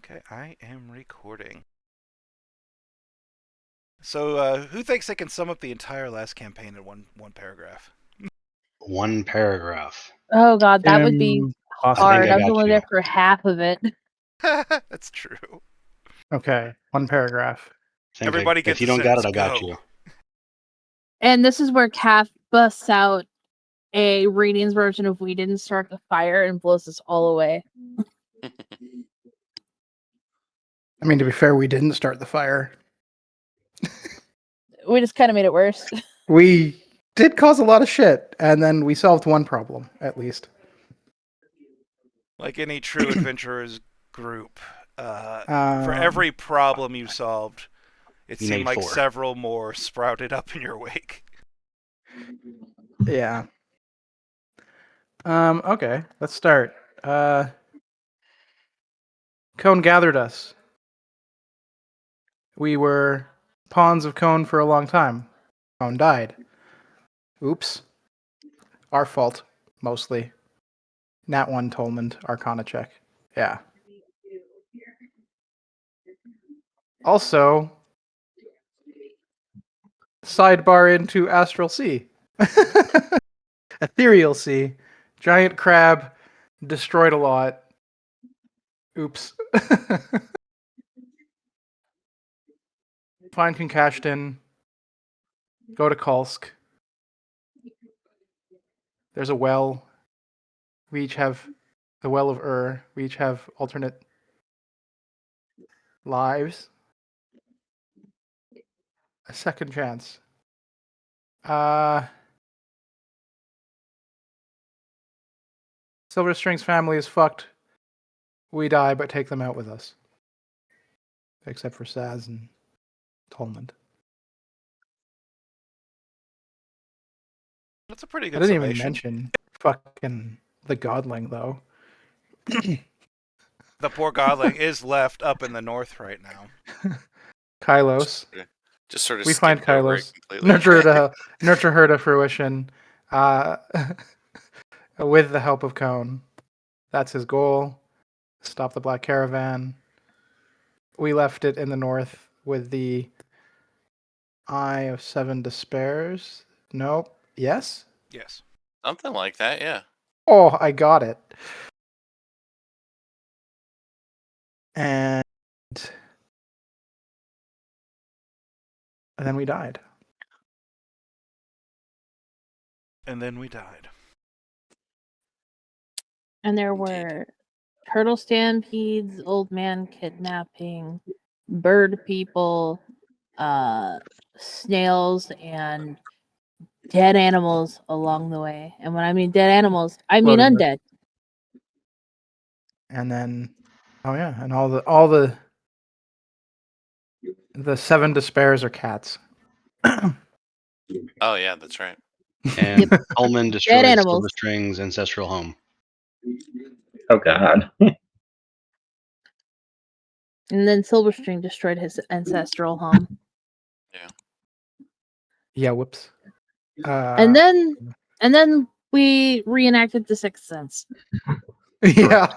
Okay, I am recording. So, who thinks they can sum up the entire last campaign in one paragraph? One paragraph. Oh god, that would be I think hard. I I was got only you. there for half of it. That's true. Okay, one paragraph. Everybody If gets you a don't got sentence. it, I got Go. you. And this is where Calf busts out a Radiance version of "We Didn't Start the Fire" and blows us all away. I mean, to be fair, we didn't start the fire. We just kind of made it worse. We did cause a lot of shit, and then we solved one problem, at least. Like any true adventurer's group, for every problem you solved, it You seemed made like 4. several more sprouted up in your wake. Yeah. Okay, let's start. Cone gathered us. We were pawns of Cone for a long time. Cone died. Oops. Our fault, mostly. Nat 1 Tolmond, Arcana check. Yeah. Also, sidebar into Astral Sea. Ethereal Sea. Giant crab. Destroyed a lot. Oops. Find Concashton. Go to Kulsk. There's a well. We each have the Well of We each have alternate lives. A second chance. Silverstring's family is fucked. We die, but take them out with us. Except for Saz and Tolmond. That's a pretty I good didn't even summation. mention fucking the Godling, though. The poor godling is left up in the north right now. Kylos. Just sort of We find skipped over it Kylos. completely. Nurture her to fruition. With the help of Cone. That's his goal. Stop the Black Caravan. We left it in the north with the Eye of Seven Despairs. Nope. Yes? Yes. Something like that, yeah. Oh, I got it. And then we died. And then we died. And there were turtle stampedes, old man kidnapping, bird people, snails, and dead animals along the way. And when I mean dead animals, I mean Floating undead. And then, oh yeah, and all the Seven Despairs are cats. Oh yeah, that's right. And Ullman Dead destroyed animals. Silverstring's ancestral home. Oh god. And then Silverstring destroyed his ancestral home. Yeah. Yeah, whoops. And then we reenacted The Sixth Sense. Yeah.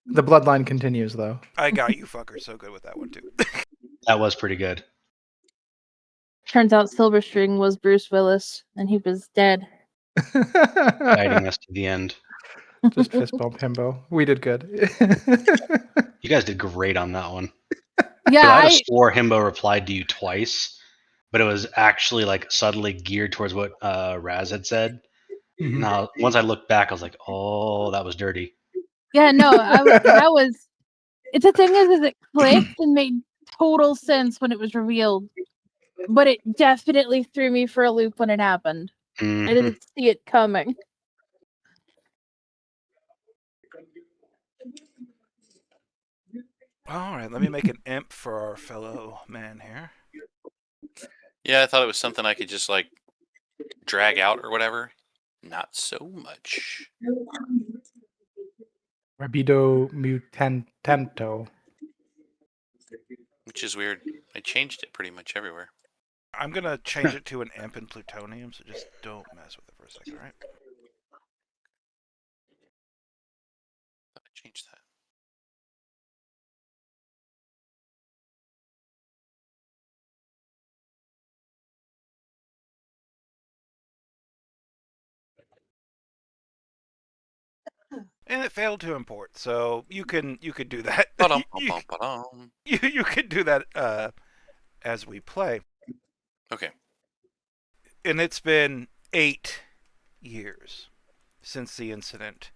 The bloodline continues, though. I got you fuckers so good with that one, too. That was pretty good. Turns out Silverstring was Bruce Willis, and he was dead. Guiding us to the end. Just fist bump himbo. We did good. You guys did great on that one. Yeah, I just swore Himbo replied to you twice, but it was actually like subtly geared towards what Raz had said. Mhm. Now, once I looked back, I was like, "Oh, that was dirty." yeah, no, that was. It's the thing is it clicked and made total sense when it was revealed, but it definitely threw me for a loop when it happened. Mhm. I didn't see it coming. All right, let me make an imp for our fellow man here. Yeah, I thought it was something I could just like drag out or whatever. Not so much. Rabido mutantento. Which is weird. I changed it pretty much everywhere. I'm going to change it to an imp in plutonium, so just don't mess with it for a second, all right? I changed that. And it failed to import, so you could do that. Ba-dum, ba-dum, ba-dum. You could do that as we play. Okay. And it's been 8 years since the incident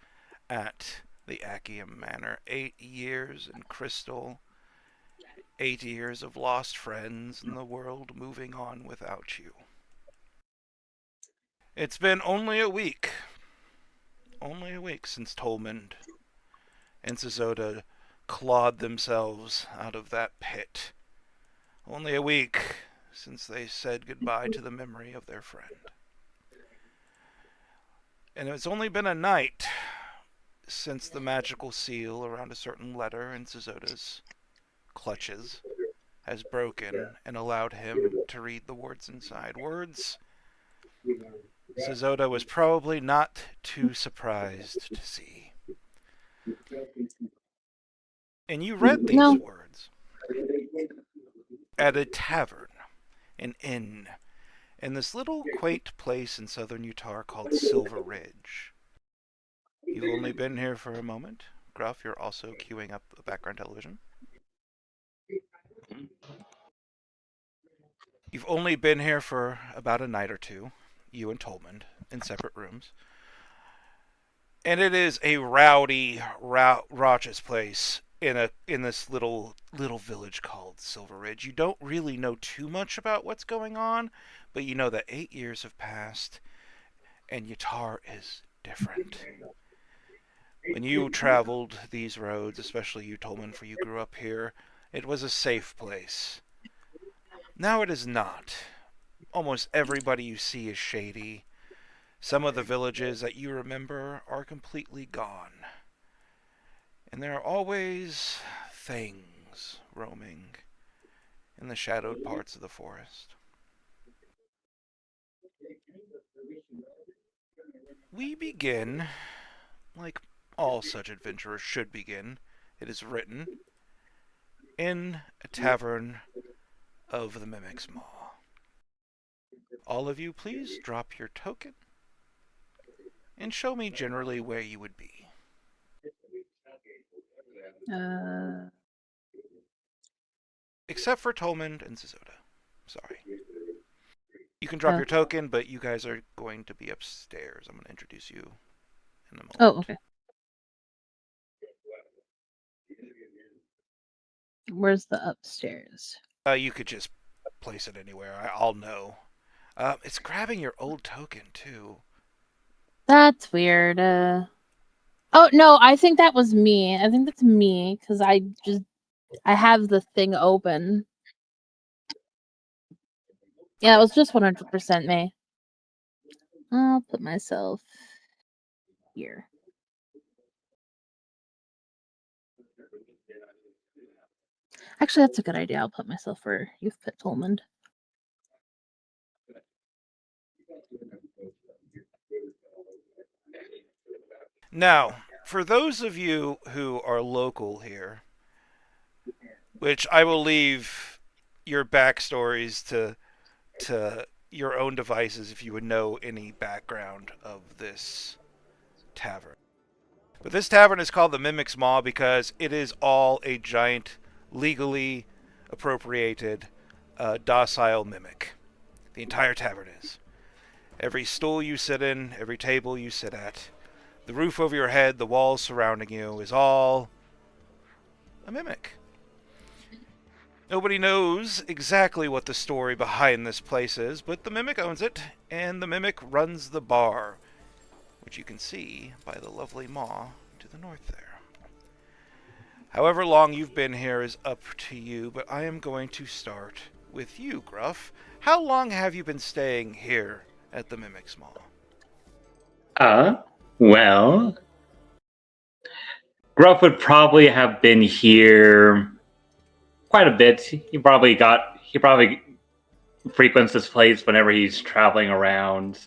at the Achium Manor. 8 years in Crystal. 8 years of lost friends and the world moving on without you. It's been only a week since Tolmond and Zizota clawed themselves out of that pit. Only a week since they said goodbye to the memory of their friend. And it's only been a night since the magical seal around a certain letter in Zizota's clutches has broken and allowed him to read the words inside. Words Zizota was probably not too surprised to see. And you read these words at a tavern, an inn, in this little quaint place in southern Utah called Silver Ridge. You've only been here for a moment. Gruff, you're also queuing up the background television. You've only been here for about a night or two, you and Tolmond, in separate rooms. And it is a rowdy, raucous place in this little village called Silver Ridge. You don't really know too much about what's going on, but you know that 8 years have passed, and Utah is different. When you traveled these roads, especially you, Tolman, for you grew up here, it was a safe place. Now it is not. Almost everybody you see is shady. Some of the villages that you remember are completely gone. And there are always things roaming in the shadowed parts of the forest. We begin, like all such adventurers should begin, it is written, in a tavern of the Mimic's Maw. All of you, please drop your token and show me generally where you would be. Except for Tolmond and Zizota. Sorry. You can drop your token, but you guys are going to be upstairs. I'm going to introduce you in a moment. Oh, okay. Where's the upstairs? You could just place it anywhere. I'll know. It's grabbing your old token, too. That's weird. Oh, no, I think that was me. I think that's me, because I have the thing open. Yeah, it was just 100% me. I'll put myself here. Actually, that's a good idea. I'll put myself for Youth Pit Tolmond. Now, for those of you who are local here, which I will leave your backstories to your own devices if you would know any background of this tavern. But this tavern is called the Mimic's Maw because it is all a giant, legally appropriated, docile mimic. The entire tavern is. Every stool you sit in, every table you sit at, the roof over your head, the walls surrounding you is all a mimic. Nobody knows exactly what the story behind this place is, but the Mimic owns it, and the Mimic runs the bar, which you can see by the lovely maw to the north there. However long you've been here is up to you, but I am going to start with you, Gruff. How long have you been staying here at the Mimic's Maw? Well, Gruff would probably have been here quite a bit. He probably frequents this place whenever he's traveling around.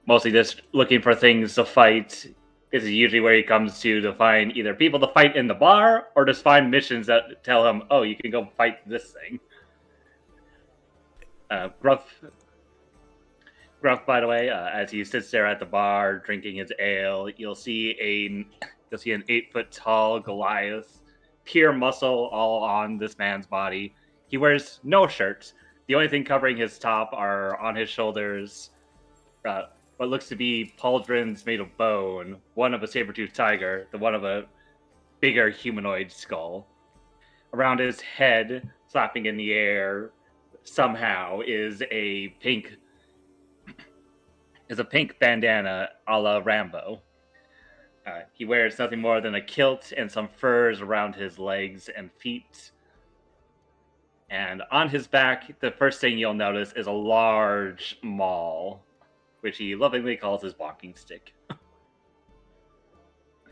Mostly just looking for things to fight. This is usually where he comes to find either people to fight in the bar or just find missions that tell him, oh, you can go fight this thing. Gruff Gruff, by the way, as he sits there at the bar drinking his ale, you'll see an 8 foot tall Goliath, pure muscle all on this man's body. He wears no shirt. The only thing covering his top are on his shoulders what looks to be pauldrons made of bone, one of a saber-toothed tiger, the one of a bigger humanoid skull. Around his head, slapping in the air, somehow is a pink bandana a la Rambo. He wears nothing more than a kilt and some furs around his legs and feet. And on his back, the first thing you'll notice is a large maul, which he lovingly calls his walking stick.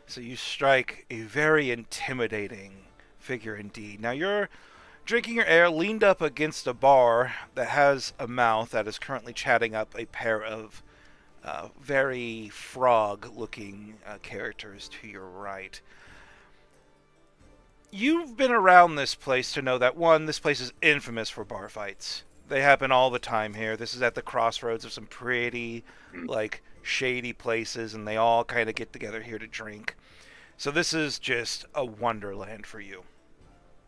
So you strike a very intimidating figure indeed. Now you're drinking your ale, leaned up against a bar that has a mouth that is currently chatting up a pair of very frog-looking characters to your right. You've been around this place to know that, one, this place is infamous for bar fights. They happen all the time here. This is at the crossroads of some pretty, shady places, and they all kind of get together here to drink. So this is just a wonderland for you.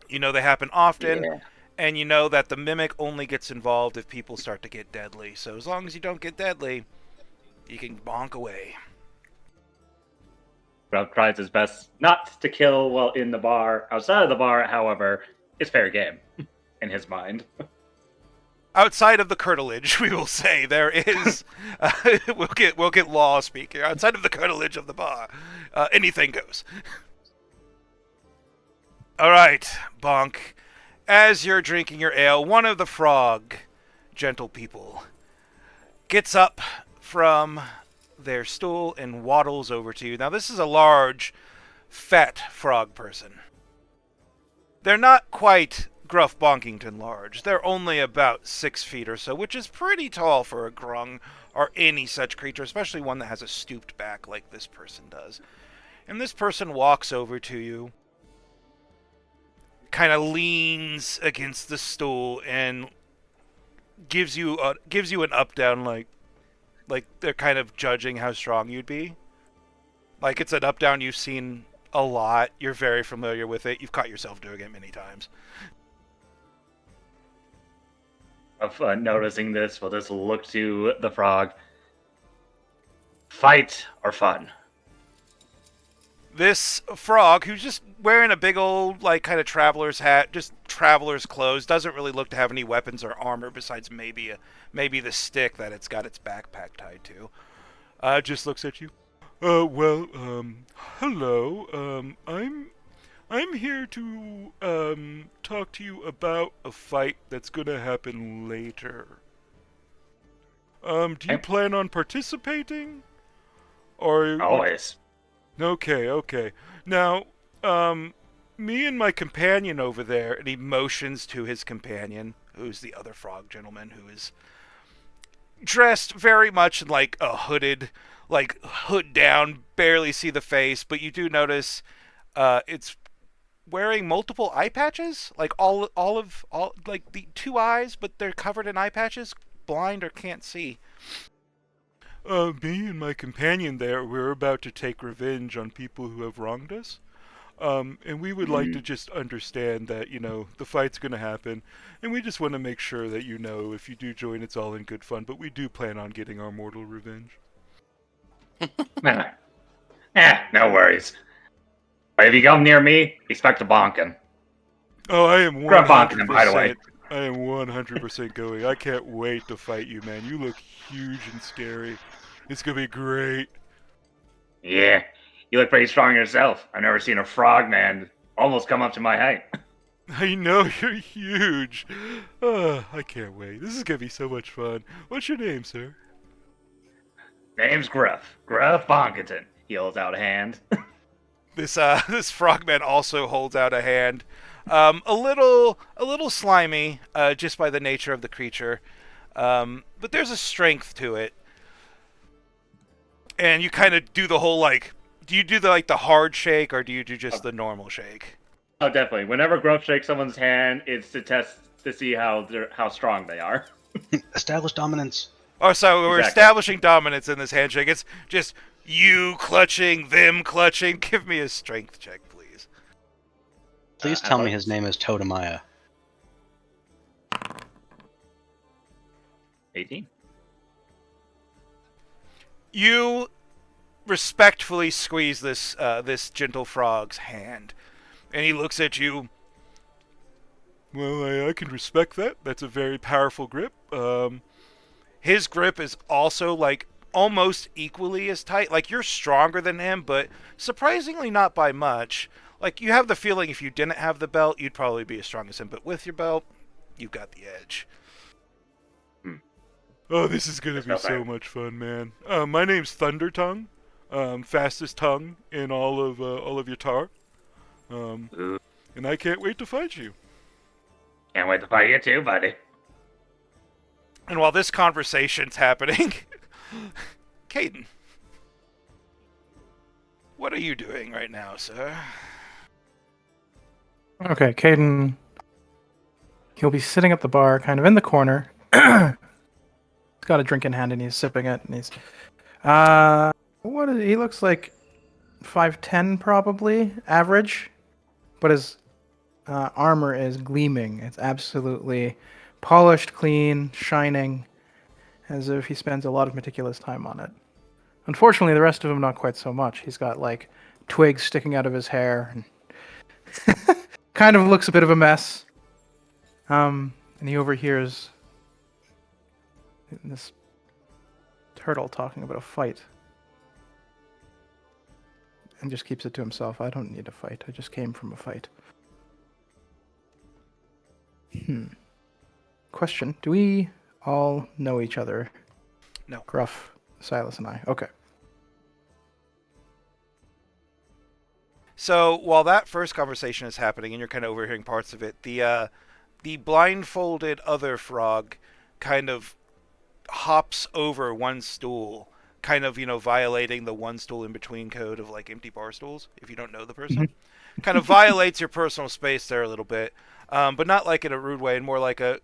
You know they happen often, and you know that the mimic only gets involved if people start to get deadly. So as long as you don't get deadly, you can bonk away. Rob tries his best not to kill while in the bar. Outside of the bar, however, it's fair game in his mind. Outside of the curtilage, we will say there is. We'll get law speak here. Outside of the curtilage of the bar, anything goes. All right, bonk. As you're drinking your ale, one of the frog gentle people gets up from their stool and waddles over to you. Now, this is a large, fat frog person. They're not quite Gruff Bonkington large. They're only about 6 feet or so, which is pretty tall for a grung or any such creature, especially one that has a stooped back like this person does. And this person walks over to you, kind of leans against the stool, and gives you an up-down, like they're kind of judging how strong you'd be. Like it's an up-down you've seen a lot. You're very familiar with it. You've caught yourself doing it many times. Of noticing this, we'll just look to the frog. Fight or fun? This frog, who's just wearing a big old, kind of traveler's hat, just traveler's clothes, doesn't really look to have any weapons or armor besides maybe the stick that it's got its backpack tied to. Just looks at you. Hello. I'm here to talk to you about a fight that's gonna happen later. Do you plan on participating? Or always? Okay. Now, me and my companion over there, and he motions to his companion, who's the other frog gentleman, who is dressed very much in like a hooded, hood down, barely see the face, but you do notice it's wearing multiple eye patches, like all the 2 eyes, but they're covered in eye patches, blind or can't see. Me and my companion there, we're about to take revenge on people who have wronged us. And we would like to just understand that, the fight's going to happen. And we just want to make sure that, if you do join, it's all in good fun. But we do plan on getting our mortal revenge. No worries. But if you come near me, expect a bonking. Oh, I am 100%. Grab bonking him, by the way. I am 100% going. I can't wait to fight you, man. You look huge and scary. It's going to be great. Yeah, you look pretty strong yourself. I've never seen a frog man almost come up to my height. I know, you're huge. I can't wait. This is going to be so much fun. What's your name, sir? Name's Gruff. Gruff Bonkington. He holds out a hand. This frogman also holds out a hand. A little slimy, just by the nature of the creature. But there's a strength to it. And you kind of do the whole, do you do the hard shake, or do you do just the normal shake? Oh, definitely. Whenever Gruff shakes someone's hand, it's to test to see how strong they are. Establish dominance. Oh, so we're Exactly. establishing dominance in this handshake. It's just you clutching, them clutching. Give me a strength check, please. Please tell me his Athletics? name is Totemiah. 18. You respectfully squeeze this gentle frog's hand, and he looks at you. Well, I can respect that. That's a very powerful grip. His grip is also like almost equally as tight. Like you're stronger than him, but surprisingly not by much. Like you have the feeling if you didn't have the belt, you'd probably be as strong as him. But with your belt, you've got the edge. Hmm. Oh, this is gonna This be felt so right. much fun, man. My name's Thunder Tongue. Fastest tongue in all of Yatar. Ooh, And I can't wait to fight you. can't wait to fight you too, buddy. And while this conversation's happening, Caden, what are you doing right now, sir? Okay, Caden. He'll be sitting at the bar, kind of in the corner. He's got a drink in hand and he's sipping it, and he's he looks like 5'10", probably average, but his armor is gleaming. It's absolutely polished, clean, shining, as if he spends a lot of meticulous time on it. Unfortunately, the rest of him not quite so much. He's got like twigs sticking out of his hair, and kind of looks a bit of a mess. And he overhears this turtle talking about a fight, and just keeps it to himself. I don't need a fight. I just came from a fight. Question: do we all know each other? No. Gruff, Silas, and I. Okay. So while that first conversation is happening and you're kind of overhearing parts of it, the blindfolded other frog kind of hops over one stool, kind of violating the one stool in between code of like empty bar stools. If you don't know the person, kind of violates your personal space there a little bit, but not like in a rude way, and more like a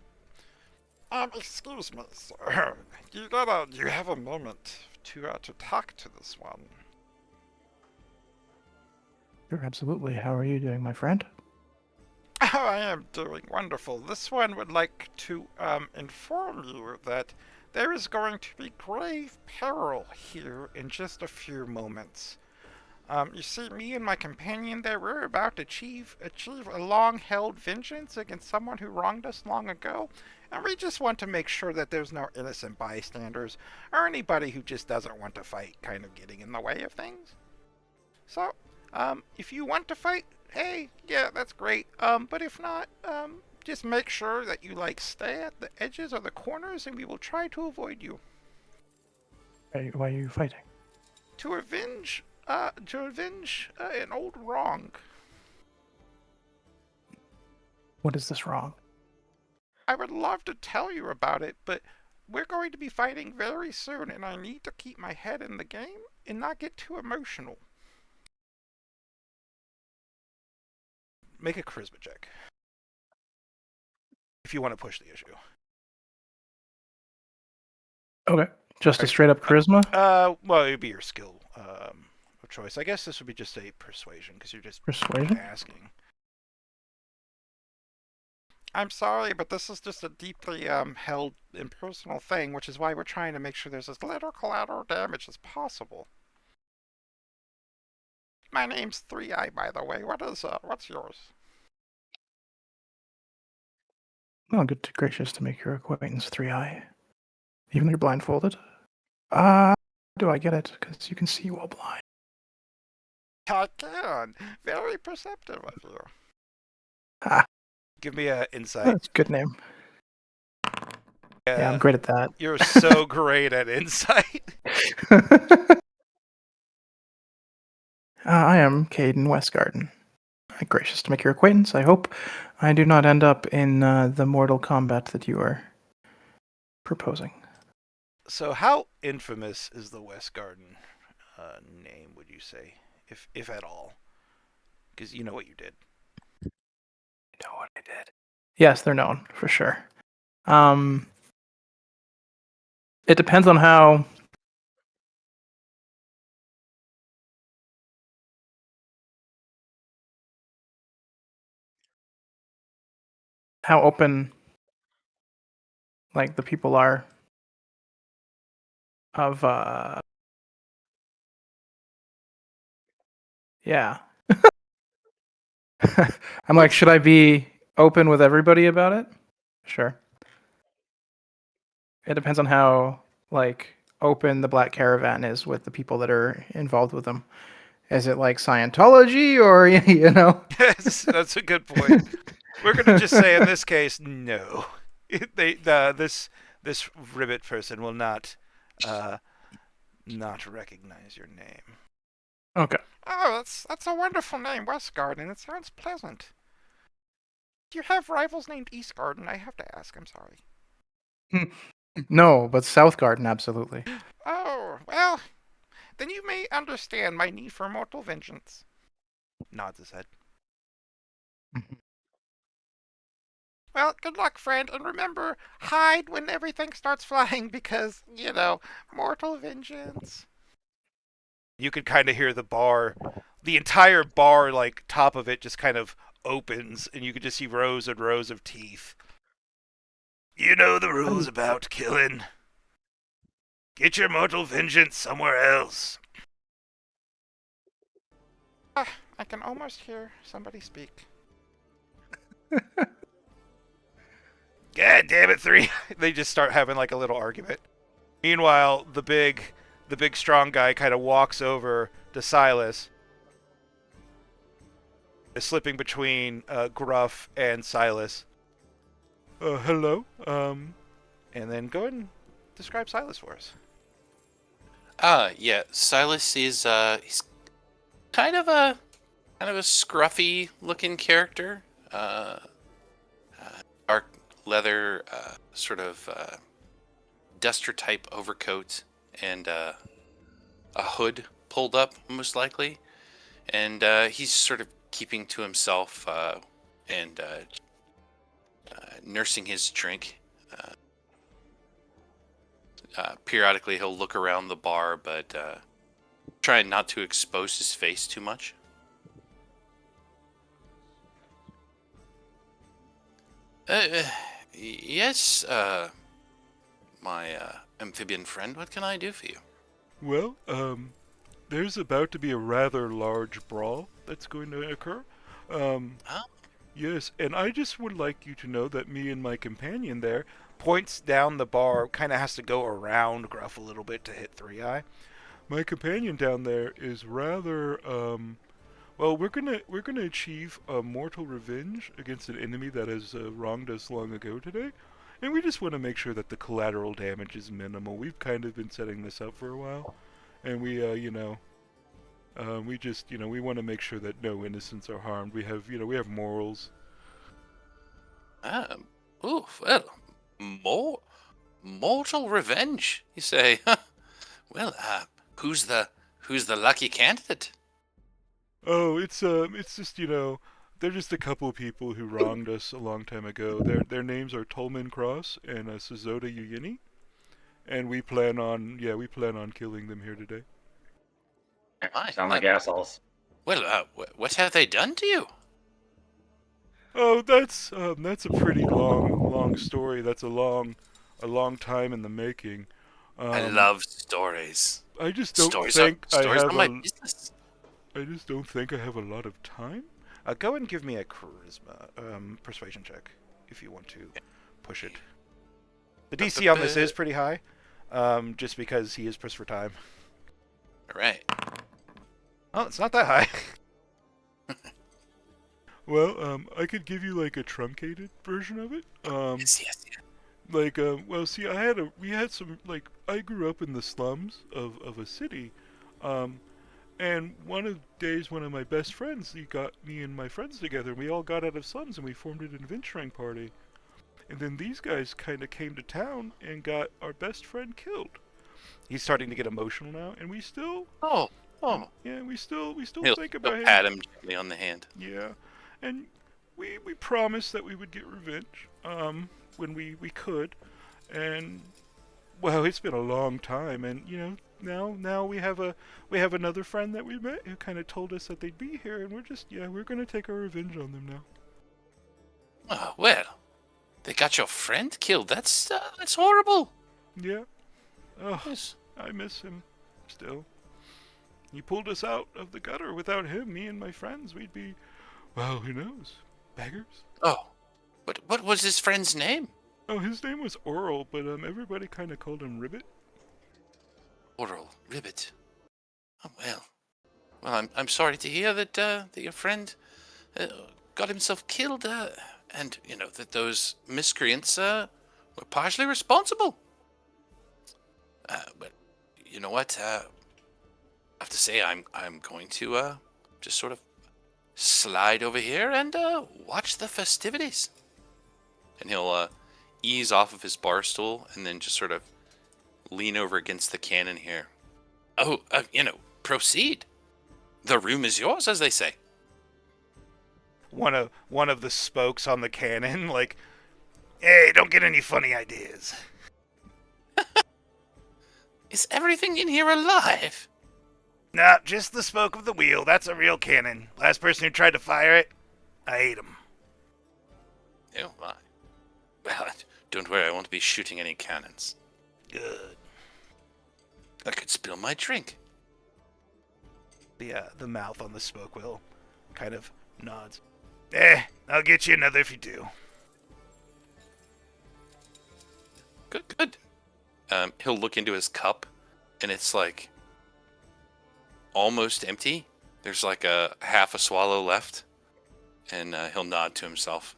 excuse me, sir. You have a moment to talk to this one. Sure, absolutely. How are you doing, my friend? Oh, I am doing wonderful. This one would like to inform you that there is going to be grave peril here in just a few moments. You see, me and my companion there, we're about to achieve a long-held vengeance against someone who wronged us long ago, and we just want to make sure that there's no innocent bystanders or anybody who just doesn't want to fight kind of getting in the way of things. So, if you want to fight, hey, yeah, that's great. But if not, just make sure that you like stay at the edges or the corners, and we will try to avoid you. Why are you fighting? To avenge an old wrong. What is this wrong? I would love to tell you about it, but we're going to be fighting very soon, and I need to keep my head in the game and not get too emotional. Make a charisma check if you want to push the issue. Okay. Just a straight up charisma? Well, it'd be your skill of choice. I guess this would be just a persuasion because you're just Persuasion? asking. I'm sorry, but this is just a deeply held impersonal thing, which is why we're trying to make sure there's as little collateral damage as possible. My name's 3-Eye, by the way. What's yours? Well, good gracious to make your acquaintance, 3-Eye. Even though you're blindfolded? How do I get it? Because you can see while blind. I can. Very perceptive of you. Ah, Give me an insight. that's a good name. Yeah, I'm great at that. You're so great at insight. I am Caden Westgarden. Gracious to make your acquaintance. I hope I do not end up in the mortal combat that you are proposing. So, how infamous is the West Garden name? Would you say, if at all? Because you know what you did. You know what I did? Yes, they're known for sure. It depends on how open like the people are of yeah. I'm like, should I be open with everybody about it? Sure. It depends on how like open the Black Caravan is with the people that are involved with them. Is it like Scientology or you know? Yes, that's a good point. We're gonna just say in this case, no. This ribbit person will not recognize your name. Okay. Oh, that's a wonderful name, West Garden. It sounds pleasant. Do you have rivals named East Garden? I have to ask. I'm sorry. No, but South Garden, absolutely. Oh, well, then you may understand my need for mortal vengeance. Nods his head. Well, good luck, friend, and remember, hide when everything starts flying because, mortal vengeance. You could kind of hear the entire bar, like, top of it just kind of opens, and you could just see rows and rows of teeth. You know the rules about killing. Get your mortal vengeance somewhere else. I can almost hear somebody speak. God damn it, 3. They just start having like a little argument. Meanwhile, the big strong guy kind of walks over to Silas, slipping between Gruff and Silas. Hello. And then go ahead and describe Silas for us. Yeah. Silas is he's kind of a scruffy looking character. Dark leather, sort of duster type overcoat, and a hood pulled up, most likely. And he's sort of keeping to himself and nursing his drink. Periodically, he'll look around the bar, but trying not to expose his face too much. Yes, my amphibian friend, what can I do for you? Well, there's about to be a rather large brawl that's going to occur. Huh? Yes, and I just would like you to know that me and my companion there points down the bar, kind of has to go around Gruff a little bit to hit 3-Eye. My companion down there is rather, well, we're gonna achieve a mortal revenge against an enemy that has wronged us long ago today, and we just want to make sure that the collateral damage is minimal. We've kind of been setting this up for a while, and we just, we want to make sure that no innocents are harmed. We have morals. Oof, well, more mortal revenge, you say? Well, who's the lucky candidate? Oh, it's just, they're just a couple of people who wronged us a long time ago. Their names are Tolman Cross and Suzoda Uyini, and we plan on killing them here today. My, Sound like assholes. well, what have they done to you? Oh, that's a pretty long story. That's a long time in the making. I love stories. I just don't Stories are think I stories have are my business. I just don't think I have a lot of time. Go and give me a charisma persuasion check if you want to push it. The DC on this is pretty high, just because he is pressed for time. All right. Oh, it's not that high. Well, I could give you like a truncated version of it. Yes. Like, well, see, we had some, like, I grew up in the slums of a city, and one of the days, one of my best friends, he got me and my friends together, and we all got out of slums, and we formed an adventuring party. And then these guys kind of came to town and got our best friend killed. He's starting to get emotional now, and we still, Oh. yeah, we still He'll think about him. pat him gently on the hand. Yeah, and we promised that we would get revenge, when we could, and Well, it's been a long time, and now we have another friend that we met who kind of told us that they'd be here, and we're gonna take our revenge on them now. Oh, well, they got your friend killed. That's horrible. Yeah. Oh, Yes. I miss him still. He pulled us out of the gutter. Without him, me and my friends, we'd be, well, who knows, beggars. Oh, but what was his friend's name? Oh, his name was Oral, but everybody kind of called him Ribbit. Oral Ribbit. Oh well. Well, I'm sorry to hear that your friend uh, got himself killed, and that those miscreants were partially responsible. But you know what? I have to say I'm going to just sort of slide over here and watch the festivities. And he'll ease off of his bar stool and then just sort of lean over against the cannon here. Oh, proceed. The room is yours, as they say. One of the spokes on the cannon, like, hey, don't get any funny ideas. Is everything in here alive? Nah, just the spoke of the wheel. That's a real cannon. Last person who tried to fire it, I ate him. Oh my. Well, don't worry, I won't be shooting any cannons. Good. I could spill my drink. The mouth on the spoke wheel kind of nods. I'll get you another if you do. Good, good. He'll look into his cup, and it's like almost empty. There's like a half a swallow left, and he'll nod to himself.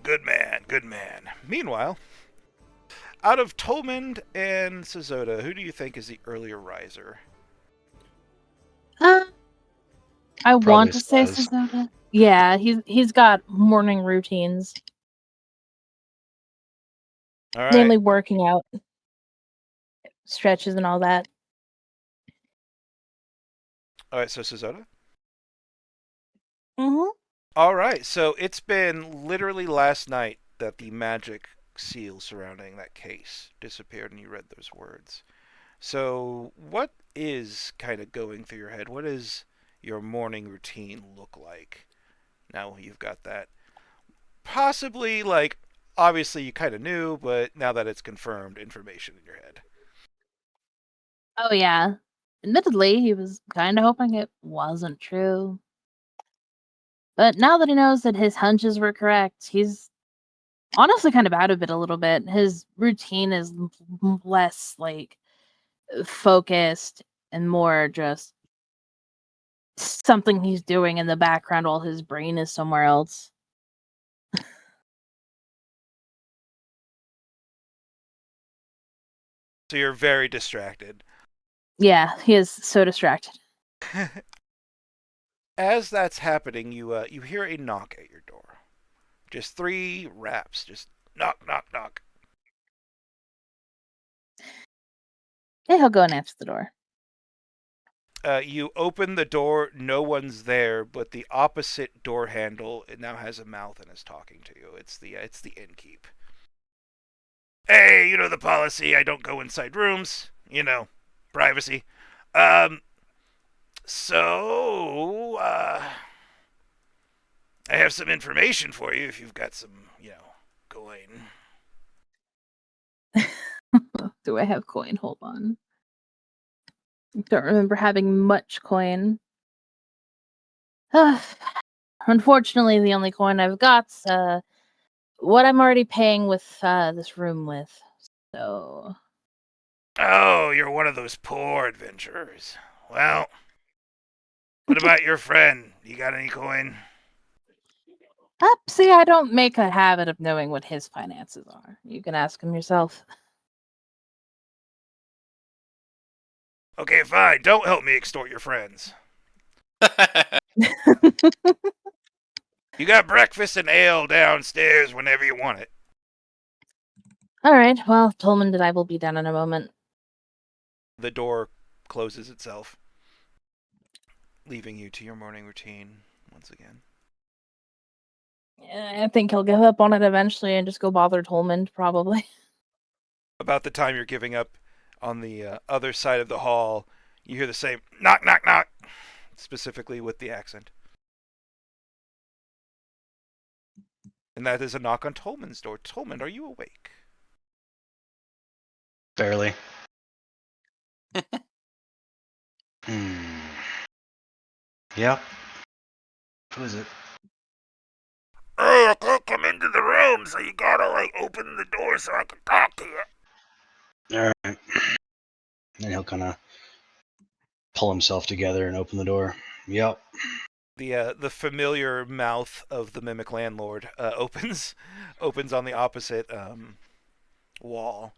Good man, good man. Meanwhile, out of Tolmond and Sazota, who do you think is the earlier riser? I Probably want to say Saz. Suzuka. Yeah, he's got morning routines, All right. mainly working out, stretches, and all that. All right, so Sazota? Mm-hmm. All right, so it's been literally last night that the magic seal surrounding that case disappeared and you read those words. So, what is kind of going through your head? What does your morning routine look like now you've got that? Possibly, like, obviously you kind of knew, but now that it's confirmed, information in your head. Oh yeah. Admittedly, he was kind of hoping it wasn't true. But now that he knows that his hunches were correct, he's honestly kind of out of it a little bit. His routine is less like focused and more just something he's doing in the background while his brain is somewhere else. So you're very distracted. Yeah, he is so distracted. As that's happening, you hear a knock at your door. Just 3 raps. Just knock, knock, knock. Yeah, he'll go and answer the door. You open the door, no one's there, but the opposite door handle it now has a mouth and is talking to you. It's the innkeep. Hey, you know the policy. I don't go inside rooms. Privacy. Um. So, I have some information for you if you've got some, coin. Do I have coin? Hold on. Don't remember having much coin. Unfortunately, the only coin I've got's what I'm already paying with this room with. So, Oh, you're one of those poor adventurers. Well, what about your friend? You got any coin? see, I don't make a habit of knowing what his finances are. You can ask him yourself. Okay, fine. Don't help me extort your friends. You got breakfast and ale downstairs whenever you want it. All right. Well, Tolman and I will be down in a moment. The door closes itself, leaving you to your morning routine once again. I think he'll give up on it eventually and just go bother Tolman, probably. About the time you're giving up on the other side of the hall, you hear the same knock, knock, knock, specifically with the accent. And that is a knock on Tolman's door. Tolman, are you awake? Barely. Hmm. Yep. Who is it? Hey, I can't come into the room, so you gotta, open the door so I can talk to you. All right. And he'll kind of pull himself together and open the door. Yep. The familiar mouth of the mimic landlord opens on the opposite wall.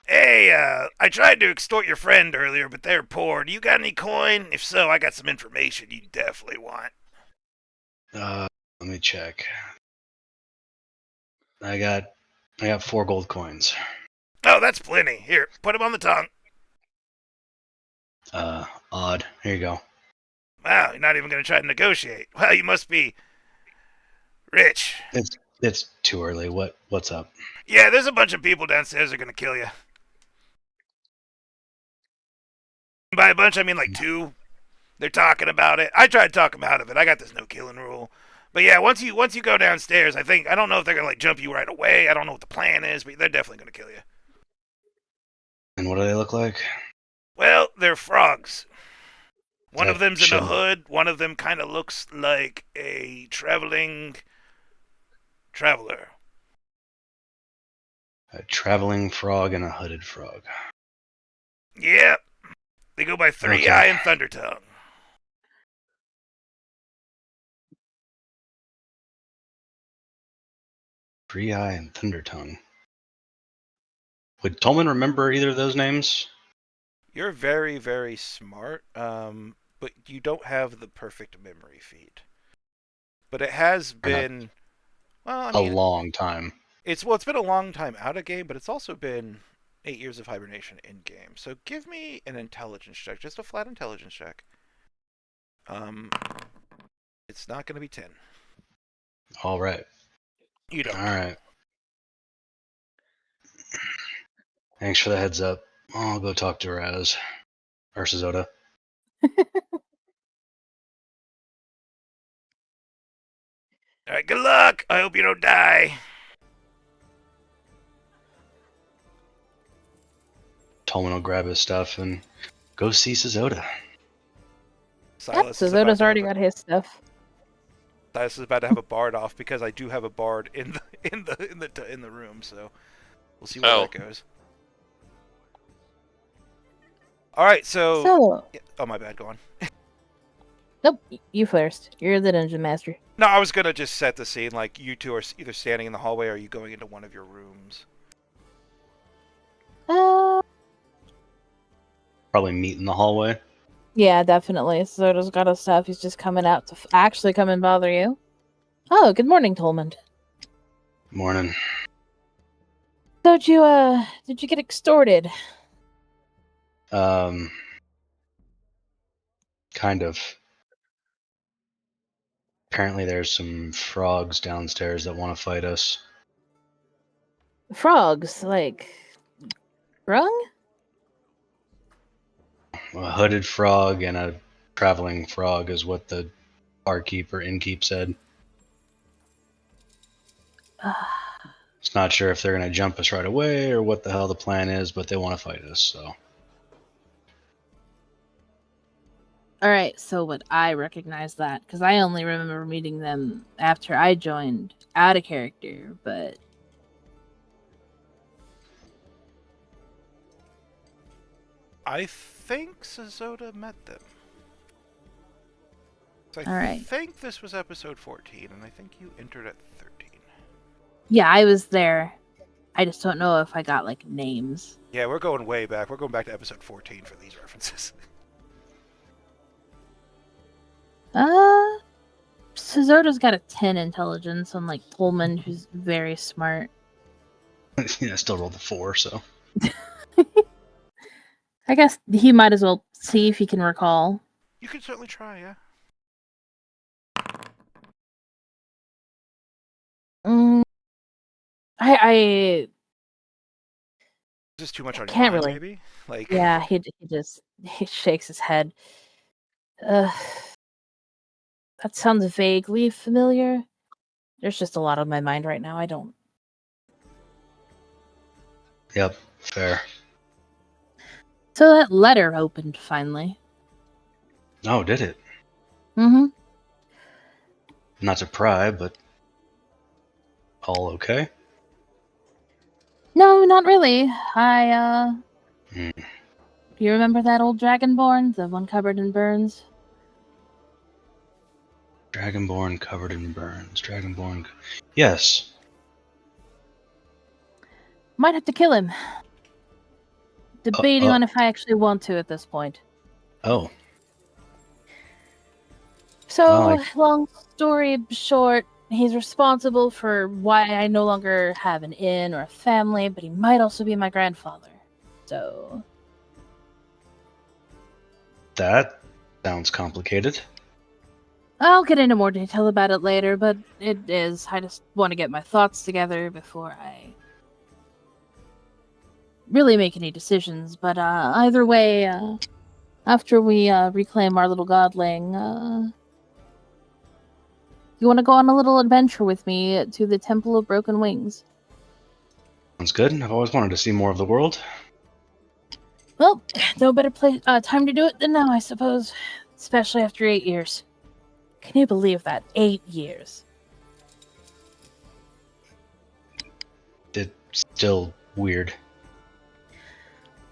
Hey, I tried to extort your friend earlier, but they're poor. Do you got any coin? If so, I got some information you definitely want. Let me check. I got 4 gold coins. Oh, that's plenty. Here, put them on the tongue. Odd. Here you go. Wow, you're not even going to try to negotiate. Well, you must be rich. It's too early. What's up? Yeah, there's a bunch of people downstairs that are going to kill you. By a bunch, I mean like 2. They're talking about it. I tried to talk them out of it. I got this no killing rule. But yeah, once you go downstairs, I don't know if they're gonna jump you right away. I don't know what the plan is, but they're definitely gonna kill you. And what do they look like? Well, they're frogs. One of That them's in a shouldn't- hood. One of them kind of looks like a traveling traveler. A traveling frog and a hooded frog. Yep. They go by Three Okay. Eye and Thunder Tongue. Three Eye and Thunder Tongue. Would Tolman remember either of those names? You're very, very smart, but you don't have the perfect memory feed. But it has been, well, I A mean, long time. it's been a long time out of game, but it's also been 8 years of hibernation in game. So give me an intelligence check, just a flat intelligence check. It's not going to be 10. All right. You don't. All right. Thanks for the heads up. I'll go talk to Raz. Or Sazota. All right, good luck. I hope you don't die. Tolman will grab his stuff and go see Sazota. Silas is Zoda's already got his stuff. Silas is about to have a bard off because I do have a bard in the room. So we'll see where that goes. All right, So, oh my bad, go on. nope, you first. You're the dungeon master. No, I was gonna just set the scene. Like you two are either standing in the hallway or are you going into one of your rooms? Probably meet in the hallway. Yeah, definitely. Zoda's got his stuff. He's just coming out to actually come and bother you. Oh, good morning, Tolman. Morning. So did you get extorted? Kind of. Apparently there's some frogs downstairs that want to fight us. Frogs, like Grung? A hooded frog and a traveling frog is what the barkeep or innkeep said. It's not sure if they're going to jump us right away or what the hell the plan is, but they want to fight us, so. Alright, so would I recognize that? Because I only remember meeting them after I joined out of character, but I think Sazota met them. So Alright. think this was episode 14, and I think you entered at 13. yeah, I was there. I just don't know if I got like names. Yeah, we're going way back. We're going back to episode 14 for these references. Sazota's got a 10 intelligence, unlike Tolman, who's very smart. I still rolled the 4, so. I guess he might as well see if he can recall. You can certainly try, yeah. Mm, I Just too much on your can't mind, really. maybe? Like, Yeah, he shakes his head. Ugh, that sounds vaguely familiar. There's just a lot on my mind right now. I don't. Yep, fair. So that letter opened finally. Oh, did it? Mm-hmm. Not to pry, but all okay? No, not really. Hmm. Do you remember that old dragonborn, the one covered in burns? Dragonborn covered in burns. Dragonborn. Yes. Might have to kill him. Debating Oh. on if I actually want to at this point. Oh. So, Well, long story short, he's responsible for why I no longer have an inn or a family, but he might also be my grandfather. So, that sounds complicated. I'll get into more detail about it later, but it is. I just want to get my thoughts together before I really make any decisions. But either way, after we reclaim our little godling, you want to go on a little adventure with me to the Temple of Broken Wings? Sounds good. I've always wanted to see more of the world. Well, no better time to do it than now, I suppose. Especially after 8 years. Can you believe that? 8 years. It's still weird.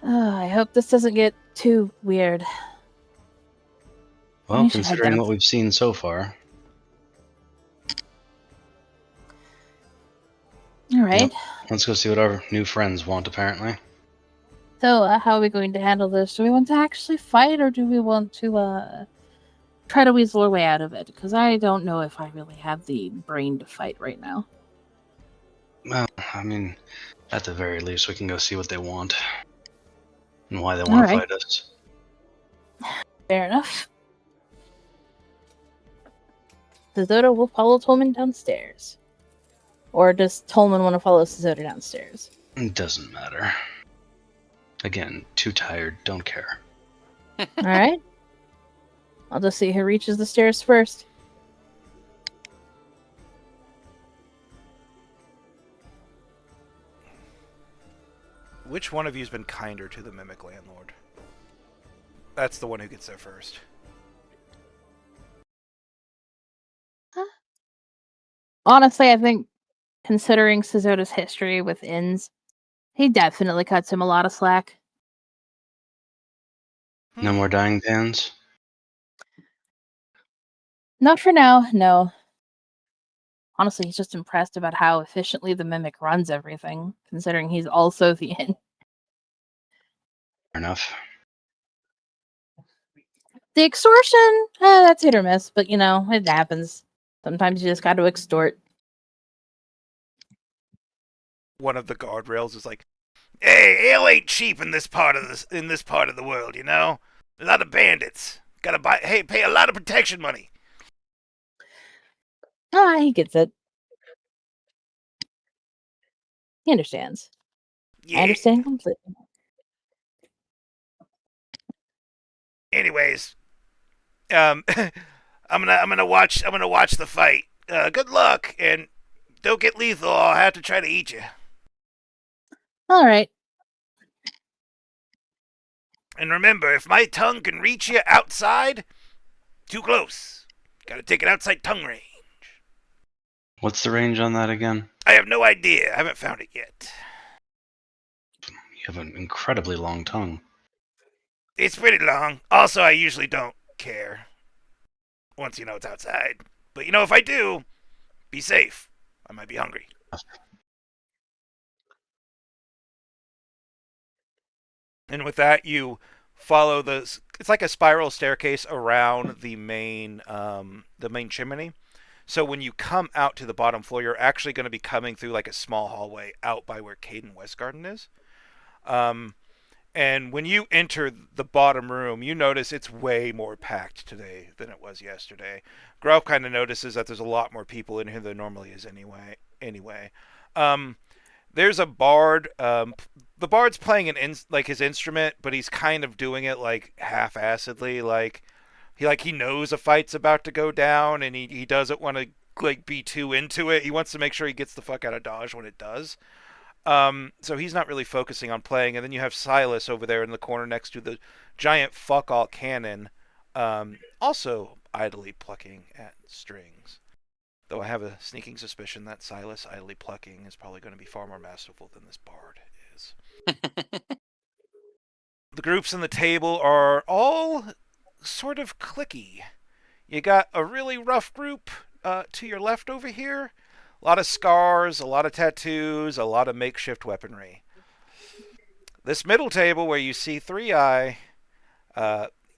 I hope this doesn't get too weird. Well, We should head considering down. what we've seen so far. All right. Yep. Let's go see what our new friends want, apparently. So, how are we going to handle this? Do we want to actually fight, or do we want to try to weasel our way out of it? Because I don't know if I really have the brain to fight right now. Well, I mean, at the very least, we can go see what they want. And why they All want to right. fight us. Fair enough. Sazota will follow Tolman downstairs. Or does Tolman want to follow Sazota downstairs? It doesn't matter. Again, too tired, don't care. All right. I'll just see who reaches the stairs first. which one of you's been kinder to the mimic landlord? That's the one who gets there first. Honestly, I think considering Sazota's history with inns, he definitely cuts him a lot of slack. No more dying pans? Not for now, no. Honestly, he's just impressed about how efficiently the mimic runs everything, considering he's also the inn. Fair enough. The extortion, that's hit or miss, but it happens. Sometimes you just got to extort. One of the guardrails is like, "Hey, ale ain't cheap in this part of the world, you know. A lot of bandits. Gotta pay a lot of protection money." He gets it. He understands. Yeah. I understand completely. Anyways, I'm gonna watch the fight. Good luck, and don't get lethal. I'll have to try to eat you. All right. And remember, if my tongue can reach you outside, too close. Gotta take it outside tongue range. What's the range on that again? I have no idea. I haven't found it yet. You have an incredibly long tongue. It's pretty long. Also, I usually don't care once you know it's outside. But if I do, be safe. I might be hungry. And with that, you follow it's like a spiral staircase around the main chimney. So when you come out to the bottom floor, you're actually going to be coming through like a small hallway out by where Caden Westgarden is. And when you enter the bottom room, you notice it's way more packed today than it was yesterday. Grove kind of notices that there's a lot more people in here than there normally is anyway. anyway. There's a bard. The bard's playing like his instrument, but he's kind of doing it like half-assedly. He knows a fight's about to go down, and he doesn't want to like be too into it. He wants to make sure he gets the fuck out of dodge when it does. So he's not really focusing on playing. And then you have Silas over there in the corner next to the giant fuck all cannon, also idly plucking at strings. Though I have a sneaking suspicion that Silas idly plucking is probably going to be far more masterful than this bard is. The groups in the table are all sort of cliquey. You got a really rough group to your left over here. A lot of scars, a lot of tattoos, a lot of makeshift weaponry. This middle table where you see Three Eye,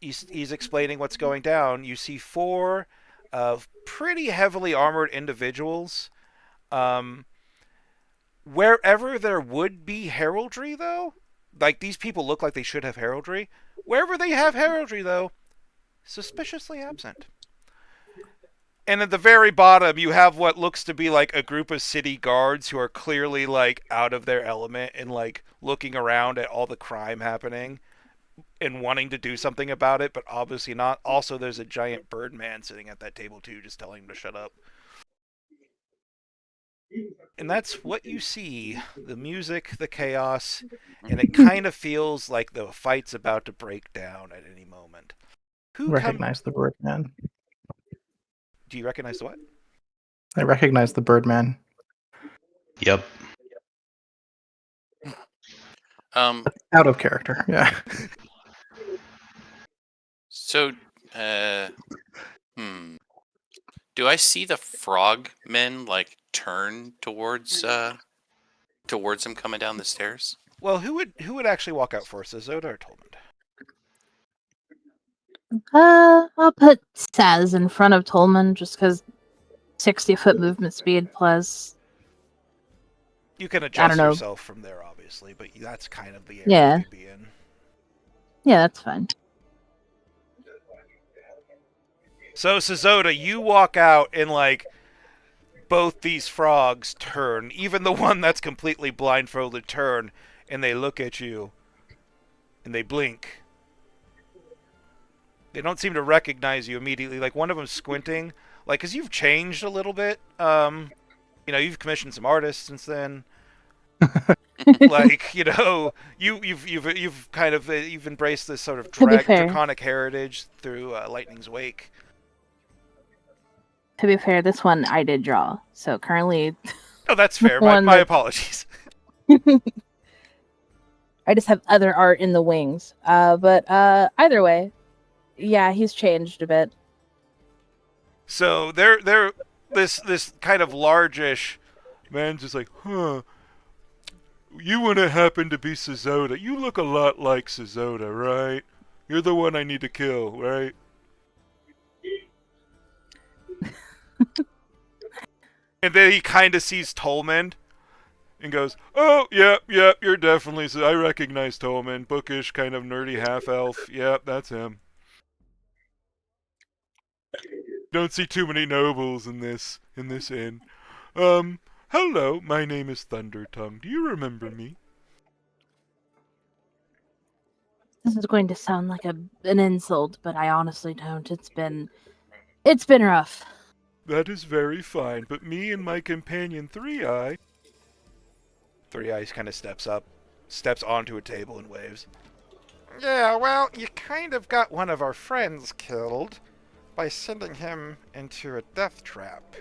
he's explaining what's going down. You see four pretty heavily armored individuals. Wherever there would be heraldry, though, like these people look like they should have heraldry. Wherever they have heraldry, though, suspiciously absent. And at the very bottom, you have what looks to be like a group of city guards who are clearly like out of their element and like looking around at all the crime happening and wanting to do something about it, but obviously not. Also, there's a giant bird man sitting at that table too, just telling him to shut up. And that's what you see. The music, the chaos, and it kind of feels like the fight's about to break down at any moment. Recognize the Birdman. Do you recognize the what? I recognize the Birdman. Yep. Out of character, yeah. So, do I see the frog men like turn towards him coming down the stairs? Well, who would actually walk out first, Zoda or Tolman? I'll put Saz in front of Tolman just because 60-foot movement speed plus. You can I adjust don't know. yourself from there, obviously, but that's kind of the area Yeah. you'd be in. Yeah, that's fine. So, Zoda, you walk out and like both these frogs turn, even the one that's completely blindfolded turn, and they look at you and they blink. They don't seem to recognize you immediately. Like one of them's squinting, like because you've changed a little bit. You've commissioned some artists since then. Like you've kind of you've embraced this sort of draconic heritage through Lightning's Wake. To be fair, this one I did draw, so currently. Oh, that's fair. My apologies. I just have other art in the wings. But either way, yeah, he's changed a bit. So they're this kind of largish man, just like, huh? You wouldn't happen to be Suzoda. You look a lot like Suzoda, right? You're the one I need to kill, right? And then he kind of sees Tolman and goes, oh, yep, you're definitely... I recognize Tolman. Bookish, kind of nerdy half-elf. Yep, that's him. Don't see too many nobles in this inn. Hello, my name is Thundertongue. Do you remember me? This is going to sound like an insult, but I honestly don't. It's been rough. That is very fine, but me and my companion Three Eye... Three Eyes kind of steps onto a table and waves. Yeah, well, you kind of got one of our friends killed by sending him into a death trap.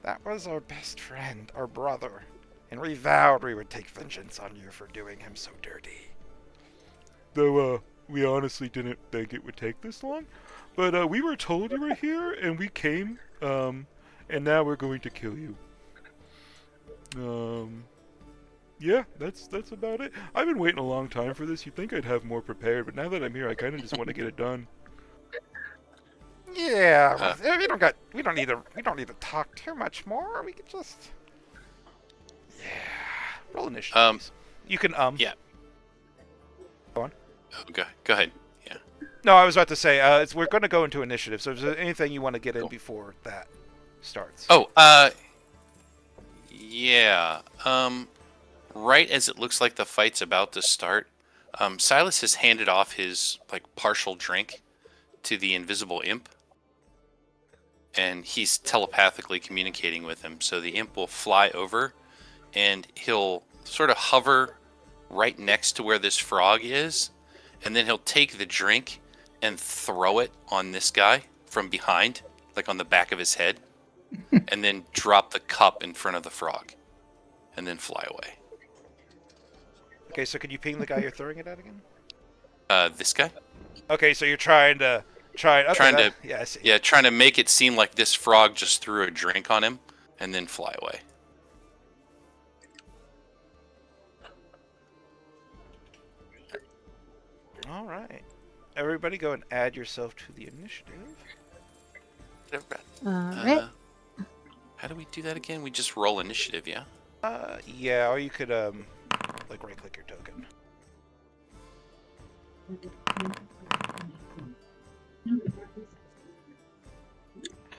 That was our best friend, our brother, and we vowed we would take vengeance on you for doing him so dirty. Though, we honestly didn't think it would take this long, but we were told you were here, and we came, and now we're going to kill you. Yeah, that's about it. I've been waiting a long time for this. You'd think I'd have more prepared, but now that I'm here, I kind of just want to get it done. Yeah, we don't need to talk too much more. We could just roll initiative. Please. You can Yeah. Go on. Oh, go ahead. Yeah. No, I was about to say we're going to go into initiative. So, is there anything you want to get in before that starts? Oh, Yeah. Right as it looks like the fight's about to start, Silas has handed off his like partial drink to the invisible imp, and he's telepathically communicating with him. So the imp will fly over, and he'll sort of hover right next to where this frog is, and then he'll take the drink and throw it on this guy from behind, like on the back of his head, and then drop the cup in front of the frog, and then fly away. Okay, so could you ping the guy you're throwing it at again? This guy? Okay, so you're trying to Okay, Trying to, yeah, I see. yeah, trying to make it seem like this frog just threw a drink on him and then fly away. All right. Everybody, go and add yourself to the initiative. Alright. How do we do that again? We just roll initiative, yeah? Yeah, or you could like right-click your token.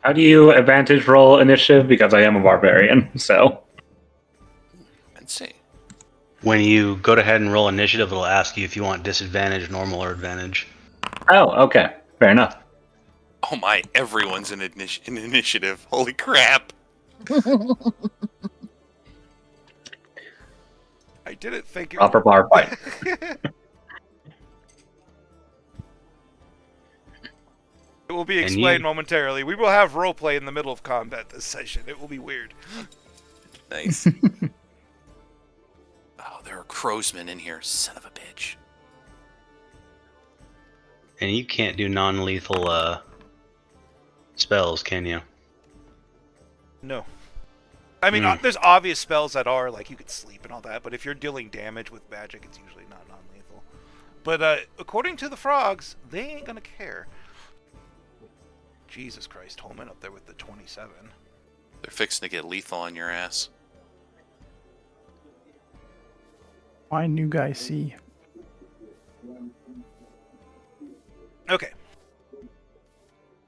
How do you advantage roll initiative? Because I am a barbarian, so. Let's see. When you go ahead and roll initiative, it'll ask you if you want disadvantage, normal, or advantage. Oh, okay. Fair enough. Oh my, everyone's in initiative. Holy crap. I didn't think it Proper bar fight. It will be And explained you- momentarily. We will have roleplay in the middle of combat this session. It will be weird. Nice. Oh, there are crowsmen in here. Son of a bitch. And you can't do non-lethal spells, can you? No. I mean, Hmm. there's obvious spells that are, like, you could sleep and all that, but if you're dealing damage with magic, it's usually not non-lethal. But according to the frogs, they ain't gonna care. Jesus Christ, Holman up there with the 27. They're fixing to get lethal on your ass. Why new guy C? Okay.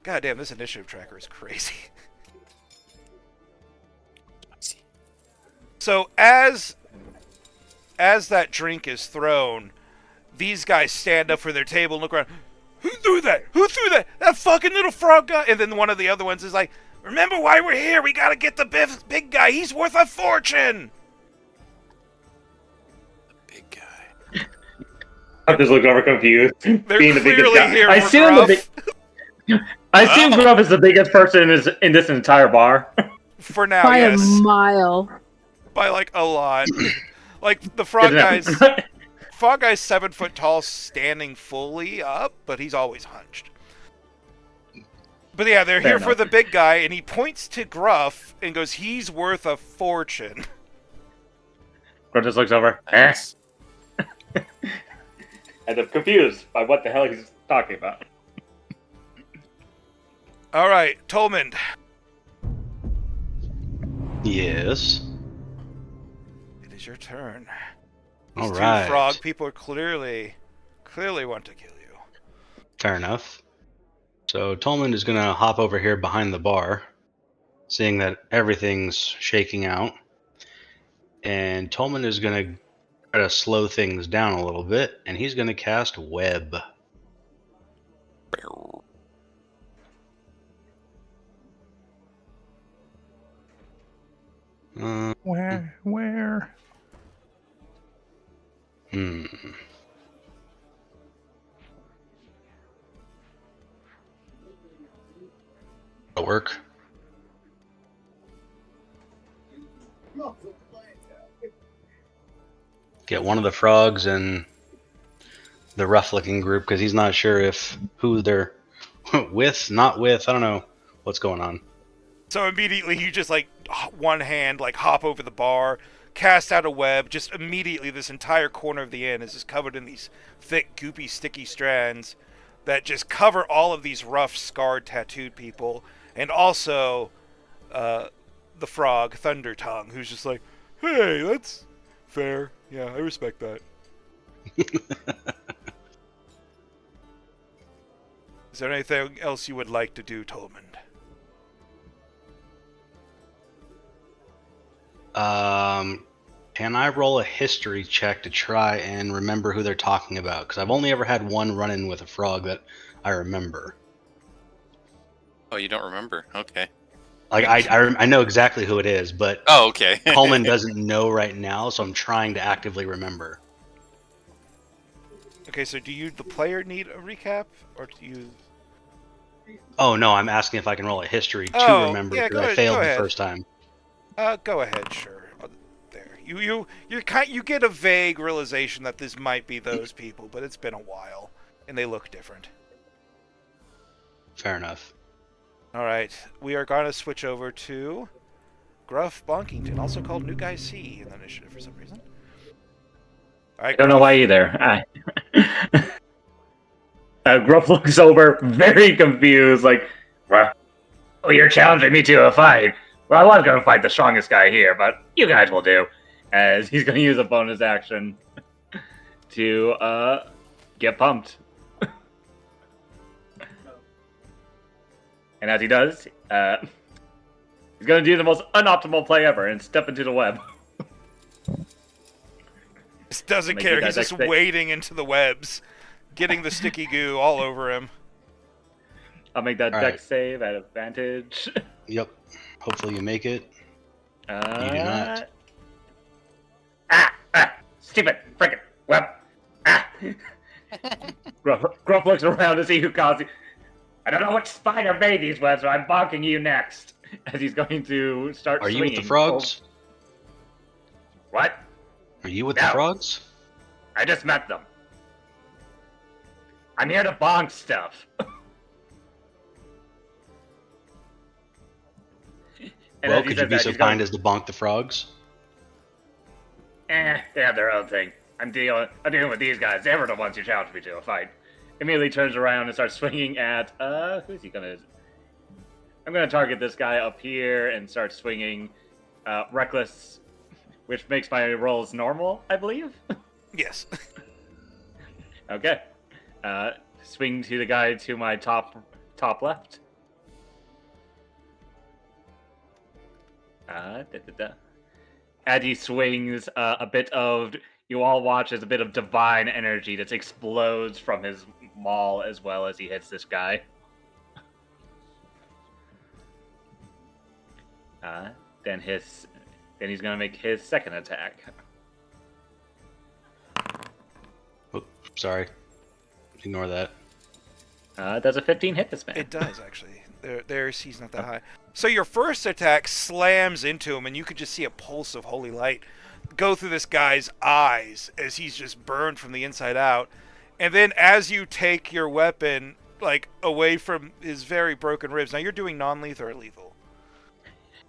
God damn, this initiative tracker is crazy. So as that drink is thrown, these guys stand up for their table and look around. Who threw that? Who threw that? That fucking little frog guy. And then one of the other ones is like, remember why we're here. We gotta get the big guy. He's worth a fortune. Big guy. I'm just looking over confused. They're being the biggest clearly guy. here I for assume Gruff. I assume Wow. Gruff is the biggest person in this entire bar. For now, By yes. a mile. By like a lot. Like the frog guy's 7 foot tall, standing fully up, but he's always hunched. But yeah, they're Fair here for enough. the big guy, and he points to Gruff and goes, "He's worth a fortune." Gruff just looks over. Nice. And I'm confused by what the hell he's talking about. All right, Tolmond. Yes. It is your turn. These All two right. frog people clearly want to kill you. Fair enough. So Tolman is gonna hop over here behind the bar, seeing that everything's shaking out. And Tolman is gonna try to slow things down a little bit, and he's gonna cast Web. Where? Hmm. That'll work. Get one of the frogs and the rough-looking group, because he's not sure if who they're with, not with. I don't know what's going on. So immediately you just like one hand like hop over the bar, cast out a web. Just immediately this entire corner of the inn is just covered in these thick, goopy, sticky strands that just cover all of these rough, scarred, tattooed people, and also the frog, Thunder Tongue, who's just like, "Hey, that's fair. Yeah, I respect that." Is there anything else you would like to do, Tolmond? Can I roll a history check to try and remember who they're talking about? Because I've only ever had one run-in with a frog that I remember. Oh, you don't remember? Okay. Like I know exactly who it is, but Oh, okay. Coleman doesn't know right now, so I'm trying to actively remember. Okay, so do you, the player, need a recap, or do you? Oh no, I'm asking if I can roll a history to Oh, remember yeah, because go I ahead. failed Go the ahead. first time. Go ahead. Sure. There. You get a vague realization that this might be those people, but it's been a while, and they look different. Fair enough. All right, we are going to switch over to Gruff Bonkington, also called New Guy C in the initiative for some reason. All right, I don't know Gruff. why either. Gruff looks over, very confused, like, well, you're challenging me to a fight. Well, I was going to fight the strongest guy here, but you guys will do. As he's going to use a bonus action to get pumped. And as he does, he's going to do the most unoptimal play ever and step into the web. Just doesn't Make care. you He's guys just expect- wading into the webs, getting the sticky goo all over him. I'll make that All deck right. save at advantage. Yep. Hopefully you make it. You do not. Stupid frickin' web. Ah. Gruff looks around to see who caused it. I don't know which spider made these webs, so I'm bonking you next. As he's going to start Are you swinging. with the frogs? What? Are you with the No. frogs? I just met them. I'm here to bonk stuff. And Well, as he could says you be that, so he's going, kind as to bonk the frogs? they have their own thing. I'm dealing with these guys. They were the ones who challenged me to a fight. Immediately turns around and starts swinging at who's he gonna? I'm gonna target this guy up here and start swinging, reckless, which makes my rolls normal, I believe. Yes. Okay. Swing to the guy to my top left. As he swings, a bit of you all watch as a bit of divine energy that explodes from his maul as well as he hits this guy. Then he's gonna make his second attack. Oops, sorry. Ignore that. Does a 15 hit this man? It does, actually. Their AC's not that high. So your first attack slams into him, and you could just see a pulse of holy light go through this guy's eyes as he's just burned from the inside out. And then as you take your weapon, like, away from his very broken ribs, now you're doing non-lethal or lethal?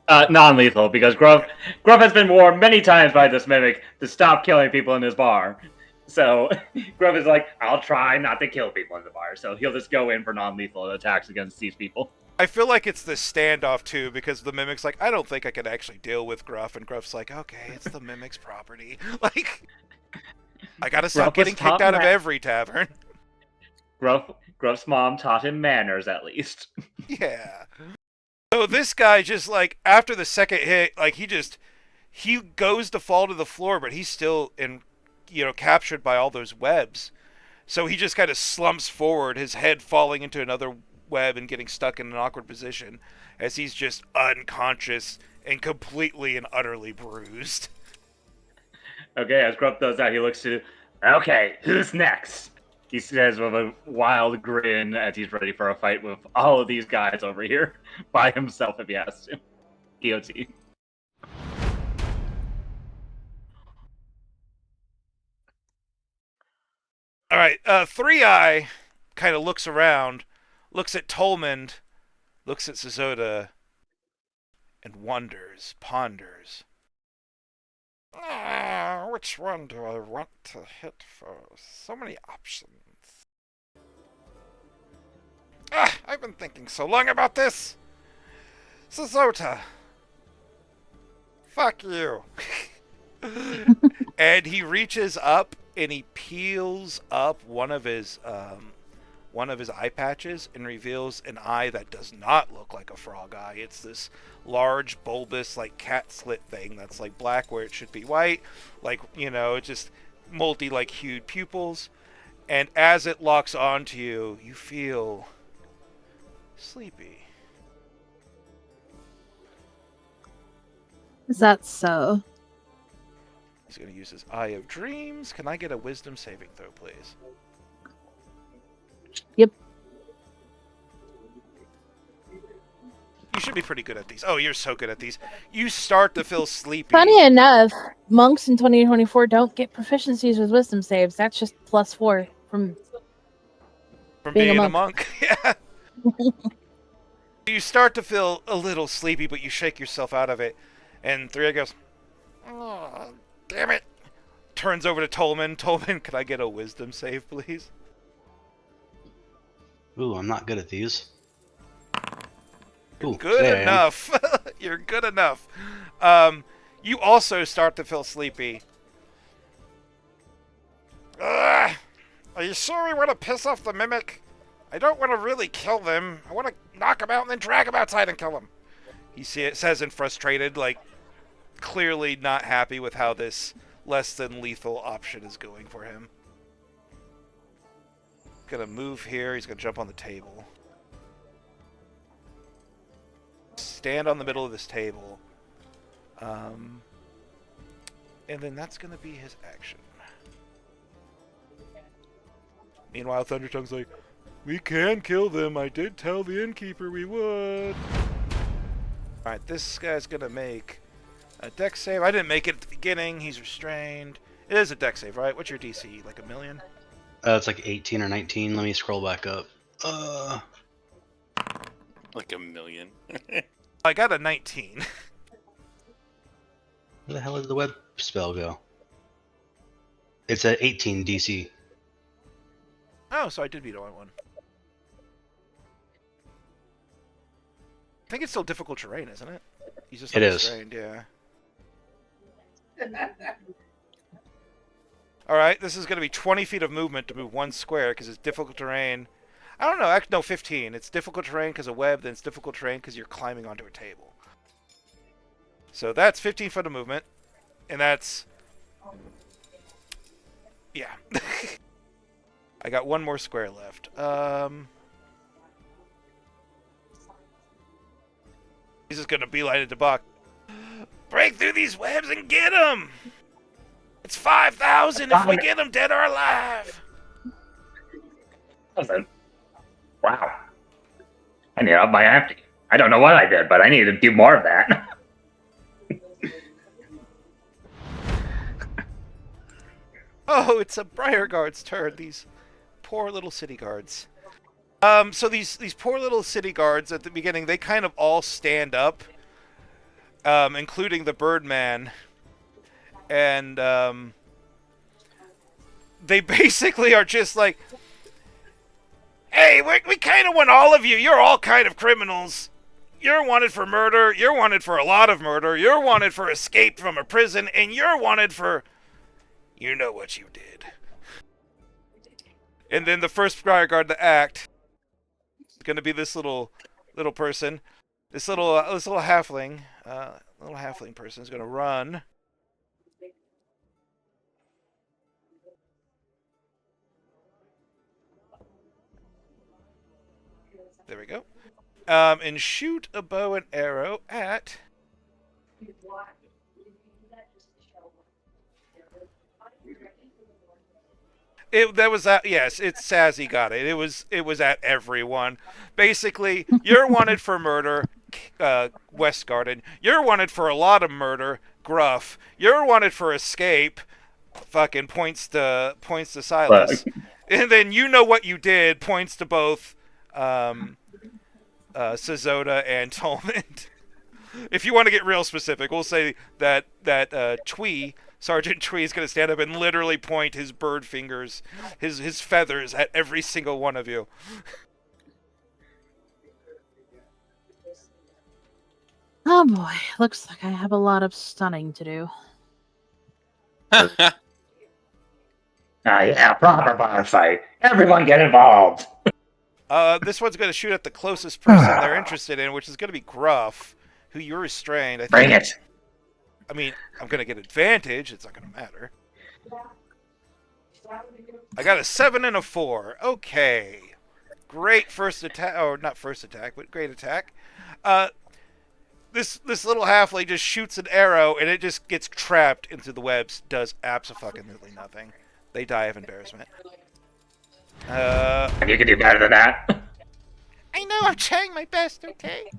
Non-lethal, because Gruff has been warned many times by this mimic to stop killing people in his bar. So Gruff is like, I'll try not to kill people in the bar. So he'll just go in for non-lethal attacks against these people. I feel like it's the standoff, too, because the mimic's like, I don't think I could actually deal with Gruff, and Gruff's like, okay, it's the mimic's property. Like, I gotta stop Gruff was getting kicked taught out of ma- every tavern. Gruff's mom taught him manners, at least. Yeah. So this guy just, like, after the second hit, like, he goes to fall to the floor, but he's still captured by all those webs. So he just kind of slumps forward, his head falling into another web and getting stuck in an awkward position as he's just unconscious and completely and utterly bruised. Okay, as Gruff does that, he looks to, okay, who's next? He says with a wild grin as he's ready for a fight with all of these guys over here by himself if he has to. EOT. All right, Three Eye kind of looks around, looks at Tolman, looks at Sazota, and wonders, ponders. Which one do I want to hit first? So many options. I've been thinking so long about this. Sazota. Fuck you. And he reaches up and he peels up one of his one of his eye patches and reveals an eye that does not look like a frog eye. It's this large, bulbous, like cat slit thing that's like black where it should be white, like, just multi hued pupils. And as it locks onto you, you feel sleepy. Is that so? He's going to use his Eye of Dreams. Can I get a wisdom saving throw, please? Yep. You should be pretty good at these. Oh, you're so good at these. You start to feel sleepy. Funny enough, monks in 2024 don't get proficiencies with wisdom saves. That's just +4 from being a monk. Yeah. You start to feel a little sleepy, but you shake yourself out of it. And Thria goes, "Oh, damn it." Turns over to Tolman. Tolman, can I get a wisdom save, please? Ooh, I'm not good at these. Ooh, Good today I am. enough. You're good enough. You also start to feel sleepy. Are you sure we want to piss off the mimic? I don't want to really kill them. I want to knock him out and then drag him outside and kill him. He says in frustrated, like clearly not happy with how this less than lethal option is going for him. Gonna move here. He's gonna jump on the table. Stand on the middle of this table. And then that's gonna be his action. Meanwhile, Thundertongue's like, "We can kill them. I did tell the innkeeper we would." Alright, this guy's gonna make a dex save. I didn't make it at the beginning. He's restrained. It is a dex save, right? What's your DC? Like 1,000,000? It's like 18 or 19. Let me scroll back up. Like 1,000,000. I got a 19. Where the hell did the web spell go? It's at 18 DC. Oh, so I did beat on one. I think it's still difficult terrain, isn't it? He's just It is. restrained, yeah. Alright, this is going to be 20 feet of movement to move one square because it's difficult terrain. I don't know, actually, no, 15. It's difficult terrain because of web, then it's difficult terrain because you're climbing onto a table. So that's 15 foot of movement, and that's... yeah. I got one more square left. He's just going to beeline it to Buck. Break through these webs and get him! It's 5,000 if we get him dead or alive! Wow. I need to up my ante. I don't know what I did, but I need to do more of that. Oh, it's a Briar Guard's turn. These poor little city guards. So these poor little city guards at the beginning, they kind of all stand up, including the Birdman, and they basically are just like, "Hey, we kind of want all of you. You're all kind of criminals. You're wanted for murder. You're wanted for a lot of murder. You're wanted for escape from a prison, and you're wanted for, you know what you did." And then the first Briar Guard to act is going to be this little person, this little halfling, person is going to run. There we go. And shoot a bow and arrow at... yes, it's Sazzy got it. It was at everyone. Basically, you're wanted for murder, West Garden. You're wanted for a lot of murder, Gruff. You're wanted for escape, fucking points to Silas. And then you know what you did, points to both Sazota and Tolman. If you want to get real specific, we'll say that Sergeant Twee is going to stand up and literally point his bird fingers, his feathers at every single one of you. Oh boy, looks like I have a lot of stunning to do. Yeah, proper bar fight. Everyone get involved. This one's going to shoot at the closest person they're interested in, which is going to be Gruff, who you're restrained. I think. Bring it. I mean, I'm going to get advantage. It's not going to matter. I got a 7 and a 4. Okay. Great first attack. Or not first attack, but great attack. This little halfling just shoots an arrow, and it just gets trapped into the webs. Does absolutely nothing. They die of embarrassment. And you can do better than that. I know, I'm trying my best, okay?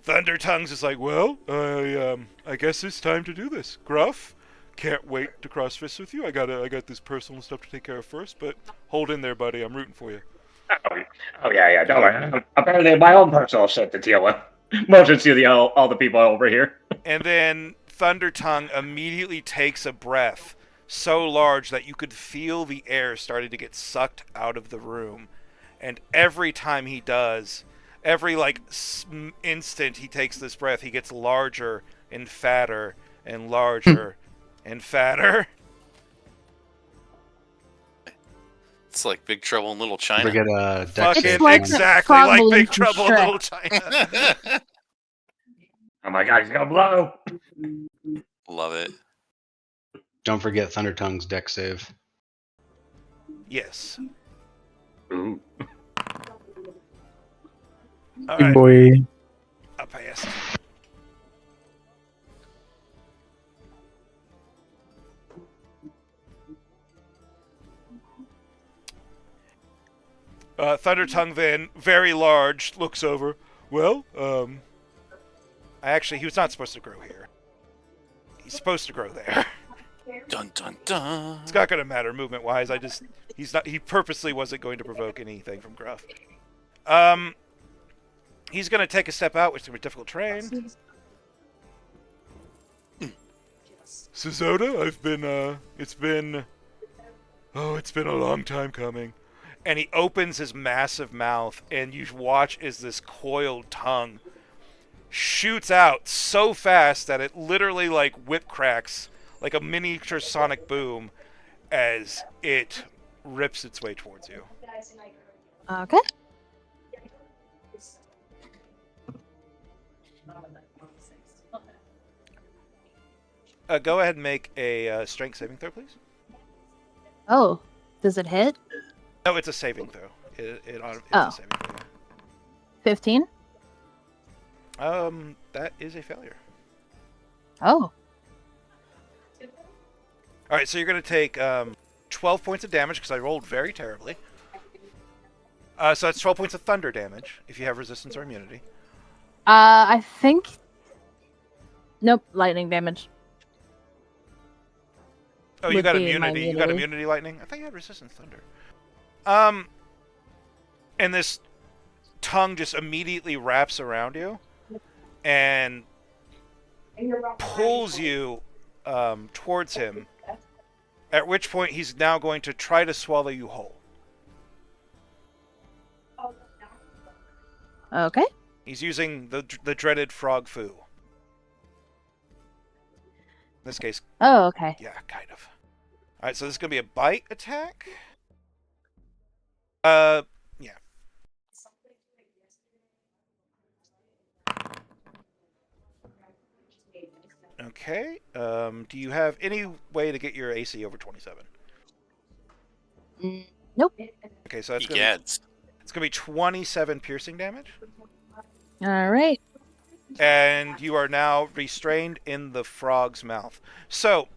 Thunder Tongues is like, well, I guess it's time to do this. Gruff, can't wait to cross fists with you. I got this personal stuff to take care of first, but hold in there, buddy. I'm rooting for you. Oh yeah, don't worry. Apparently, my own personal shit to deal with. Motions to all the people over here. And then Thunder Tongue immediately takes a breath so large that you could feel the air starting to get sucked out of the room. And every time he does, every instant he takes this breath, he gets larger and fatter and larger and fatter. It's like Big Trouble in Little China. Forget Fucking It's like exactly frog like balloon Big from Trouble in Shrek. Little China. Oh my god, he's gonna blow. Love it. Don't forget Thunder Tongue's deck save. Yes. Ooh. All Good right. boy. I passed. Thunder Tongue then, very large, looks over. Well, he was not supposed to grow here. He's supposed to grow there. Dun dun dun. It's not going to matter movement-wise. He purposely wasn't going to provoke anything from Gruff. He's going to take a step out, which is going to be difficult terrain. Suzoda, it's been a long time coming. And he opens his massive mouth, and you watch as this coiled tongue shoots out so fast that it literally whip cracks like a miniature sonic boom as it rips its way towards you. Okay. Go ahead and make a strength saving throw, please. Oh, does it hit? No, it's a saving throw. It's Oh. a saving throw. 15? That is a failure. Oh. All right, so you're going to take 12 points of damage because I rolled very terribly. So that's 12 points of thunder damage if you have resistance or immunity. I think. Nope, lightning damage. Oh, you Would got be my immunity. You got immunity. immunity lightning. I thought you had resistance thunder. And this tongue just immediately wraps around you and pulls you towards him. At which point he's now going to try to swallow you whole. Okay. He's using the dreaded frog foo. In this case, Oh, okay. yeah, kind of. All right, so this is gonna be a bite attack. Yeah. Okay. Do you have any way to get your AC over 27? Nope. Okay, so that's Egads. it's gonna be 27 piercing damage, All right. and you are now restrained in the frog's mouth. So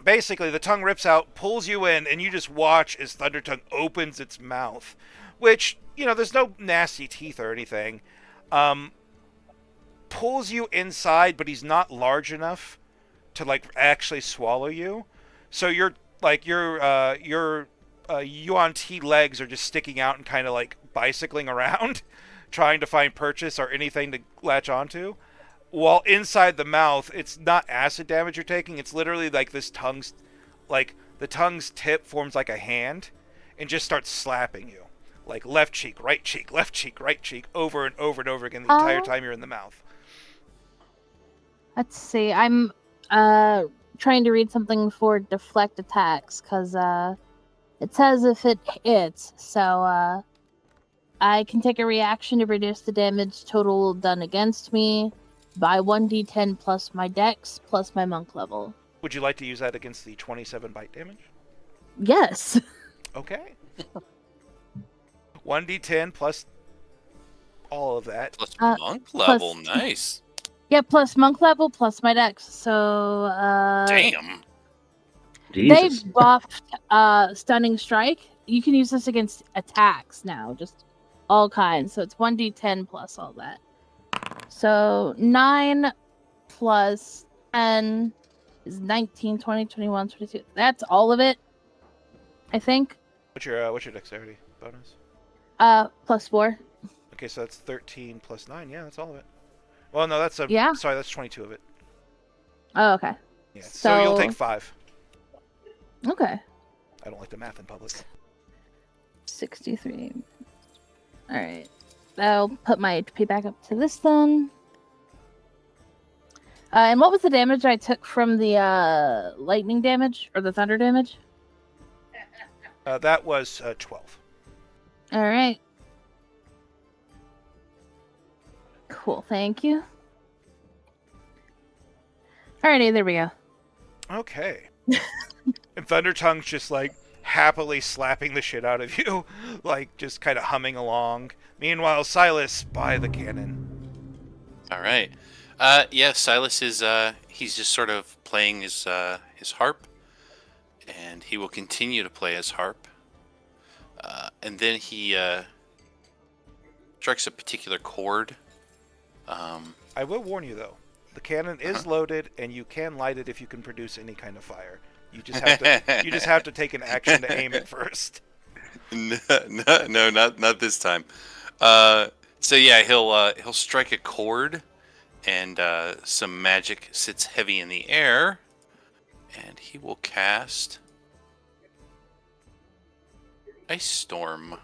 basically, the tongue rips out, pulls you in, and you just watch as Thunder Tongue opens its mouth, which, there's no nasty teeth or anything. Pulls you inside, but he's not large enough to actually swallow you. So your Yuan T legs are just sticking out and kind of bicycling around, trying to find purchase or anything to latch onto. While inside the mouth, it's not acid damage you're taking. It's literally this tongue's, the tongue's tip forms like a hand and just starts slapping you. Left cheek, right cheek, over and over and over again the entire time you're in the mouth. Let's see. I'm trying to read something for deflect attacks because It says if it hits, so I can take a reaction to reduce the damage total done against me by 1d10 plus my dex plus my monk level. Would you like to use that against the 27 bite damage? Yes. Okay. 1d10 plus all of that. Plus Uh, monk level, plus- nice. Yeah, plus monk level plus my dex. So Damn. they've Jesus. buffed stunning strike. You can use this against attacks now, just all kinds. So it's 1d10 plus all that. So 9 plus 10 is 19, 20, 21, 22. That's all of it, I think. What's your dexterity bonus? Plus 4. Okay, so that's 13 plus 9. Yeah, that's all of it. Well, no, that's Yeah. Sorry, that's 22 of it. Oh, okay. Yeah. So you'll take 5. Okay. I don't like to math in public. 63. Alright. That'll put my HP back up to this then. And what was the damage I took from the lightning damage or the thunder damage? That was 12. Alright. Cool, thank you. Alrighty, there we go. Okay. And Thunder Tongue's just like happily slapping the shit out of you, like just kind of humming along. Meanwhile, Silas by the cannon. All right. Yeah, Silas is he's just sort of playing his harp, and he will continue to play his harp. And then he strikes a particular chord. I will warn you though, the cannon is loaded, and you can light it if you can produce any kind of fire. You just have to take an action to aim it first. No, not this time. So yeah, he'll strike a chord, and some magic sits heavy in the air, and he will cast Ice Storm.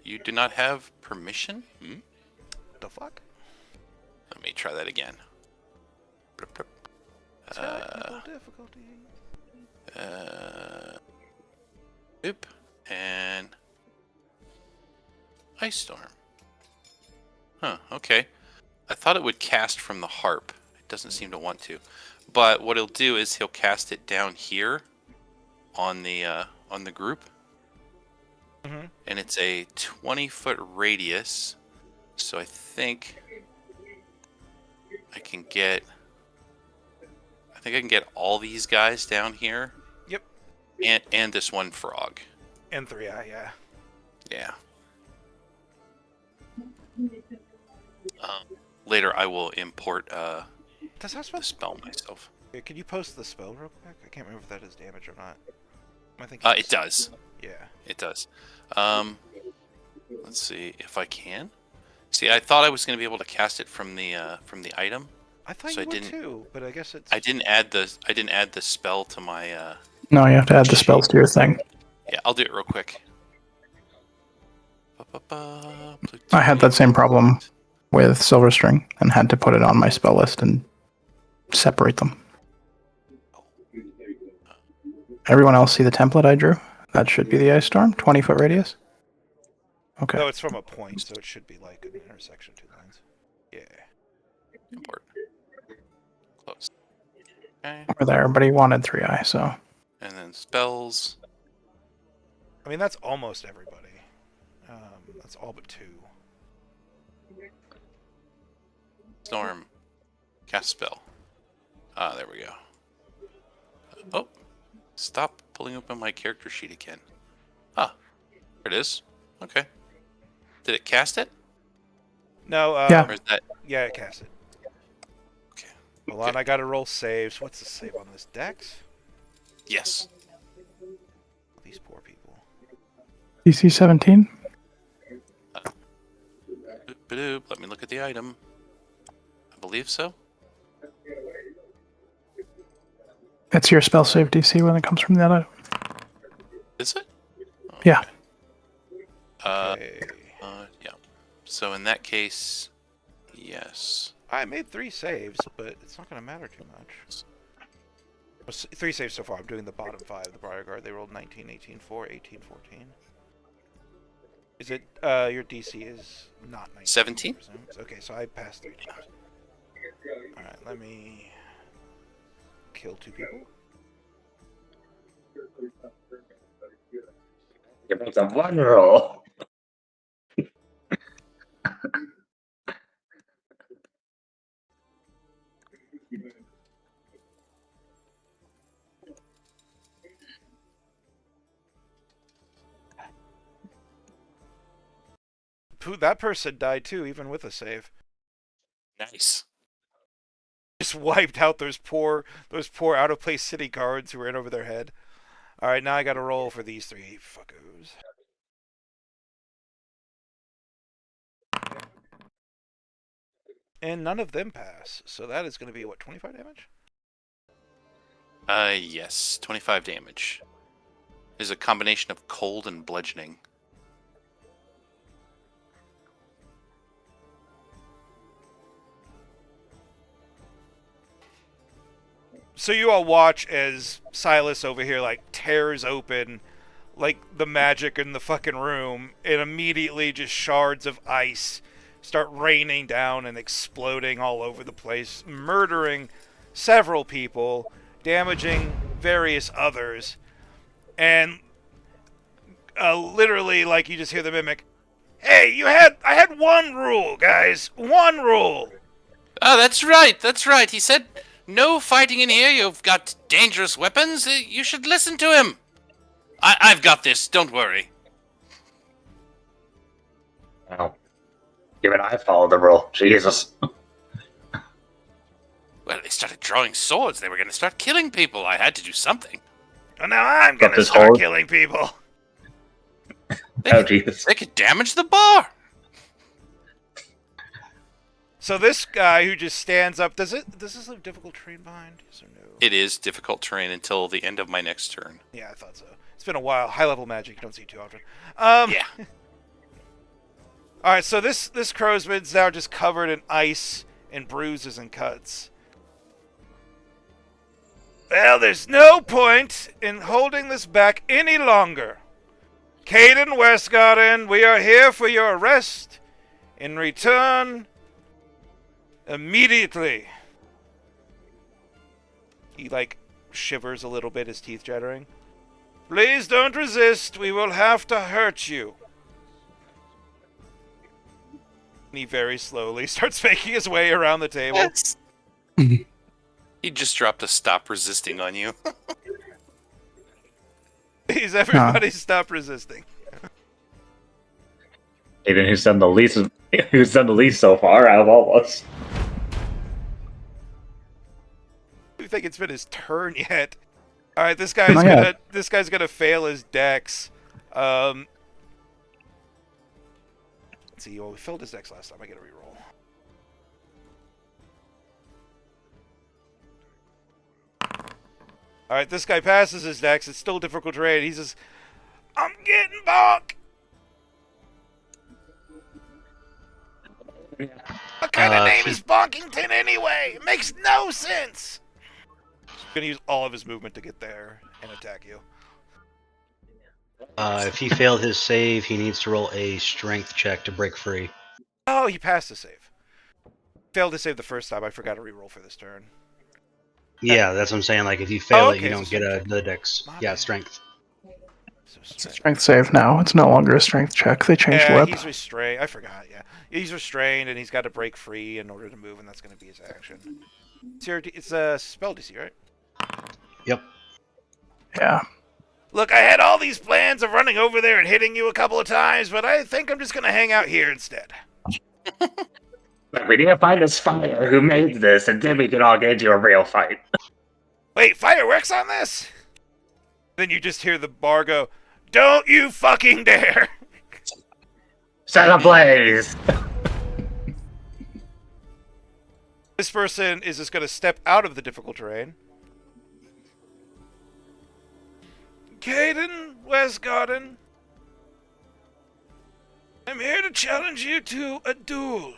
You do not have permission? The fuck? Let me try that again. Technical difficulty. Oop, and Ice Storm. Huh, okay. I thought it would cast from the harp. It doesn't seem to want to. But what he'll do is he'll cast it down here on the group. Mm-hmm. And it's a 20-foot radius. So I think I can get all these guys down here. Yep. And this one frog. And 3-eye, yeah. Yeah. Later I will import Does that the spell myself. Can you post the spell real quick? I can't remember if that is damage or not. I think It does. Yeah. It does. Let's see if I can. See, I thought I was going to be able to cast it from the item. I thought So you I would didn't- too, but I guess it's. I didn't add the spell to my. No, you have to add the spells to your thing. Yeah, I'll do it real quick. I had that same problem with Silver String and had to put it on my spell list and separate them. Everyone else see the template I drew? That should be the Ice Storm, 20-foot radius. Okay. No, it's from a point, so it should be like an intersection, 2 lines. Yeah. Import. Close. Okay. Over there, but he wanted 3-eye, so. And then spells. I mean, that's almost everybody. That's all but 2. Storm. Cast spell. Ah, there we go. Oh. Stop pulling open my character sheet again. Ah. There it is. Okay. Did it cast it? No, Yeah. Or is that... Yeah, it cast it. Okay. Hold on, I gotta roll saves. What's the save on this? Dex? Yes. These poor people. DC 17? Boop-a-doop. Let me look at the item. I believe so. It's your spell save DC when it comes from that item. Is it? Yeah. Okay. Yeah. So in that case, yes. I made 3 saves, but it's not gonna matter too much. 3 saves so far. I'm doing the bottom 5. The Briar Guard, they rolled 19, 18, 4, 18, 14. Is it, your DC is not 19? 17? Okay, so I passed 3 times. Alright, let me kill 2 people. Give us a 1 roll. That person died too, even with a save. Nice. Just wiped out those poor out of place city guards who were in over their head. Alright, now I gotta roll for these 3 fuckos. And none of them pass, so that is gonna be what, 25 damage? Yes, 25 damage. Is a combination of cold and bludgeoning. So you all watch as Silas over here like tears open like the magic in the fucking room, and immediately just shards of ice start raining down and exploding all over the place, murdering several people, damaging various others, and literally, like, you just hear the mimic, "Hey, I had one rule, guys, one rule." Oh, that's right, that's right. He said, no fighting in here, you've got dangerous weapons, you should listen to him. I've got this, don't worry. Well, even I followed the rule. Jesus. Well, they started drawing swords. They were going to start killing people. I had to do something. Well, now I'm Got gonna this start hold. killing people. Oh, Jesus. They could damage the bar. So this guy who just stands up, does this leave difficult terrain behind? Yes or no? It is difficult terrain until the end of my next turn. Yeah, I thought so. It's been a while. High level magic, you don't see too often. Yeah. Alright, so this crowsman's now just covered in ice and bruises and cuts. Well, there's no point in holding this back any longer. Caden Westgarden, we are here for your arrest. In return, immediately. He, like, shivers a little bit, his teeth chattering. Please don't resist. We will have to hurt you. And he very slowly starts making his way around the table. Yes. He just dropped a stop resisting on you. He's everybody stop resisting. Aiden, who's done the least so far out of all of us. I don't think it's been his turn yet. All right, this guy's gonna fail his dex. Let's see. Well, we failed his dex last time. I get a reroll. All right, this guy passes his dex. It's still difficult terrain. He says, "I'm getting bonk." What kind of name is Bonkington anyway? It makes no sense. He's gonna use all of his movement to get there and attack you. If he failed his save, he needs to roll a strength check to break free. Oh, he passed the save. Failed to save the first time. I forgot to reroll for this turn. Yeah, that's what I'm saying. Like, if you fail Oh, it, okay, you don't so get strength. the dex. My Yeah, bad. strength. So It's a strength save now. It's no longer a strength check. They changed Yeah, whip. he's restrained. I forgot, yeah. He's restrained, and he's got to break free in order to move, and that's going to be his action. It's a spell DC, right? Yep. Yeah. Look, I had all these plans of running over there and hitting you a couple of times, but I think I'm just going to hang out here instead. But we need to find this fire who made this, and then we can all get into a real fight. Wait, fireworks on this? Then you just hear the bar go, "Don't you fucking dare!" Set ablaze! This person is just going to step out of the difficult terrain. Caden Westgarden, I'm here to challenge you to a duel.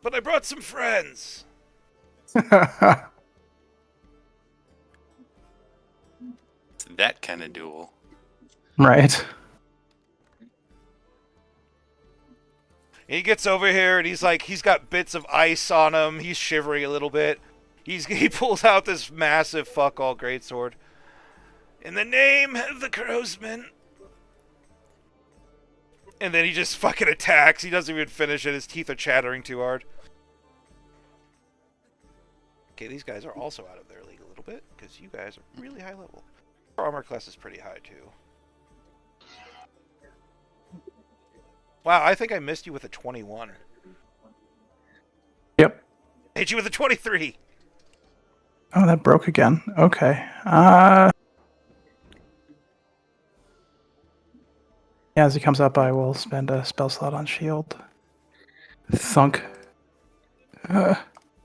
But I brought some friends. that kind of duel. Right. He gets over here and he's got bits of ice on him. He's shivering a little bit. He pulls out this massive fuck all greatsword. In the name of the Crowsman. And then he just fucking attacks. He doesn't even finish it. His teeth are chattering too hard. Okay, these guys are also out of their league a little bit because you guys are really high level. Our armor class is pretty high too. Wow, I think I missed you with a 21. Yep. Hit you with a 23. Oh, that broke again. Okay. Yeah, as he comes up, I will spend a spell slot on shield. Thunk.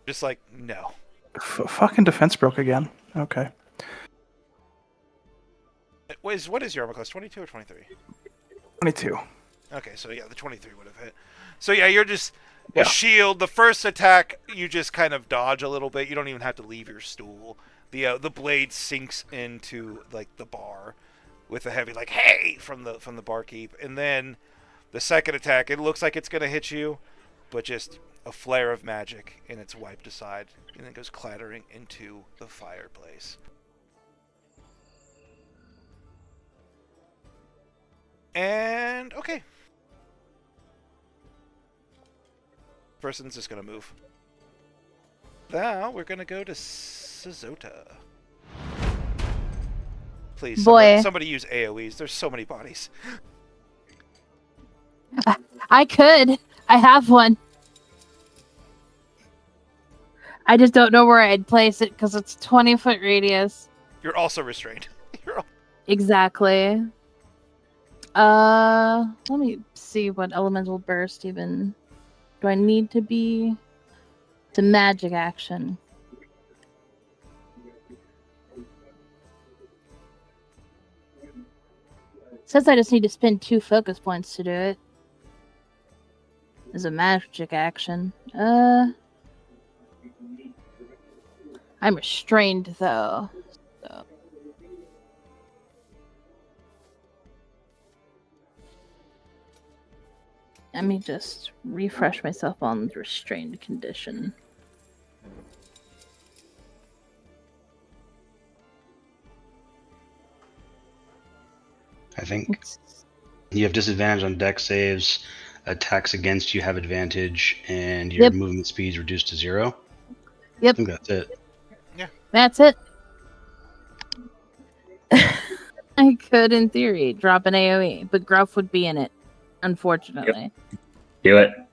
Just like, no. Fucking defense broke again. Okay. What is your armor class, 22 or 23? 22. Okay, so yeah, the 23 would have hit. So yeah, you're just Yeah. a shield. The first attack, you just kind of dodge a little bit. You don't even have to leave your stool. The blade sinks into like the bar with a heavy like hey from the barkeep, and then the second attack, it looks like it's gonna hit you, but just a flare of magic and it's wiped aside, and it goes clattering into the fireplace. And okay. Person's just gonna move. Now we're gonna go to Sizota. Please, Boy. somebody use AoEs. There's so many bodies. I could. I have one. I just don't know where I'd place it because it's 20-foot radius. You're also restrained. Exactly. Let me see what elemental burst even do I need to be. It's a magic action. Says I just need to spend 2 focus points to do it. As a magic action. I'm restrained though. So. Let me just refresh myself on the restrained condition. I think you have disadvantage on dex saves, attacks against you have advantage, and your movement speed is reduced to 0. Yep. I think that's it. Yeah. That's it. I could, in theory, drop an AoE, but Gruff would be in it, unfortunately. Yep.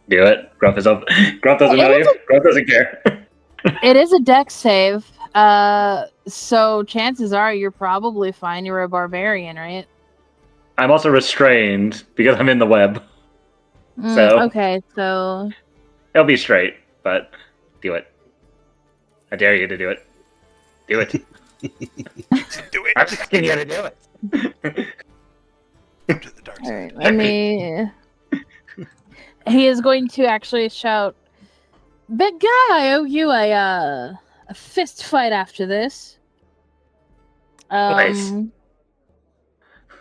Do it. Gruff is up. Gruff doesn't know you. Gruff doesn't care. It is a dex save, so chances are you're probably fine. You're a barbarian, right? I'm also restrained because I'm in the web. So Okay, so it'll be straight, but do it. I dare you to do it. Do it. Do it. I'm asking you to do it. Come to the dark side. all right, let me. He is going to actually shout, "Big guy, I owe you a fist fight after this." Nice.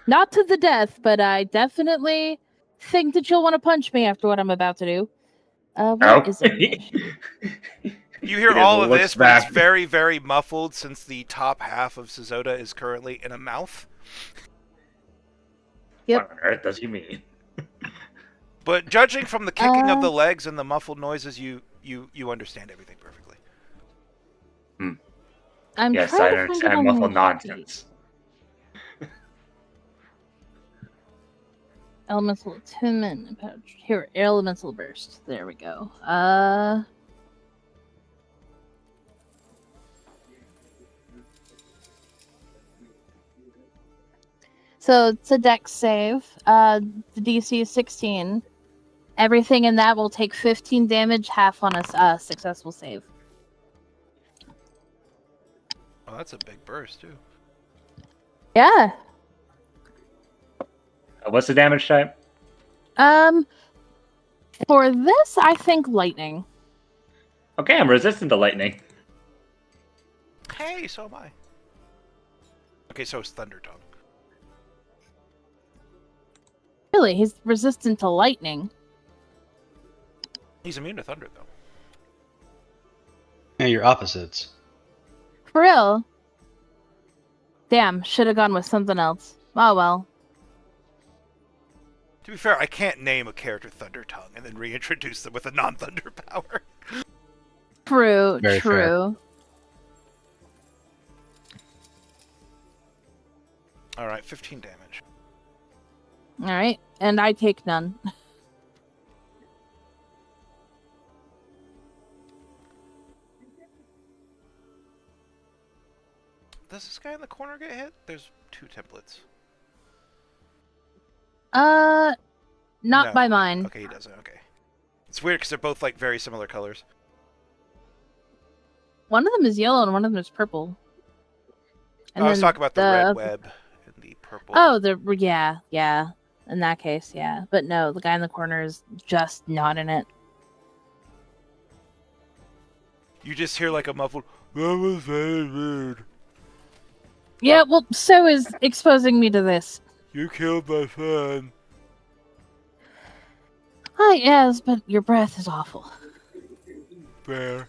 Not to the death, but I definitely think that you'll want to punch me after what I'm about to do. What is it? You hear all of this, but it's very, very muffled since the top half of Sizota is currently in a mouth. What on earth does he mean? But judging from the kicking of the legs and the muffled noises, you understand everything perfectly. I'm yes, trying I to understand find muffled nonsense. Elemental attunement. Here, elemental burst. There we go. So it's a dex save. The DC is 16. Everything in that will take 15 damage, half on a successful save. Oh, that's a big burst too. Yeah. What's the damage type? For this, I think lightning. Okay, I'm resistant to lightning. Hey, so am I. Okay, so it's Thunder Tongue. Really, he's resistant to lightning. He's immune to thunder, though. Yeah, you're opposites. For real. Damn, should have gone with something else. Oh well. To be fair, I can't name a character Thunder Tongue and then reintroduce them with a non-thunder power. True, Very true. Alright, 15 damage. Alright, and I take none. Does this guy in the corner get hit? There's 2 templates. Not No. by mine. Okay, he doesn't. Okay. It's weird because they're both like very similar colors. One of them is yellow and one of them is purple. And I was then talking about the red web and the purple. Oh, yeah. In that case, yeah. But no, the guy in the corner is just not in it. You just hear like a muffled, "That was very rude. Yeah, well, so is exposing me to this. You killed my son." Hi, yes, but your breath is awful. Fair.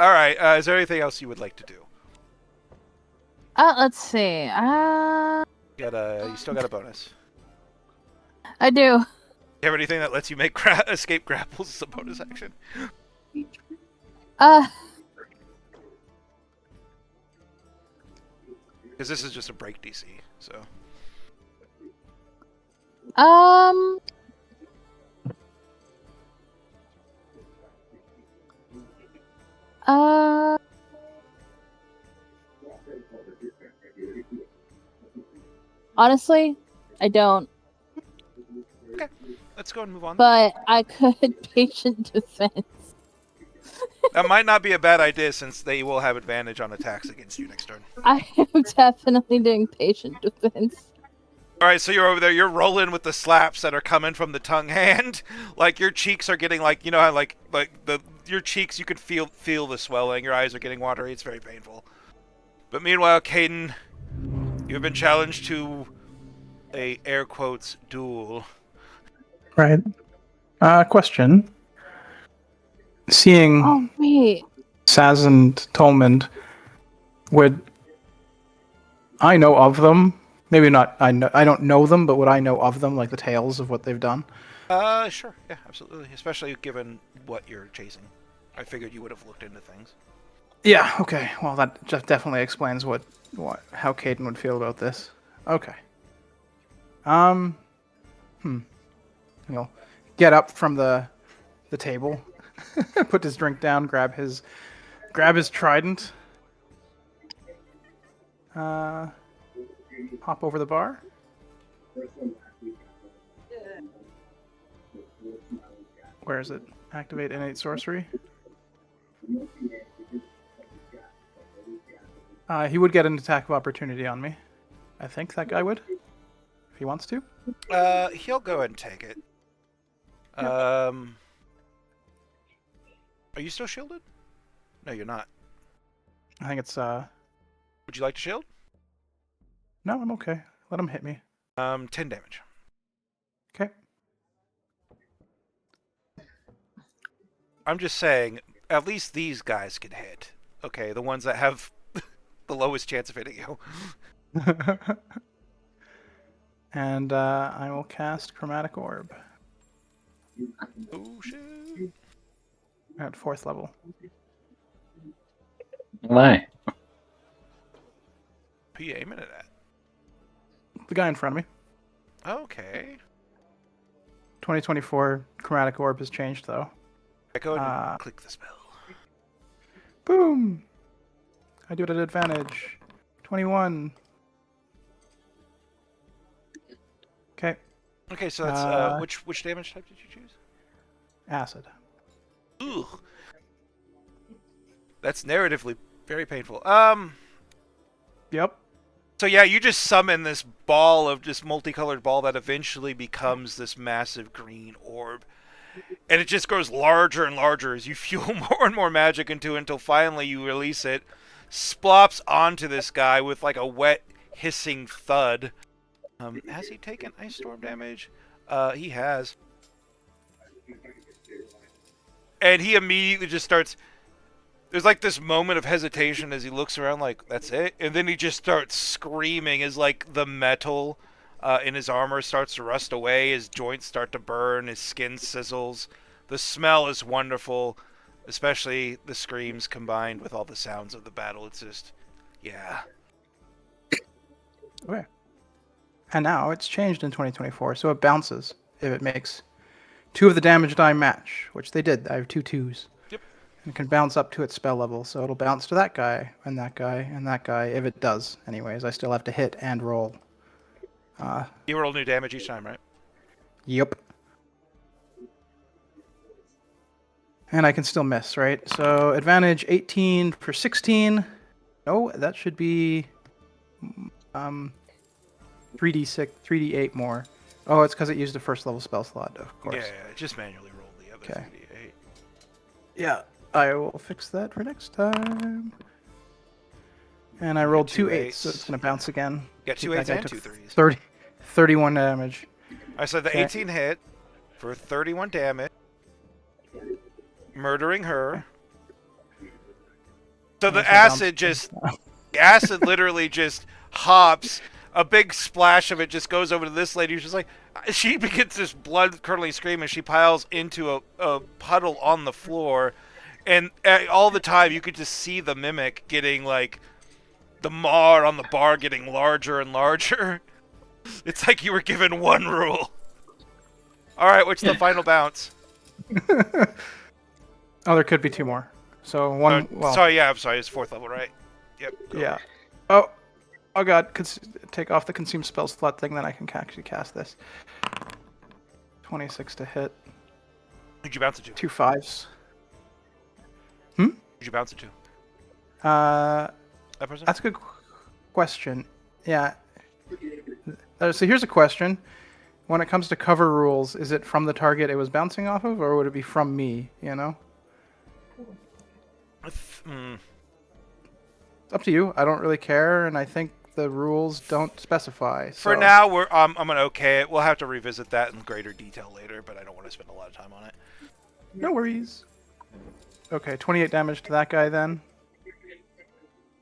Alright, is there anything else you would like to do? Let's see. You still got a bonus. I do. You have anything that lets you make escape grapples as a bonus action? Because this is just a break DC, so. Honestly, I don't. Okay, let's go and move on. But I could patient defense. That might not be a bad idea since they will have advantage on attacks against you next turn. I am definitely doing patient defense. Alright, so you're over there, you're rolling with the slaps that are coming from the tongue hand. Like your cheeks are getting like, you know how like your cheeks, you can feel the swelling, your eyes are getting watery, it's very painful. But meanwhile, Caden, you've been challenged to a air quotes duel. Right. Question. Seeing Oh wait. Saz and Tolmond, would I know of them? Maybe not. I don't know them, but would I know of them, like the tales of what they've done? Sure, yeah, absolutely. Especially given what you're chasing. I figured you would have looked into things. Yeah. Okay. Well, that just definitely explains how Caden would feel about this. Okay. He'll get up from the table, put his drink down, grab his trident, hop over the bar. Where is it? Activate innate sorcery. He would get an attack of opportunity on me. I think that guy would, if he wants to. He'll go ahead and take it. Are you still shielded? No, you're not. I think it's Would you like to shield? No, I'm okay. Let him hit me. 10 damage. Okay. I'm just saying, at least these guys can hit. Okay, the ones that have the lowest chance of hitting you. And I will cast Chromatic Orb Oh shit. at 4th level. Why? Who you aiming it at? The guy in front of me. Okay. 2024 Chromatic Orb has changed, though. Go ahead and click the spell. Boom! I do it at advantage. 21. Okay. Okay, so that's which damage type did you choose? Acid. Ooh. That's narratively very painful. Yep. So yeah, you just summon this ball of just multicolored ball that eventually becomes this massive green orb. And it just grows larger and larger as you fuel more and more magic into it until finally you release it, splops onto this guy with like a wet, hissing thud. Has he taken ice storm damage? He has. And he immediately just starts. There's like this moment of hesitation as he looks around, like, that's it? And then he just starts screaming as like the metal in his armor starts to rust away, his joints start to burn, his skin sizzles. The smell is wonderful, especially the screams combined with all the sounds of the battle. It's just, yeah. Okay. And now it's changed in 2024, so it bounces if it makes 2 of the damage die match, which they did. I have 2 2s. Yep. And it can bounce up to its spell level, so it'll bounce to that guy, and that guy, and that guy, if it does. Anyways, I still have to hit and roll. You roll new damage each time, right? Yep. And I can still miss, right? So advantage 18 for 16. No, that should be 3d6, 3d8 more. Oh, it's because it used a first level spell slot, of course. Yeah, just manually roll the other Okay. 3d8. Yeah, I will fix that for next time. And I rolled 2 8s, so it's going to bounce again. Got 2 That 8s guy and took 2 3s. 31 damage. I said the Okay. 18 hit for 31 damage, murdering her. So the That's a bounce. acid just, acid literally just hops. A big splash of it just goes over to this lady. Who's just like, she begins this blood curdling scream, and she piles into a puddle on the floor. And all the time, you could just see the mimic getting like the mar on the bar getting larger and larger. It's like you were given one rule. All right, what's the final bounce? Oh, there could be 2 more. So one. Well, Sorry, yeah, I'm sorry. It's 4th level, right? Yep. Go. yeah. Oh god. Take off the consume spell slot thing, then I can actually cast this. 26 to hit. Who'd you bounce it to? 2 5s. Who'd you bounce it to? That person? That's a good question. Yeah. So here's a question. When it comes to cover rules, is it from the target it was bouncing off of, or would it be from me, you know? Hmm. It's up to you. I don't really care, and I think the rules don't specify. For so- now, I'm gonna okay it. We'll have to revisit that in greater detail later, but I don't want to spend a lot of time on it. No worries. Okay, 28 damage to that guy then.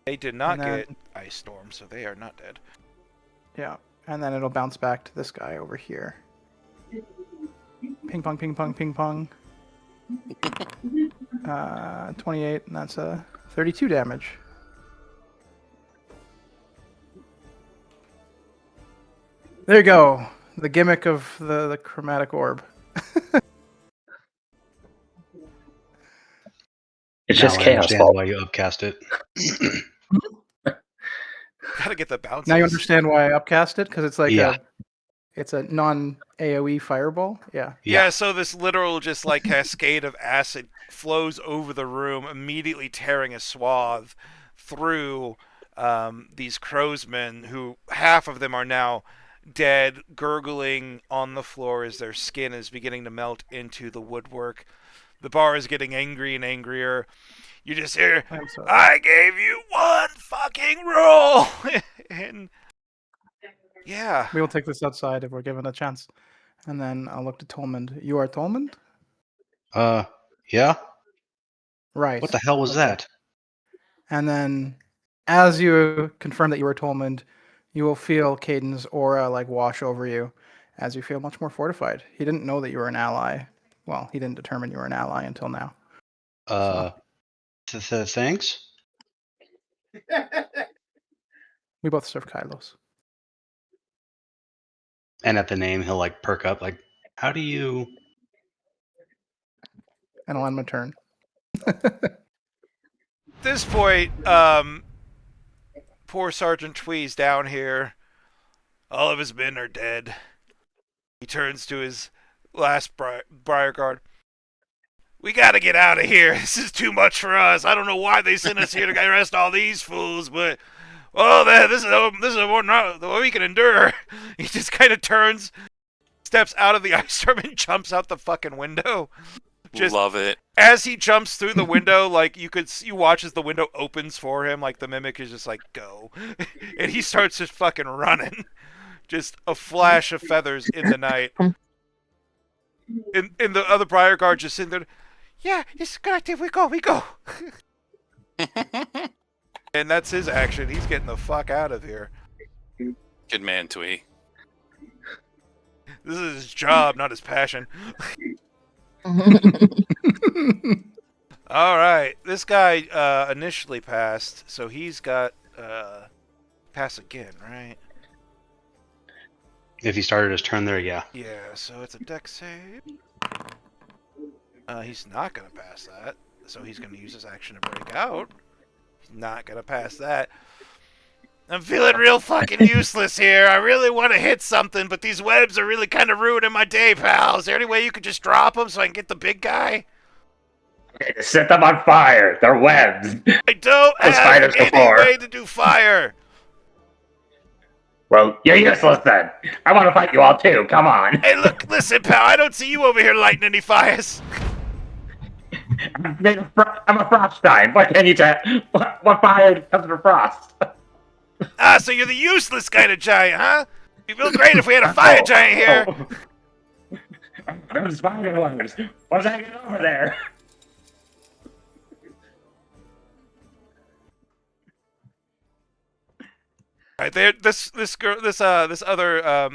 They did not And then- get Ice Storm, so they are not dead. Yeah, and then it'll bounce back to this guy over here. Ping pong, ping pong, ping pong. 28, and that's 32 damage. There you go. The gimmick of the chromatic orb. It's Now just I chaos understand ball. why you upcast it. Gotta get the bounces. Now you understand why I upcast it? Because it's like Yeah. it's a non-AoE fireball. Yeah. Yeah, so this literal just like cascade of acid flows over the room, immediately tearing a swath through these crowsmen, who half of them are now dead, gurgling on the floor as their skin is beginning to melt into the woodwork. The bar is getting angry and angrier. You just hear, I'm sorry. I gave you one fucking roll! And yeah. We will take this outside if we're given a chance. And then I'll look to Tolmond. You are Tolmond? Yeah? Right. What the hell was Okay. that? And then, as you confirm that you are Tolmond, you will feel Caden's aura like wash over you as you feel much more fortified. He didn't know that you were an ally. Well, he didn't determine you were an ally until now. Thanks? We both serve Kylos. And at the name, he'll like perk up. Like, how do you? And I'll end my turn. At this point, poor Sergeant Twee's down here. All of his men are dead. He turns to his last briar guard. We gotta get out of here. This is too much for us. I don't know why they sent us here to arrest all these fools, but this is more than we can endure. He just kind of turns, steps out of the ice storm, and jumps out the fucking window. Just Love it. as he jumps through the window, like you watch as the window opens for him, like the mimic is just like go, and he starts just fucking running, just a flash of feathers in the night. And the other Briar Guard just sitting there. Yeah, it's a good idea. We go. And that's his action. He's getting the fuck out of here. Good man, Twee. This is his job, not his passion. All right, this guy initially passed, so he's got pass again, right? If he started his turn there, yeah. Yeah, so it's a dex save. He's not gonna pass that, so he's gonna use his action to break out. He's not gonna pass that. I'm feeling real fucking useless here. I really want to hit something, but these webs are really kind of ruining my day, pal. Is there any way you could just drop them so I can get the big guy? Okay, set them on fire. They're webs. I don't Those have spiders any before. way to do fire. Well, you're useless then. I want to fight you all too. Come on. Hey, look, listen, pal. I don't see you over here lighting any fires. I'm a frost giant. What can you tell? What fire comes from frost? Ah, so you're the useless kind of giant, huh? It'd be real great if we had a fire giant here. Those spider webs. What's hanging over there? All right, there. This other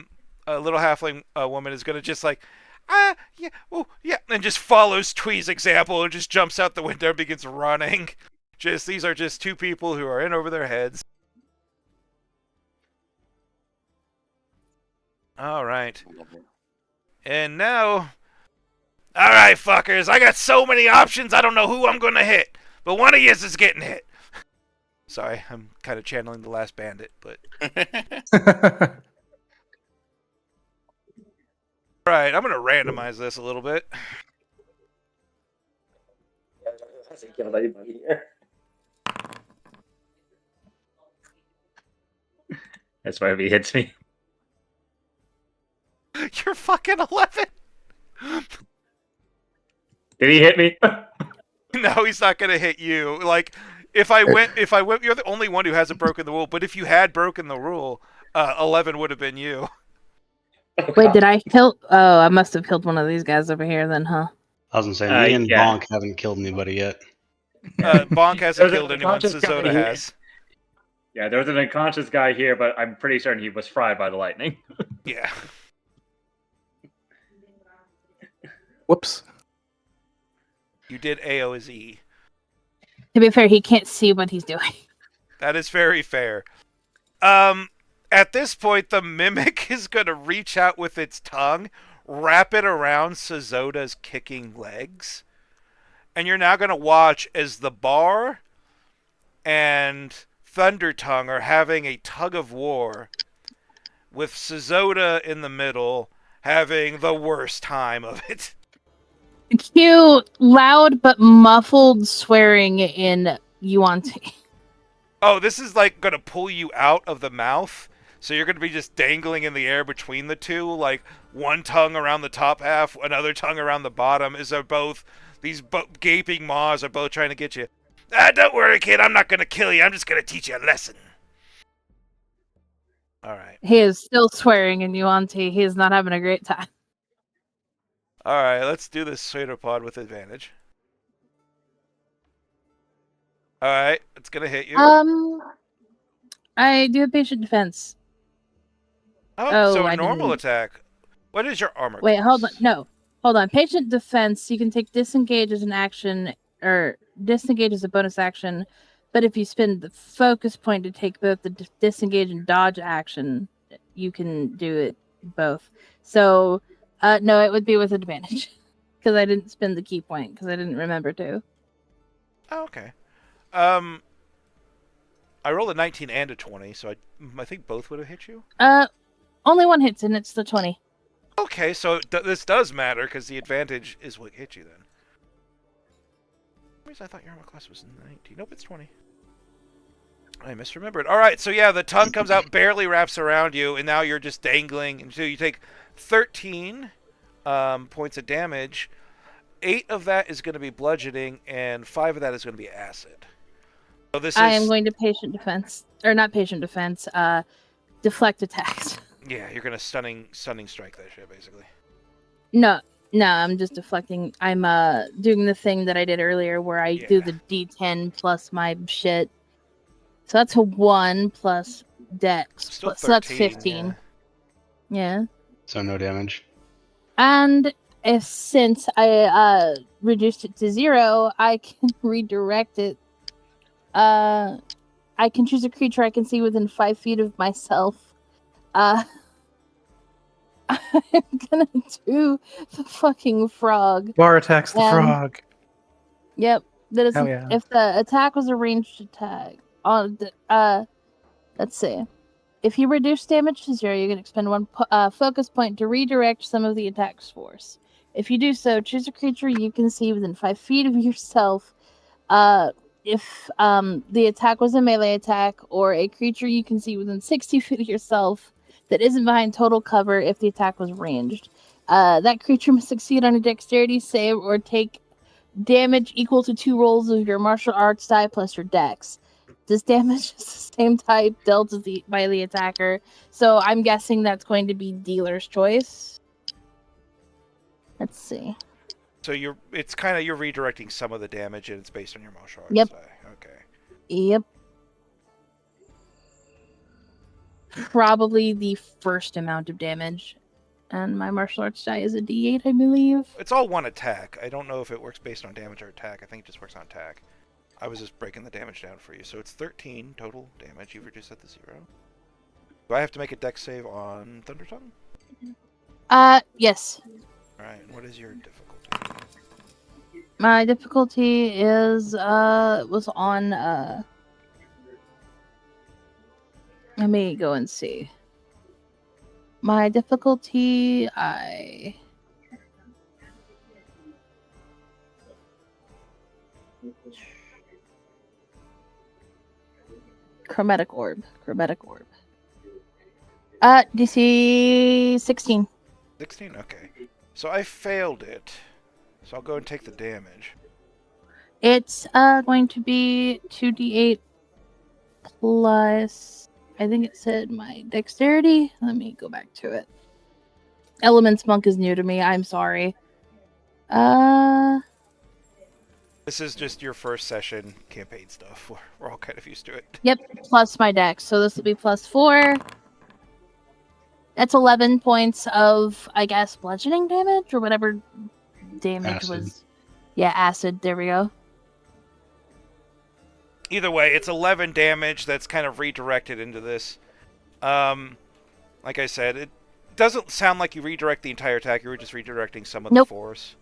little halfling woman is gonna just like, yeah, oh yeah, and just follows Twee's example and just jumps out the window and begins running. These are just two people who are in over their heads. All right, and now, all right, fuckers, I got so many options. I don't know who I'm gonna hit, but one of yous is getting hit. Sorry, I'm kind of channeling the Last Bandit, but all right, I'm gonna randomize this a little bit. Hasn't killed anybody here. That's why if he hits me. You're fucking 11. Did he hit me? No, he's not gonna hit you. Like, if I went, you're the only one who hasn't broken the rule. But if you had broken the rule, 11 would have been you. Wait, did I kill? Oh, I must have killed one of these guys over here then, huh? I was gonna say, me and yeah. Bonk haven't killed anybody yet. Bonk hasn't There's a killed anyone. conscious guy Sazota here. has. Yeah, there was an unconscious guy here, but I'm pretty certain he was fried by the lightning. Yeah. Whoops. You did AO as E. To be fair, he can't see what he's doing. That is very fair. At this point, the mimic is gonna reach out with its tongue, wrap it around Sazota's kicking legs, and you're now gonna watch as the bar and Thunder Tongue are having a tug of war, with Sazota in the middle having the worst time of it. Cue loud but muffled swearing in Yuan-Ti. Oh, this is like gonna pull you out of the mouth, so you're gonna be just dangling in the air between the two, like one tongue around the top half, another tongue around the bottom. These gaping maws are both trying to get you. Don't worry, kid. I'm not gonna kill you. I'm just gonna teach you a lesson. All right. He is still swearing in Yuan-Ti. He is not having a great time. All right. Let's do this pseudopod with advantage. All right. It's gonna hit you. I do have patient defense. So I a normal didn't- attack. What is your armor? Wait, hold on. class? No, hold on. Patient defense. You can take disengage as an action, or disengage as a bonus action. But if you spend the focus point to take both the disengage and dodge action, you can do it both. So, no, it would be with advantage because I didn't spend the key point because I didn't remember to. Oh, okay. I rolled a 19 and a 20, so I think both would have hit you. Only one hits, and it's the 20. Okay, so this does matter because the advantage is what hit you then. For some reason I thought your armor class was 19. Nope, it's 20. I misremembered. All right, so yeah, the tongue comes out, barely wraps around you, and now you're just dangling. And so you take 13 points of damage. 8 of that is going to be bludgeoning, and 5 of that is going to be acid. So this I is... am going to patient defense, or not patient defense. Deflect attacks. Yeah, you're going to stunning strike that shit, basically. No, I'm just deflecting. I'm doing the thing that I did earlier where I do the D10 plus my shit. So that's a 1 plus Dex. Still 13, So that's 15. Yeah. So no damage. And since I reduced it to 0, I can redirect it. I can choose a creature I can see within 5 feet of myself. I'm gonna do the fucking frog. Bar attacks the frog. Yep. That is Hell yeah. if the attack was a ranged attack. Let's see. If you reduce damage to 0, you can expend 1 focus point to redirect some of the attack's force. If you do so, choose a creature you can see within 5 feet of yourself. If the attack was a melee attack, or a creature you can see within 60 feet of yourself that isn't behind total cover if the attack was ranged. That creature must succeed on a dexterity save or take damage equal to 2 rolls of your martial arts die plus your dex. This damage is the same type dealt by the attacker, so I'm guessing that's going to be dealer's choice. Let's see. So you're redirecting some of the damage, and it's based on your martial arts. Yep. Okay. Yep. Probably the first amount of damage. And my martial arts die is a D8, I believe. It's all 1 attack. I don't know if it works based on damage or attack. I think it just works on attack. I was just breaking the damage down for you. So it's 13 total damage. You've reduced that to 0. Do I have to make a dex save on Thunder Tongue? Yes. Alright, what is your difficulty? My difficulty was on, let me go and see. My difficulty, Chromatic orb. DC 16. 16? Okay. So I failed it. So I'll go and take the damage. It's going to be 2d8 plus, I think it said my dexterity. Let me go back to it. Elements Monk is new to me. I'm sorry. This is just your first session campaign stuff. We're all kind of used to it. Yep, plus my dex. So this will be plus 4. That's 11 points of, I guess, bludgeoning damage or whatever damage Acid. was. Yeah, acid. There we go. Either way, it's 11 damage that's kind of redirected into this. Like I said, it doesn't sound like you redirect the entire attack. You were just redirecting some of the force.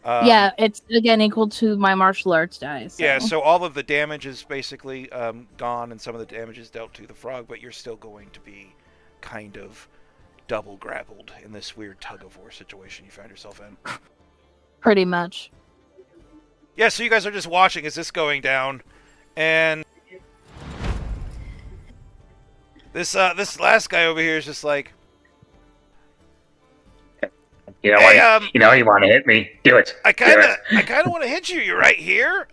Yeah, it's again equal to my martial arts die. So. Yeah, so all of the damage is basically gone, and some of the damage is dealt to the frog, but you're still going to be kind of double grappled in this weird tug-of-war situation you found yourself in. Pretty much. Yeah, so you guys are just watching as this going down, and this last guy over here is just like, You know, hey, you want to hit me? Do it. I kind of want to hit you. You're right here.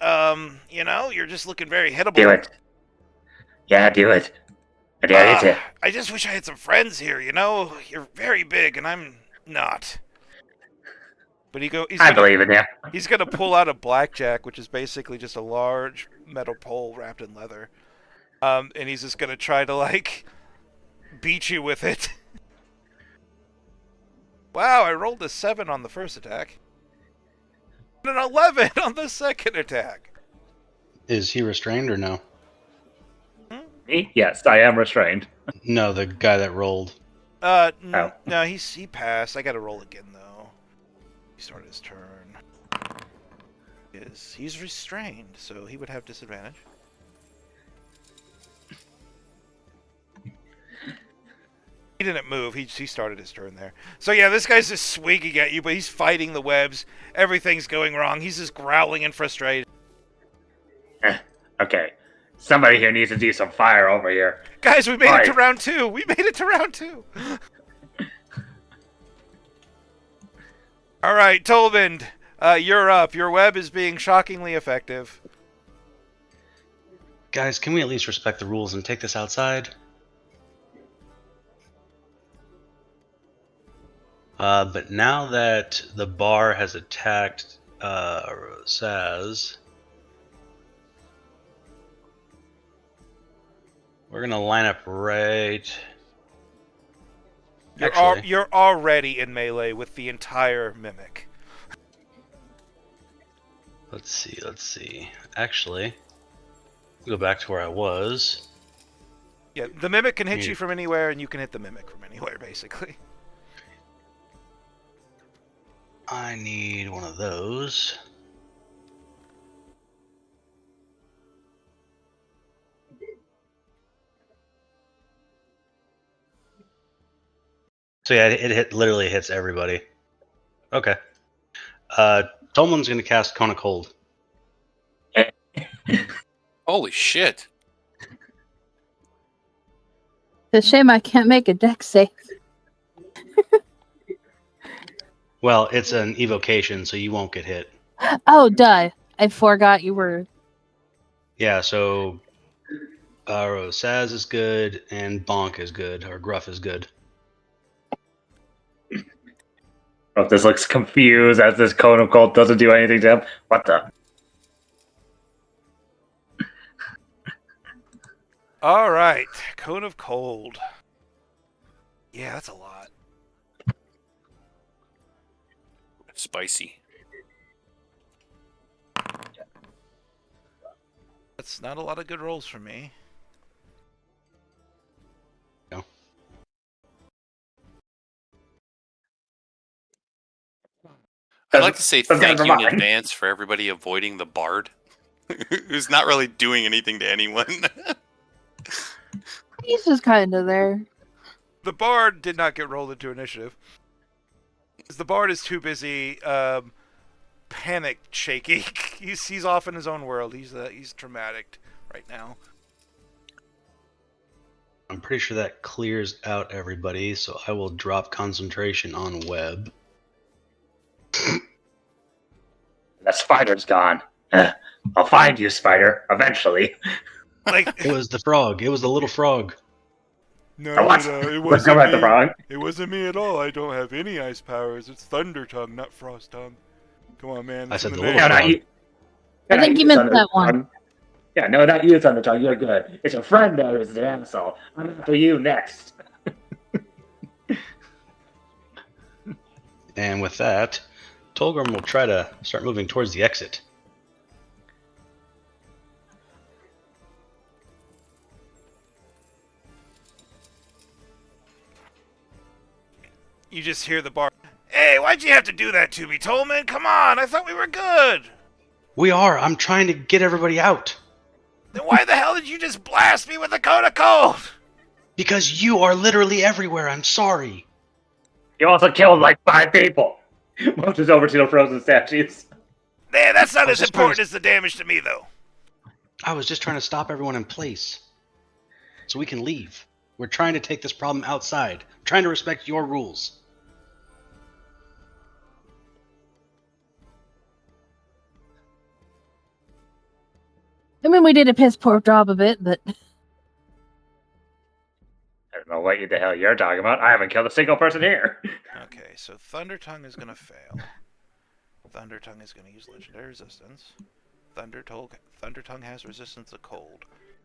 You're just looking very hittable. Do it. Yeah, do it. I dare you to. I just wish I had some friends here. You're very big, and I'm not. But I believe in you. He's gonna pull out a blackjack, which is basically just a large metal pole wrapped in leather, and he's just gonna try to beat you with it. Wow, I rolled a 7 on the first attack. And an 11 on the second attack. Is he restrained or no? Me? Yes, I am restrained. No, the guy that rolled. No, he passed. I gotta roll again, though. He started his turn. He's restrained, so he would have disadvantage. He didn't move. He started his turn there. So yeah, this guy's just swinging at you, but he's fighting the webs. Everything's going wrong. He's just growling in frustration. Okay. Somebody here needs to do some fire over here. Guys, we made it to round 2. We made it to round 2. All right, Tolman. You're up. Your web is being shockingly effective. Guys, can we at least respect the rules and take this outside? But now that the bar has attacked Saz, we're gonna line up right. You're already in melee with the entire mimic. Let's see. Actually, go back to where I was. Yeah, the mimic can hit you from anywhere, and you can hit the mimic from anywhere, basically. I need one of those. So yeah, it literally hits everybody. Okay. Tolman's gonna cast Cone of Cold. Holy shit. It's a shame I can't make a deck save. Well, it's an evocation, so you won't get hit. Oh, duh. I forgot you were. Yeah, so Saz is good, and Bonk is good, or Gruff is good. Oh, this looks confused as this cone of cold doesn't do anything to him. What the? All right, Cone of Cold. Yeah, that's a lot. Spicy. That's not a lot of good rolls for me. No. I'd like to say That's thank you in fine. advance for everybody avoiding the bard, who's not really doing anything to anyone. He's just kind of there. The bard did not get rolled into initiative. The bard is too busy panic shaking. He's off in his own world. He's traumatic right now. I'm pretty sure that clears out everybody, so I will drop concentration on Web. The spider's gone. I'll find you, spider, eventually. Like It was the frog. It was the little frog. no, What? it Let's go at the frog. It wasn't me at all. I don't have any ice powers. It's Thunder Tongue, not Frost Tongue. Come on, man. I It's said in the the little name. frog. I think you meant that one. Tongue. Yeah, no, not you, Thunder Tongue. You're good. It's your friend there who's an asshole. I'm after you next. And with that, Tolgrim will try to start moving towards the exit. You just hear the bard. Hey, why'd you have to do that to me, Tolman? Come on, I thought we were good. We are. I'm trying to get everybody out. Then why the hell did you just blast me with a Cone of Cold? Because you are literally everywhere. I'm sorry. You also killed like 5 people. Motions over to the frozen statues. Man, that's not I as was just trying important as the damage to me, though. I was just trying to stop everyone in place so we can leave. We're trying to take this problem outside. I'm trying to respect your rules. I mean, we did a piss poor job of it, but I don't know what the hell you're talking about. I haven't killed a single person here. Okay, so Thunder Tongue is gonna fail. Thunder Tongue is gonna use Legendary Resistance. Thunder Tongue has resistance to cold.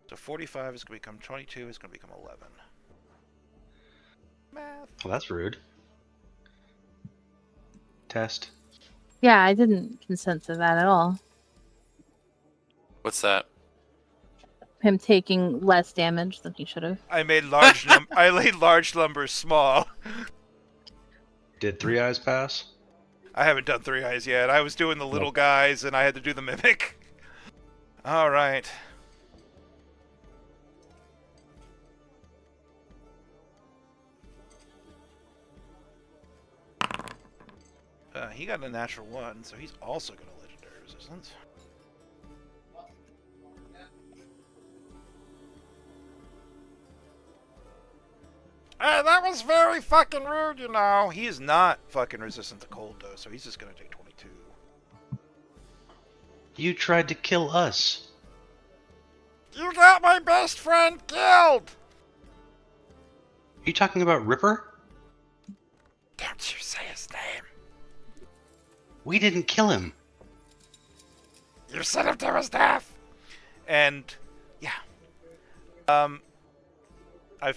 So 45 is gonna become 22, is gonna become 11. Math. Well, that's rude. Test. yeah, I didn't consent to that at all. What's that? Him taking less damage than he should have. I made large numbers small. Did 3 eyes pass? I haven't done 3 eyes yet. I was doing the little guys, and I had to do the mimic. All right. He got a natural 1, so he's also got a legendary resistance. That was very fucking rude, you know. He is not fucking resistant to cold, though, so he's just gonna take 22. You tried to kill us. You got my best friend killed! Are you talking about Ripper? Don't you say his name. We didn't kill him. You sent him to his death! And, yeah. I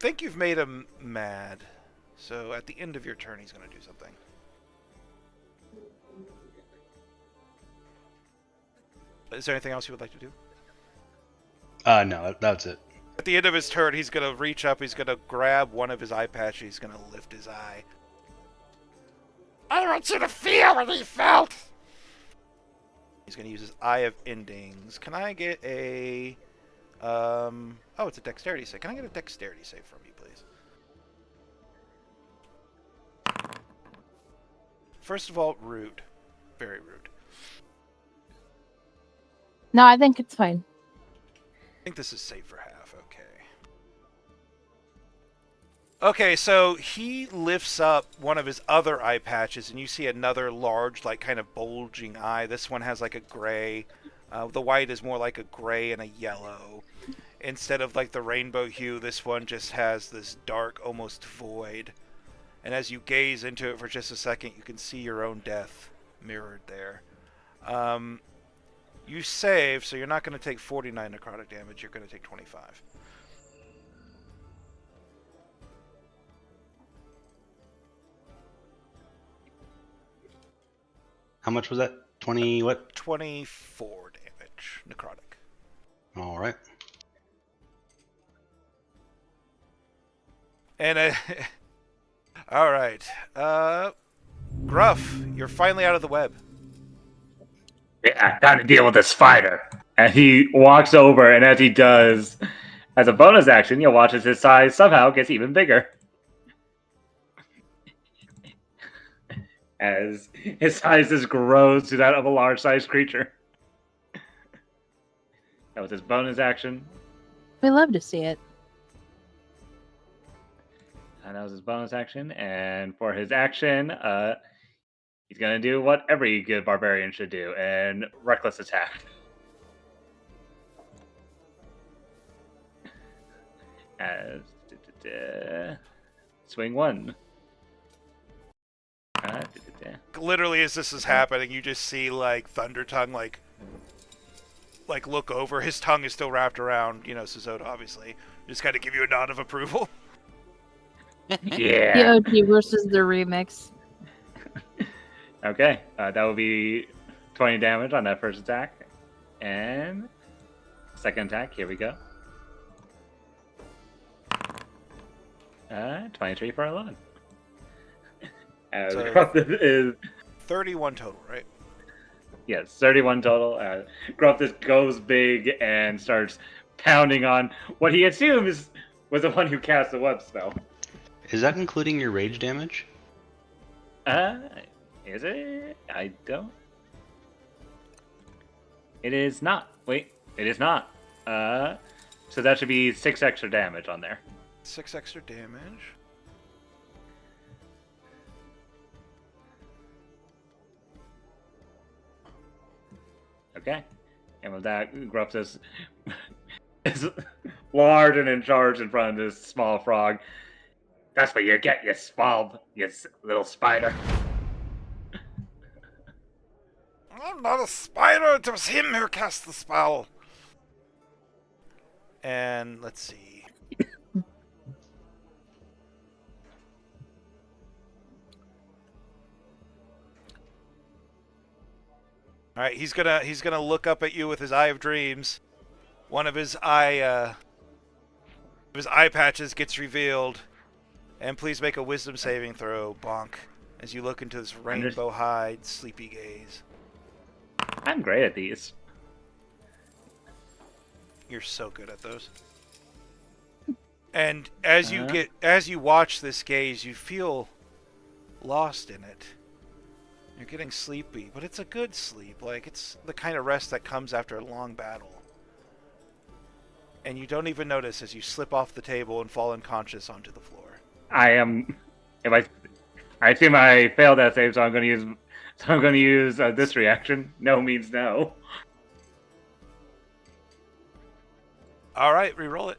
think you've made him mad. So at the end of your turn, he's going to do something. Is there anything else you would like to do? No, that's it. At the end of his turn, he's going to reach up, he's going to grab one of his eye patches, he's going to lift his eye. I want you to feel what he felt! He's going to use his Eye of Endings. Can I get a... oh, it's a dexterity save. Can I get a dexterity save from you, please? First of all, rude. Very rude. No, I think it's fine. I think this is safe for half. Okay. Okay, so he lifts up one of his other eye patches, and you see another large, like, kind of bulging eye. This one has, like, a gray. The white is more like a gray and a yellow. Instead of, like, the rainbow hue, this one just has this dark, almost void. And as you gaze into it for just a second, you can see your own death mirrored there. You save, so you're not going to take 49 necrotic damage. You're going to take 25. How much was that? 20 what? 24 damage necrotic. All right. And all right, Gruff, you're finally out of the web. Yeah, time to deal with this spider. And he walks over, and as he does, as a bonus action, you'll watch as his size somehow gets even bigger. As his size just grows to that of a large-sized creature. That was his bonus action. We love to see it. And that was his bonus action. And for his action, he's going to do what every good barbarian should do, and reckless attack. As swing one. Literally, as this is happening, you just see like Thunder Tongue like look over. His tongue is still wrapped around, Suzoda, obviously. Just kind of give you a nod of approval. Yeah. The OG versus the remix. Okay, that will be 20 damage on that first attack. And second attack, here we go. 23 for 11. So- Gruff is 31 total, right? yes, 31 total. Gruff just goes big and starts pounding on what he assumes was the one who cast the web spell. Is that including your rage damage? Is it? I don't. It is not. Wait, it is not. So that should be 6 extra damage on there. 6 extra damage. Okay. And with that, Gruff is large and in charge in front of this small frog. That's what you get, you small, you little spider. I'm not a spider. It was him who cast the spell. And let's see. All right, he's gonna look up at you with his Eye of Dreams. One of his eye patches gets revealed, and please make a Wisdom saving throw, Bonk, as you look into this rainbow-eyed, sleepy gaze. I'm great at these. You're so good at those. And as you watch this gaze, you feel lost in it. You're getting sleepy, but it's a good sleep. Like, it's the kind of rest that comes after a long battle. And you don't even notice as you slip off the table and fall unconscious onto the floor. I am. I assume I failed that save, so I'm going to use So I'm going to use this reaction. No means no. All right, re-roll it.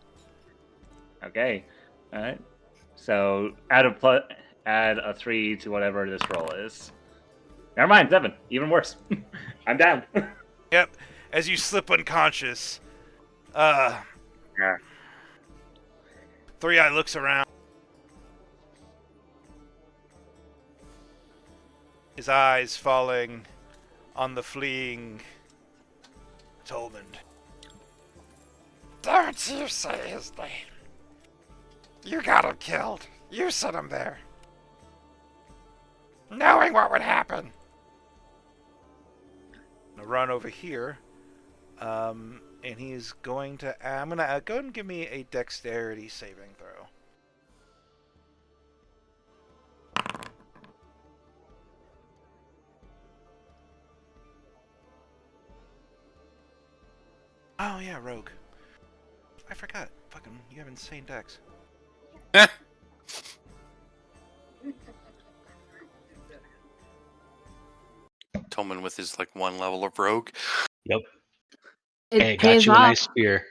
Okay. All right. So add a 3 to whatever this roll is. Never mind, 7. Even worse. I'm down. Yep. As you slip unconscious, Yeah. Three Eye looks around. His eyes falling on the fleeing Tolman. Don't you say his name. You got him killed. You sent him there. Knowing what would happen. I'm gonna run over here. And he's going to... I'm going to go ahead and give me a dexterity saving throw. Oh, yeah, rogue. I forgot. Fucking, you have insane dex. Tolman with his like 1 level of rogue. Yep. It Hey, got pays you a off. nice spear.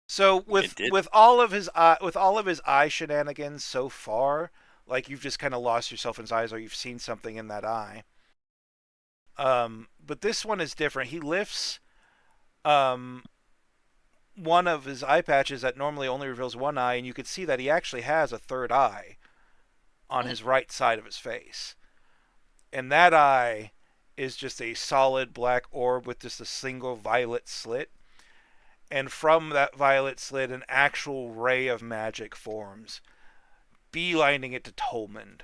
So It did. with all of his eye shenanigans so far, like you've just kind of lost yourself in his eyes, or you've seen something in that eye. But this one is different. He lifts one of his eye patches that normally only reveals one eye, and you could see that he actually has a third eye on his right side of his face. And that eye is just a solid black orb with just a single violet slit. And from that violet slit, an actual ray of magic forms, beelining it to Tolman.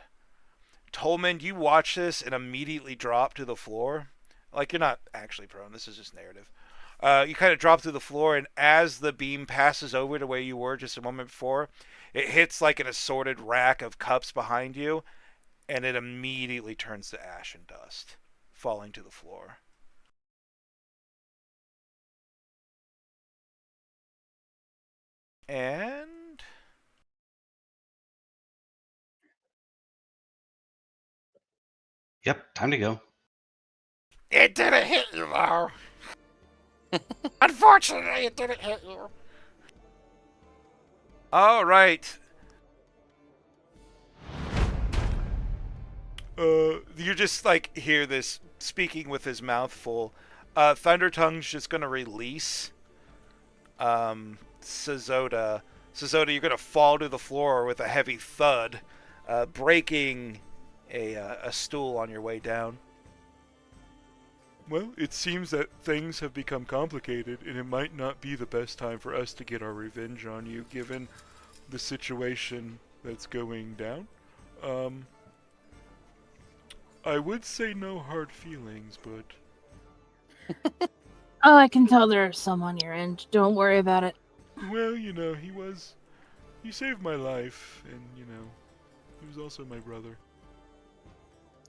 Tolman, you watch this and immediately drop to the floor. Like, you're not actually prone, this is just narrative. You kind of drop to the floor, and as the beam passes over to where you were just a moment before, it hits like an assorted rack of cups behind you, and it immediately turns to ash and dust, falling to the floor. And Yep, time to go. it didn't hit you, though. Unfortunately, it didn't hit you. All right. You just like hear this speaking with his mouth full. Thunder Tongue's just gonna release Sazota. Sazota, you're gonna fall to the floor with a heavy thud, breaking a stool on your way down. Well, it seems that things have become complicated, and it might not be the best time for us to get our revenge on you, given the situation that's going down. I would say no hard feelings, but... Oh, I can tell there's some on your end. Don't worry about it. Well, you know, he saved my life, and, you know, he was also my brother.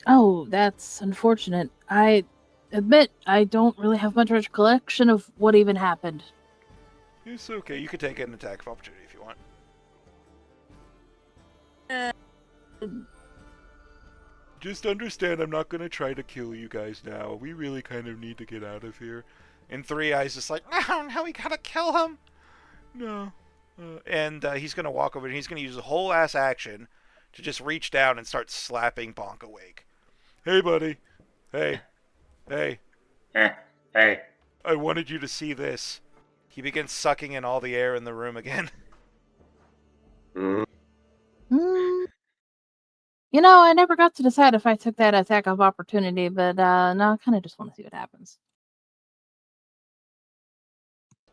Oh, that's unfortunate. I admit I don't really have much recollection of what even happened. It's okay, you could take an attack of opportunity if you want. Just understand I'm not gonna try to kill you guys now. We really kind of need to get out of here. And Three Eyes just like, no, we gotta kill him. No. And he's gonna walk over and he's gonna use a whole ass action to just reach down and start slapping Bonk awake. Hey, buddy. Hey. Hey. Hey. I wanted you to see this. He begins sucking in all the air in the room again. Hmm. You know, I never got to decide if I took that attack of opportunity, but no, I kind of just want to see what happens.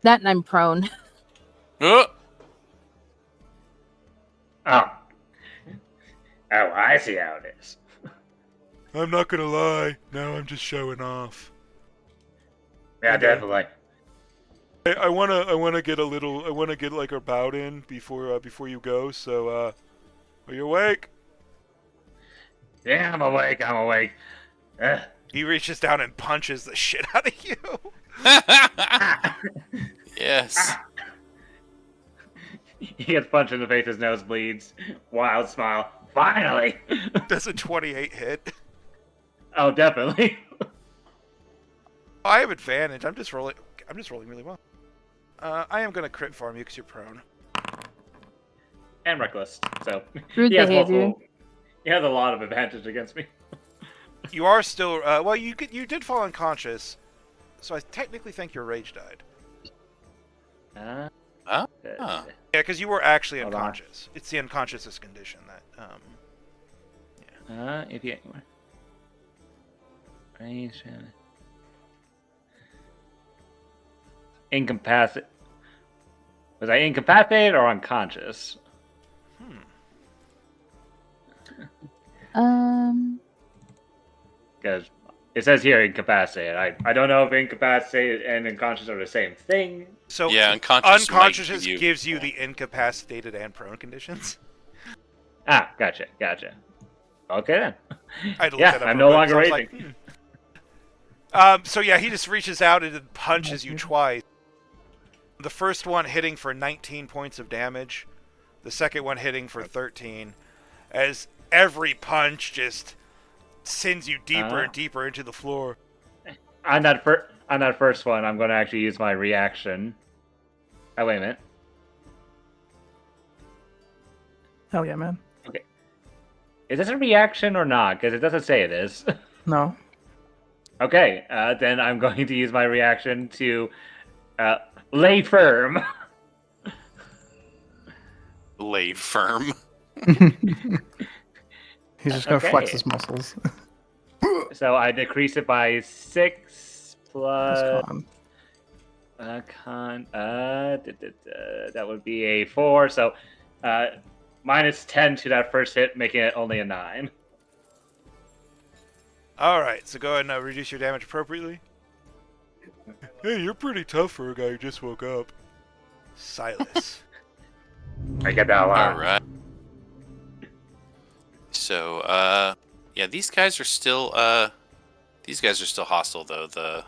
That and I'm prone. Oh, Oh. Oh, I see how it is. I'm not gonna lie. Now I'm just showing off. Yeah, Okay. definitely. I wanna get like a bout in before you go. So, are you awake? Yeah, I'm awake. He reaches down and punches the shit out of you. yes. He gets punched in the face, his nose bleeds. Wild smile. Finally! That's a 28 hit. Oh, definitely. I have advantage. I'm just rolling really well. I am going to crit farm you because you're prone. And reckless. So Rude he has behavior. multiple. He has a lot of advantage against me. You are still well. You did fall unconscious, so I technically think your rage died. Uh, Huh? uh, Yeah, because you were actually Hold on. unconscious. It's the unconsciousness condition that. if you range incapacitated. Was I incapacitated or unconscious? Because it says here incapacitated. I don't know if incapacitated and unconscious are the same thing. So Yeah, unconscious gives you the incapacitated and prone conditions. Ah, gotcha. Okay then. I had to look Yeah, that up I'm real no quick, longer so I was raging. like, So yeah, he just reaches out and punches you twice. The first one hitting for 19 points of damage, the second one hitting for 13, as every punch just sends you deeper and deeper into the floor. On that first one, I'm going to actually use my reaction. Oh, wait a minute. Hell yeah, man. Okay. Is this a reaction or not? Because it doesn't say it is. No. Okay, then I'm going to use my reaction to lay firm. Lay firm. He's just gonna flex Okay. his muscles. So I decrease it by 6 Plus plus con. that would be a 4. So minus 10 to that first hit, making it only a 9. Alright, so go ahead and reduce your damage appropriately. Hey, you're pretty tough for a guy who just woke up. Silas. I get that a lot. All right. So, yeah, these guys are still hostile though.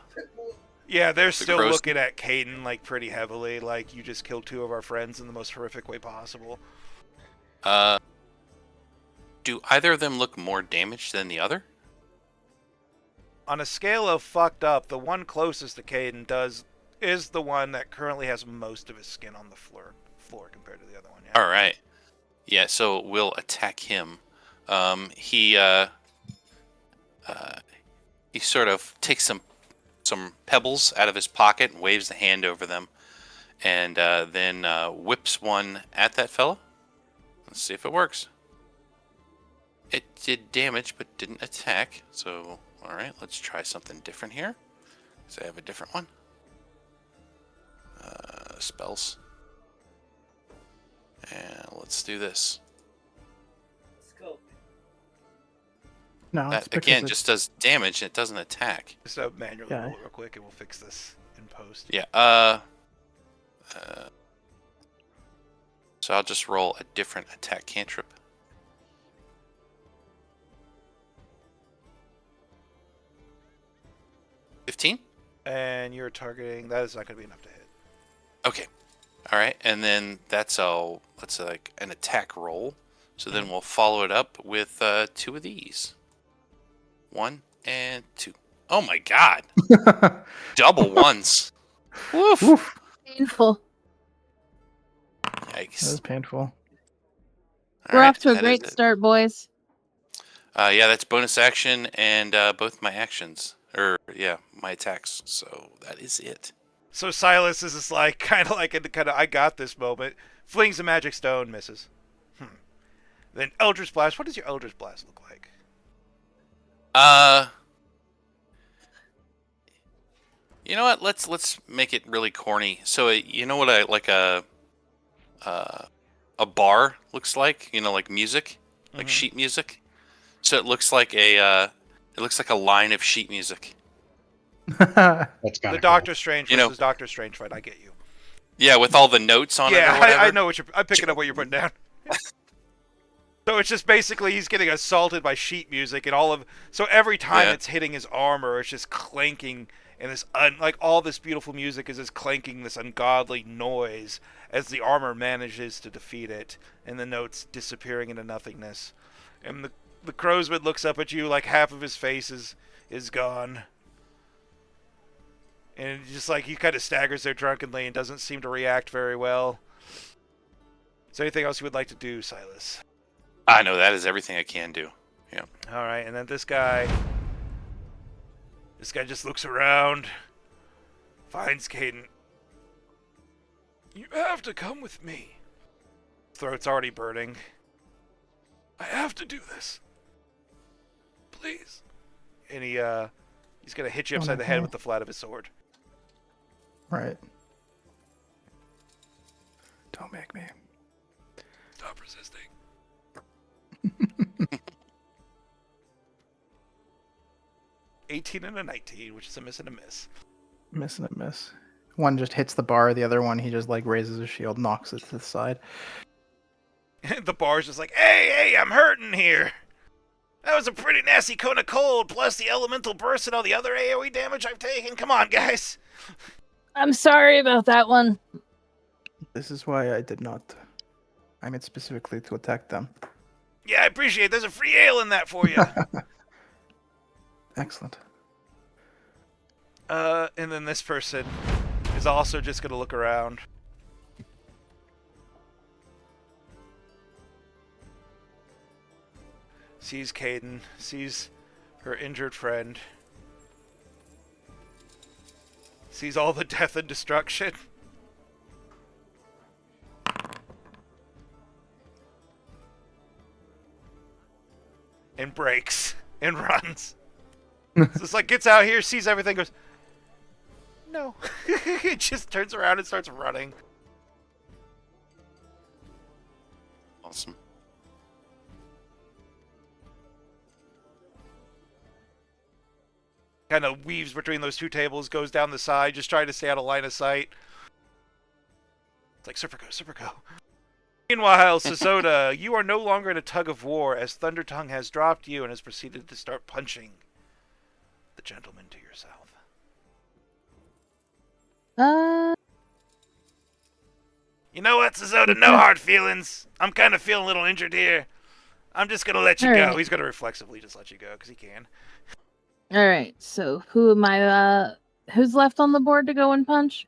Yeah, they're still crows- looking at Caden like pretty heavily, like you just killed 2 of our friends in the most horrific way possible. Do either of them look more damaged than the other? On a scale of fucked up, the one closest to Caden is the one that currently has most of his skin on the floor compared to the other one. Yeah. All right. Yeah, so we'll attack him. He sort of takes some pebbles out of his pocket and waves the hand over them, and then whips one at that fella. Let's see if it works. It did damage, but didn't attack. So, all right, let's try something different here. So I have a different one. Spells. And let's do this. No, it's That because again it's- just does damage. It doesn't attack. Just manually Yeah. roll it real quick, and we'll fix this in post. Yeah. So I'll just roll a different attack cantrip. $15? And you're targeting. That is not going to be enough to hit. Okay. All right, and then that's like an attack roll. So then we'll follow it up with 2 of these. 1 and 2. Oh my god! Double ones. Woof. Oof. Painful. That Yikes. is painful. All We're right, off to a that great is it. start, boys. Yeah, that's bonus action and both my actions. My attacks. So that is it. So Silas is just like kind of like in the kind of I got this moment. Flings a magic stone, misses. Then Eldritch Blast. What does your Eldritch Blast look like? You know what? Let's make it really corny. So you know what a bar looks like? You know, like music, like sheet music. So it looks like a line of sheet music. That's kind The of Doctor Strange You know- versus Doctor Strange fight. I get you. Yeah, with all the notes on it or Yeah, whatever. I know what you're. I'm picking up what you're putting down. So it's just basically he's getting assaulted by sheet music, and so every time Yeah. it's hitting his armor, it's just clanking, and this like all this beautiful music is just clanking this ungodly noise as the armor manages to defeat it, and the notes disappearing into nothingness, and The crowsman looks up at you like half of his face is gone. And just like he kind of staggers there drunkenly and doesn't seem to react very well. Is there anything else you would like to do, Silas? I know that is everything I can do. Yeah. All right, and then this guy just looks around, finds Caden. You have to come with me. Throat's already burning. I have to do this. Please. And he's gonna hit you upside the head with the flat of his sword. Right. Don't make me. Stop resisting. 18 and a 19, which is a miss and a miss. Miss and a miss. One just hits the bar. The other one, he just like raises his shield, knocks it to the side. The bar's just like, hey, I'm hurting here. That was a pretty nasty cone of cold, plus the elemental burst and all the other AoE damage I've taken. Come on, guys. I'm sorry about that one. This is why I did not. I meant specifically to attack them. Yeah, I appreciate it. There's a free ale in that for you. Excellent. And then this person is also just going to look around. Sees Caden, sees her injured friend, sees all the death and destruction. And breaks and runs. So it's like gets out here, sees everything, goes, no. It just turns around and starts running. Awesome. Kind of weaves between those two tables, goes down the side, just trying to stay out of line of sight. It's like, Serpico. Meanwhile, Sazota, you are no longer in a tug of war as Thundertongue has dropped you and has proceeded to start punching the gentleman to your south. You know what, Sazota? No hard feelings. I'm kind of feeling a little injured here. I'm just going to let you All go. right. He's going to reflexively just let you go because he can. All right. So who am I? Who's left on the board to go and punch?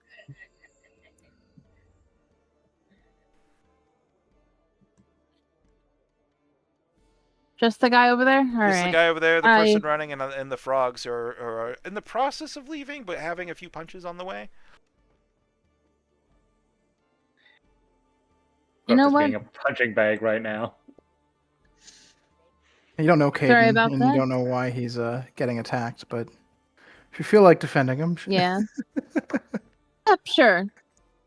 Just the guy over there? All right. Just the guy over there, the person running, and the frogs are in the process of leaving, but having a few punches on the way. You know Just what? being a punching bag right now. You don't know Sorry Caden, about and that. you don't know why he's getting attacked, but if you feel like defending him, Yeah. Yep, sure.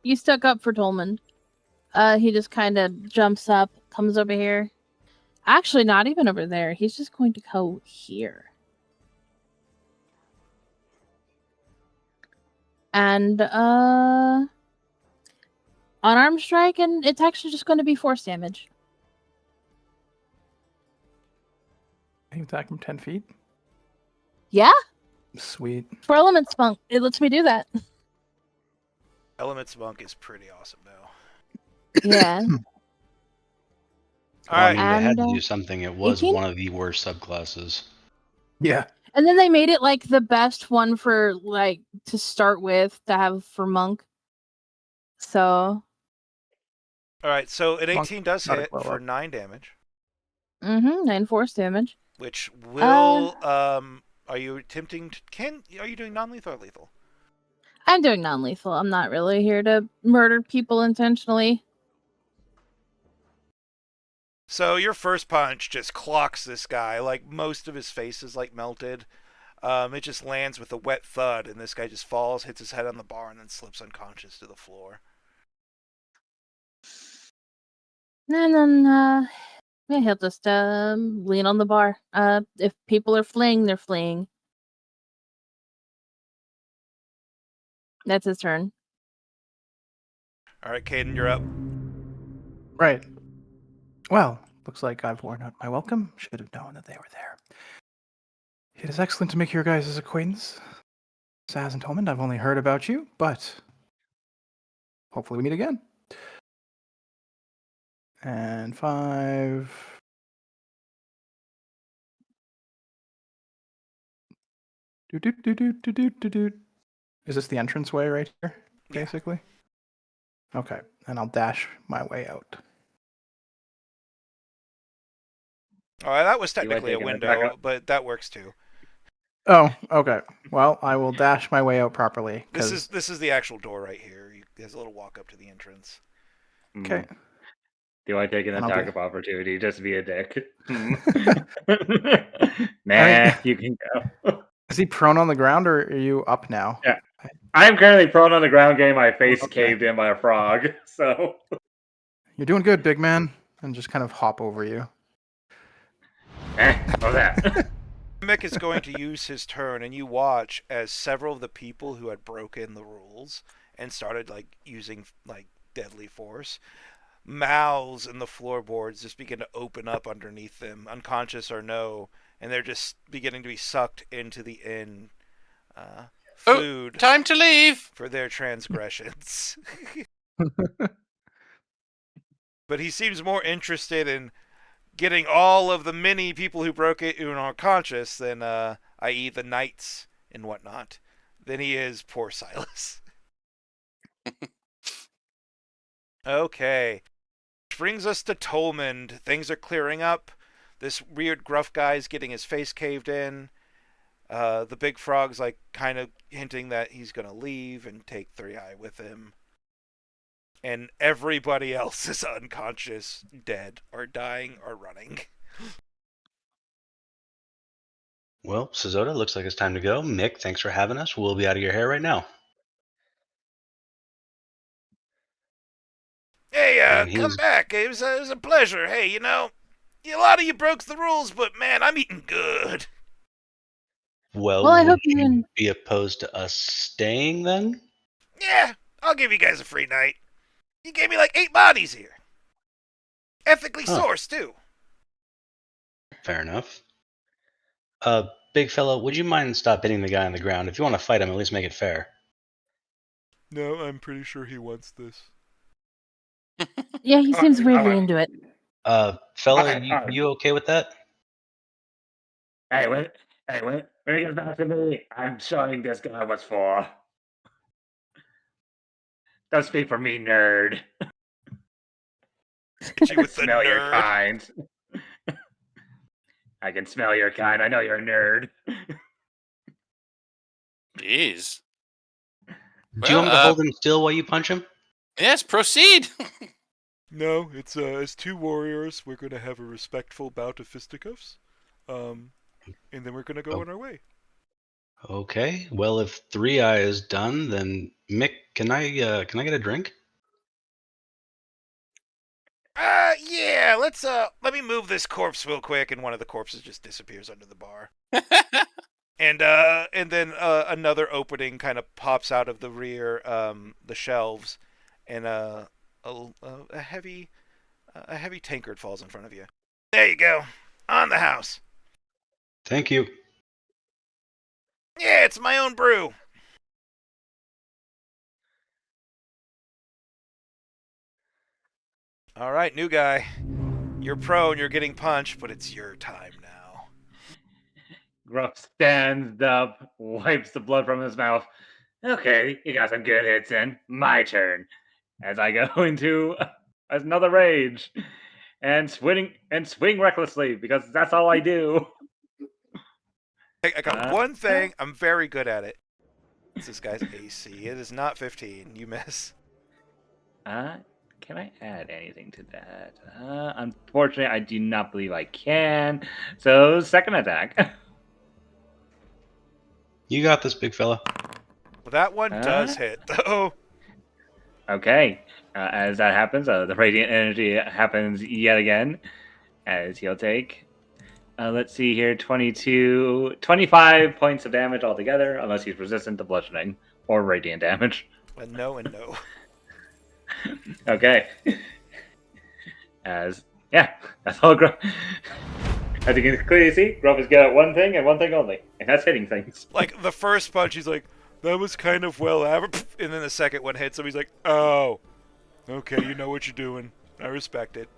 You stuck up for Tolman. He just kind of jumps up, comes over here. Actually, not even over there. He's just going to go here. And unarmed strike, and it's actually just going to be force damage. you attack from 10 feet. Yeah, Sweet. for element spunk, it lets me do that. Element Monk is pretty awesome, though. Yeah. All Well, I right. mean, they had to And, do something. It was 18? one of the worst subclasses. Yeah. And then they made it like the best one for like to start with to have for monk. So All right, so an Monk 18 does gotta hit glow for up. 9 damage, 9 force damage. which will are you attempting to, are you doing non-lethal or lethal? I'm doing non-lethal. I'm not really here to murder people intentionally. So your first punch just clocks this guy, like most of his face is like melted. It just lands with a wet thud, and this guy just falls, hits his head on the bar, and then slips unconscious to the floor. And then yeah, he'll just lean on the bar. If people are fleeing, they're fleeing. That's his turn. All right, Caden, you're up. Right. Well, looks like I've worn out my welcome. Should have known that they were there. It is excellent to make your guys' acquaintance. Saz and Tolman, I've only heard about you, but hopefully we meet again. And 5, Do do do do do do do do. Is this the entranceway right here, Yeah. basically? Okay, and I'll dash my way out. Oh, that was You might technically a take an attack window, but that works too. Oh, okay. Well, I will dash my way out properly. This Cause is the actual door right here. There's a little walk up to the entrance. okay, Do I take an and I'll attack do. of opportunity just to be a dick? Hmm. I Nah, mean, you can go. is he prone on the ground or are you up now? Yeah. I'm currently prone on the ground getting my face Okay. caved in by a frog, so. You're doing good, big man. And just kind of hop over you. What was that? Mick is going to use his turn, and you watch as several of the people who had broken the rules and started like using like deadly force, mouths in the floorboards just begin to open up underneath them, unconscious or no, and they're just beginning to be sucked into the inn food Time to leave. for their transgressions. But he seems more interested in getting all of the many people who broke it who are unconscious than, i.e., the knights and whatnot, than he is poor Silas. Okay. Which brings us to Tolmond. Things are clearing up. This weird gruff guy's getting his face caved in. The big frog's like kind of hinting that he's gonna leave and take Three Eye with him. And everybody else is unconscious, dead, or dying, or running. Well, Sazota, looks like it's time to go. Mick, thanks for having us. We'll be out of your hair right now. Hey, And come he's back. It was a pleasure. Hey, you know, a lot of you broke the rules, but man, I'm eating good. well. Well, I Would hope you you be opposed to us staying then? Yeah, I'll give you guys a free night. You gave me like 8 bodies here. Ethically Huh. sourced, too. Fair enough. Big fella, would you mind stop hitting the guy on the ground? If you want to fight him, at least make it fair. No, I'm pretty sure he wants this. Yeah, he seems weirdly Alright. into it. Fella, Alright, alright. you okay with that? Hey, when he gets back to me, I'm showing this guy what's for. Don't speak for me, nerd. Hit I you can with the smell your nerd. kind. I can smell your kind. I know you're a nerd. Jeez. Do you want me to Well, hold him still while you punch him? yes, proceed. No, it's as 2 warriors, we're gonna have a respectful bout of fisticuffs, and then we're gonna go Oh. on our way. Okay. Well, if Three Eye is done, then Mick, can I get a drink? Yeah, let me move this corpse real quick, and one of the corpses just disappears under the bar. And then another opening kind of pops out of the rear, the shelves, and a heavy tankard falls in front of you. There you go, on the house. Thank you. Yeah, it's my own brew. All right, new guy. You're prone, you're getting punched, but it's your time now. Gruff stands up, wipes the blood from his mouth. Okay, you got some good hits in. My turn. As I go into another rage and swing recklessly because that's all I do. Hey, I got one thing. I'm very good at it. It's this guy's AC. It is not 15. You miss. Can I add anything to that? Unfortunately, I do not believe I can. So, second attack. You got this, big fella. Well, that one does hit, though. Okay. As that happens, the radiant energy happens yet again. As he'll take, let's see here, 25 points of damage altogether, unless he's resistant to bludgeoning or radiant damage. No and no. Okay. That's all Gruff. As you can clearly see, Gruff is good at one thing and one thing only, and that's hitting things. Like, the first punch, he's like, that was kind of well average. And then the second one hits him, he's like, oh, okay, you know what you're doing. I respect it.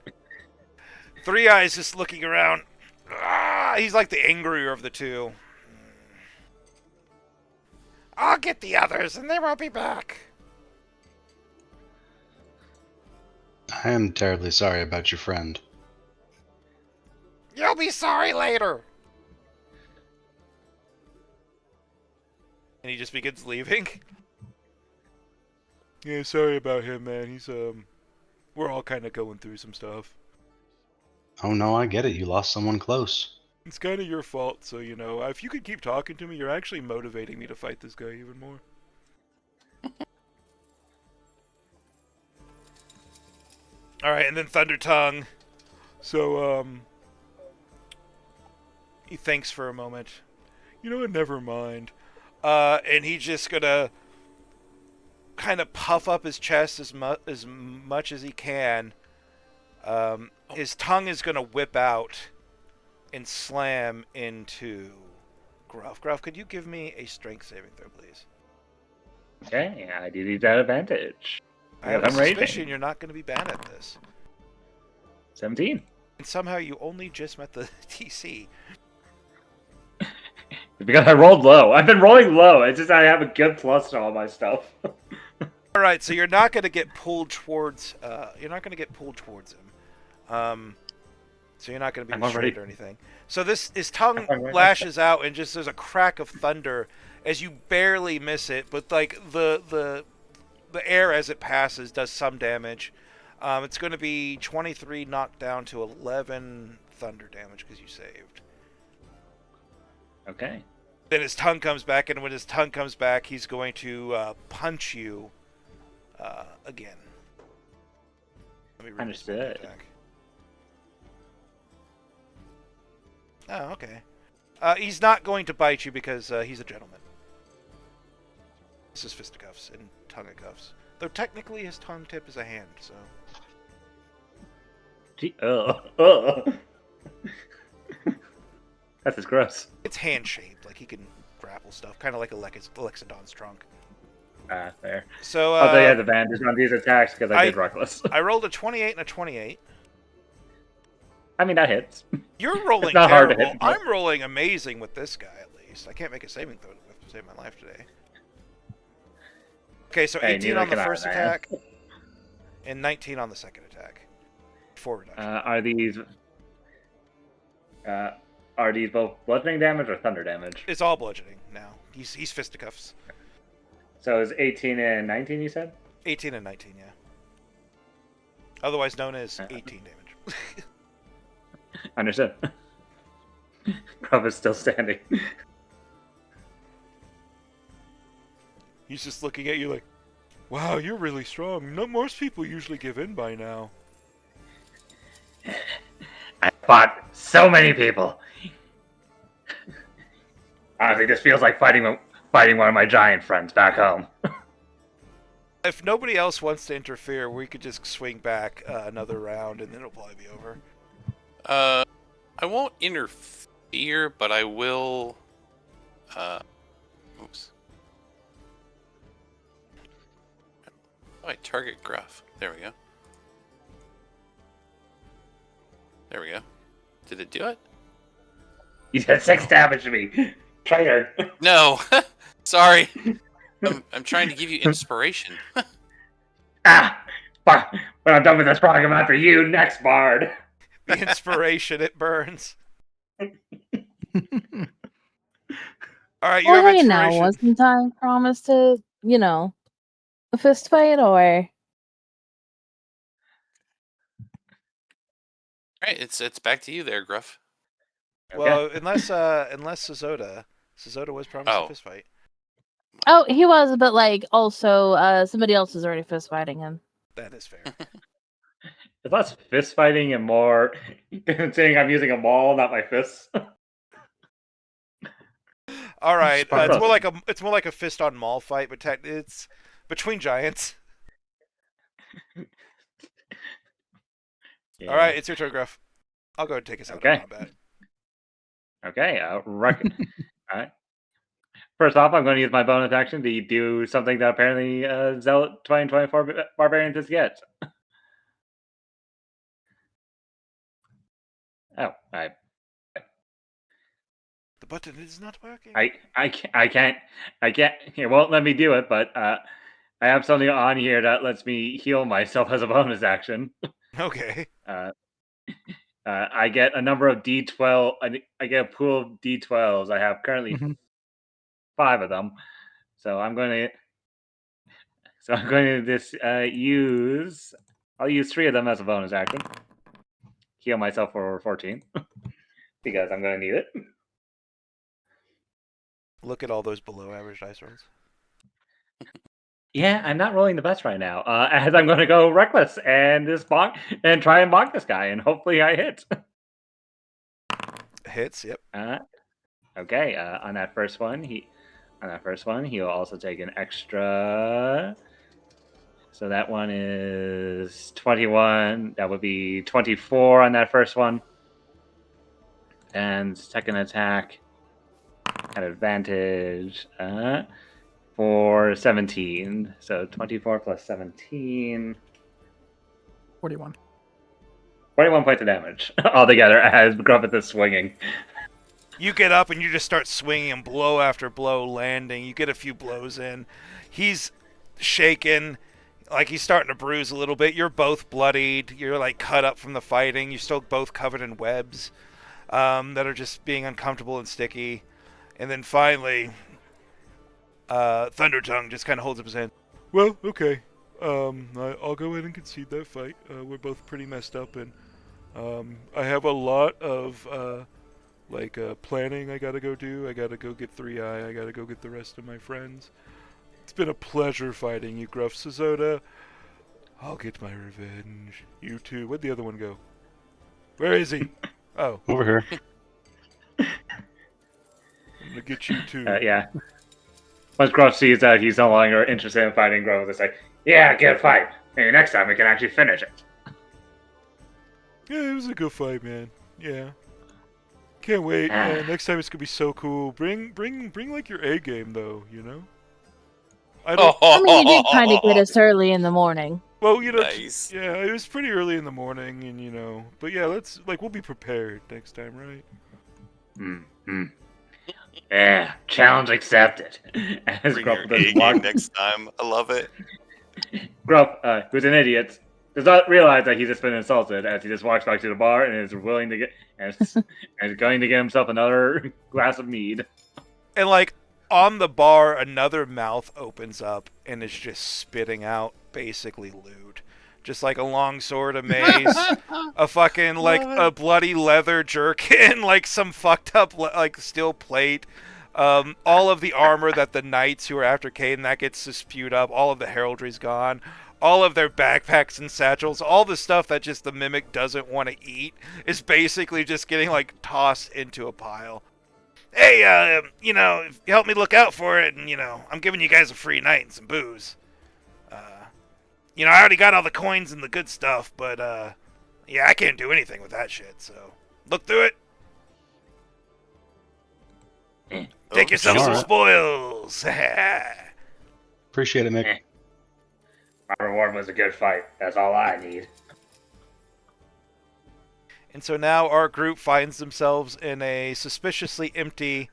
Three Eyes just looking around. He's like the angrier of the two. I'll get the others, and they won't be back. I am terribly sorry about your friend. You'll be sorry later. And he just begins leaving. Yeah, sorry about him, man. He's we're all kind of going through some stuff. Oh no, I get it. You lost someone close. It's kind of your fault, so you know, if you could keep talking to me, you're actually motivating me to fight this guy even more. All right, and then Thunder Tongue. So he thinks for a moment. You know what? Never mind. And he's just gonna kind of puff up his chest as much as he can. His tongue is gonna whip out and slam into Gruff. Gruff, could you give me a strength saving throw, please? Okay, I do need that advantage. I have a I'm rating. suspicion you're not going to be bad at this. 17. And somehow you only just met the TC. Because I rolled low. I've been rolling low. It's just I have a good plus to all my stuff. All right, so you're not going to get pulled towards. You're not going to get pulled towards him. So you're not going to be restrained or anything. So his tongue lashes out, and just there's a crack of thunder as you barely miss it, but like the air as it passes does some damage. It's going to be 23 knocked down to 11 thunder damage because you saved. Okay. Then his tongue comes back, and when his tongue comes back, he's going to punch you again. Let me read Understood. this attack. Oh, okay. He's not going to bite you because he's a gentleman. This is fisticuffs and tongue-cuffs. Though technically his tongue tip is a hand, so... Gee, That's just gross. It's hand-shaped, like he can grapple stuff, kind of like Alexodon's trunk. Fair. So, Although you have advantage on these attacks because I did Reckless. I rolled a 28 and a 28. I mean, that hits. You're rolling not terrible. hard to hit, but... I'm rolling amazing with this guy, at least. I can't make a saving throw to save my life today. Okay, so 18 on the first attack, and 19 on the second attack. 4 reduction. Are these both bludgeoning damage or thunder damage? It's all bludgeoning now. He's fisticuffs. So it's 18 and 19, you said? 18 and 19, yeah. Otherwise known as 18 damage. Understood. Gruff is still standing. He's just looking at you like, wow, you're really strong. No, most people usually give in by now. I fought so many people. Honestly, this feels like fighting one of my giant friends back home. If nobody else wants to interfere, we could just swing back another round, and then it'll probably be over. I won't interfere, but I will. Oops. Oh, I target Gruff. There we go. There we go. Did it do it? You did 6 damage to me. Traitor. No. Sorry. I'm trying to give you inspiration. When I'm done with this program, I'm after you next, Bard. The inspiration, it burns. Alright, you have Well, hey, inspiration. now, wasn't I promised to, a fist fight, or? Alright, it's back to you there, Gruff. Well, unless Sazota was promised a fist fight. Oh, he was, but also, somebody else is already fist fighting him. That is fair. It's less fist fighting and more saying I'm using a maul, not my fists. All right, it's more like a fist on maul fight, but it's between giants. Yeah. All right, it's your turn, Gruff. I'll go and take us out of combat. Okay, all right. First off, I'm going to use my bonus action to do something that apparently Zealot 2024 Barbarian just gets. Oh, The button is not working. I can't. It won't let me do it. But I have something on here that lets me heal myself as a bonus action. Okay. I get a number of D12. I get a pool of D12s. I have currently Mhm. 5 of them. So I'm going to just use. I'll use 3 of them as a bonus action. Heal myself for 14 because I'm going to need it. Look at all those below average dice rolls. Yeah, I'm not rolling the best right now. As I'm going to go reckless and try and bonk this guy, and hopefully I hit. Hits, yep. Okay. On that first one, he'll also take an extra. So that one is 21. That would be 24 on that first one. And second attack at advantage for 17. So 24 plus 17. 41. 21 points of damage altogether as Gruffith is swinging. You get up and you just start swinging and blow after blow landing. You get a few blows in. He's shaken, like he's starting to bruise a little bit. You're both bloodied. You're like cut up from the fighting. You're still both covered in webs that are just being uncomfortable and sticky. And then finally, Thundertongue just kind of holds up his hand. Well, okay. I'll go ahead and concede that fight. We're both pretty messed up, and I have a lot of planning I gotta go do. I gotta go get 3i. I gotta go get the rest of my friends. It's been a pleasure fighting you, Gruff Sazota. I'll get my revenge. You too. Where'd the other one go? Where is he? Oh, Over here. I'm gonna get you too. Yeah. Once Gruff sees that he's no longer interested in fighting, Gruff is like, yeah, get a fight. Maybe next time we can actually finish it. Yeah, it was a good fight, man. Yeah. Can't wait. Next time it's gonna be so cool. Bring like your A game though, you know? I don't I mean, you did kind of get us early in the morning. well, you know, Nice. yeah, it was pretty early in the morning and you know, but yeah, we'll be prepared next time, right? Mm-hmm. Yeah, challenge accepted. As Bring Gruff your does A walk. game next time. I love it. Gruff, who's an idiot, does not realize that he's just been insulted as he just walks back to the bar and is willing to get and is going to get himself another glass of mead. And like on the bar, another mouth opens up and is just spitting out basically loot. Just like a long sword, a mace, a fucking like a bloody leather jerkin, like some fucked up like steel plate, all of the armor that the knights who are after Caden that gets spewed up, all of the heraldry's gone, all of their backpacks and satchels, all the stuff that just the mimic doesn't want to eat is basically just getting like tossed into a pile. Hey, you know, if you help me look out for it, and you know, I'm giving you guys a free night and some booze. You know, I already got all the coins and the good stuff, but yeah, I can't do anything with that shit. So look through it. Take yourself some alright. spoils. Appreciate it, Mick. My reward was a good fight. That's all I need. And so now our group finds themselves in a suspiciously empty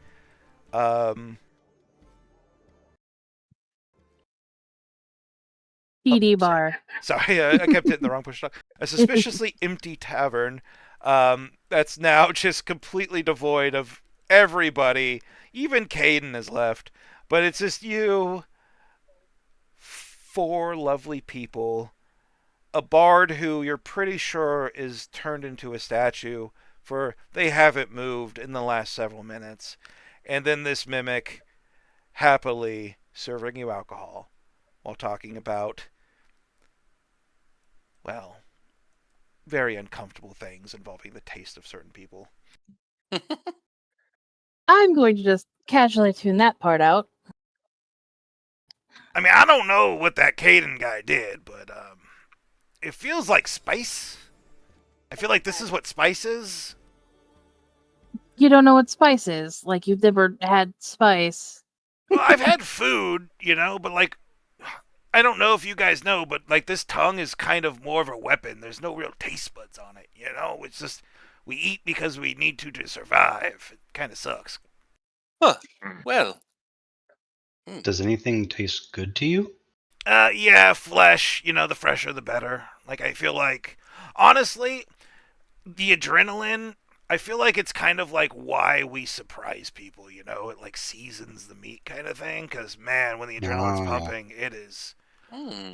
PD bar. sorry, I kept hitting the wrong push. A suspiciously empty tavern that's now just completely devoid of everybody. Even Caden is left. But it's just you, 4 lovely people, a bard who you're pretty sure is turned into a statue, for they haven't moved in the last several minutes, and then this mimic happily serving you alcohol while talking about, well, very uncomfortable things involving the taste of certain people. I'm going to just casually tune that part out. I mean, I don't know what that Caden guy did, but it feels like spice. I feel like this is what spice is. You don't know what spice is. Like, you've never had spice. Well, I've had food, you know, but like, I don't know if you guys know, but like this tongue is kind of more of a weapon. There's no real taste buds on it, you know? It's just, we eat because we need to survive. It kind of sucks. Huh. Well, Does anything taste good to you? Yeah, flesh. You know, the fresher the better. Like, I feel like, honestly, the adrenaline, I feel like it's kind of like why we surprise people, you know? It like seasons the meat kind of thing. Because, man, when the adrenaline's Oh, yeah. pumping, it is hmm.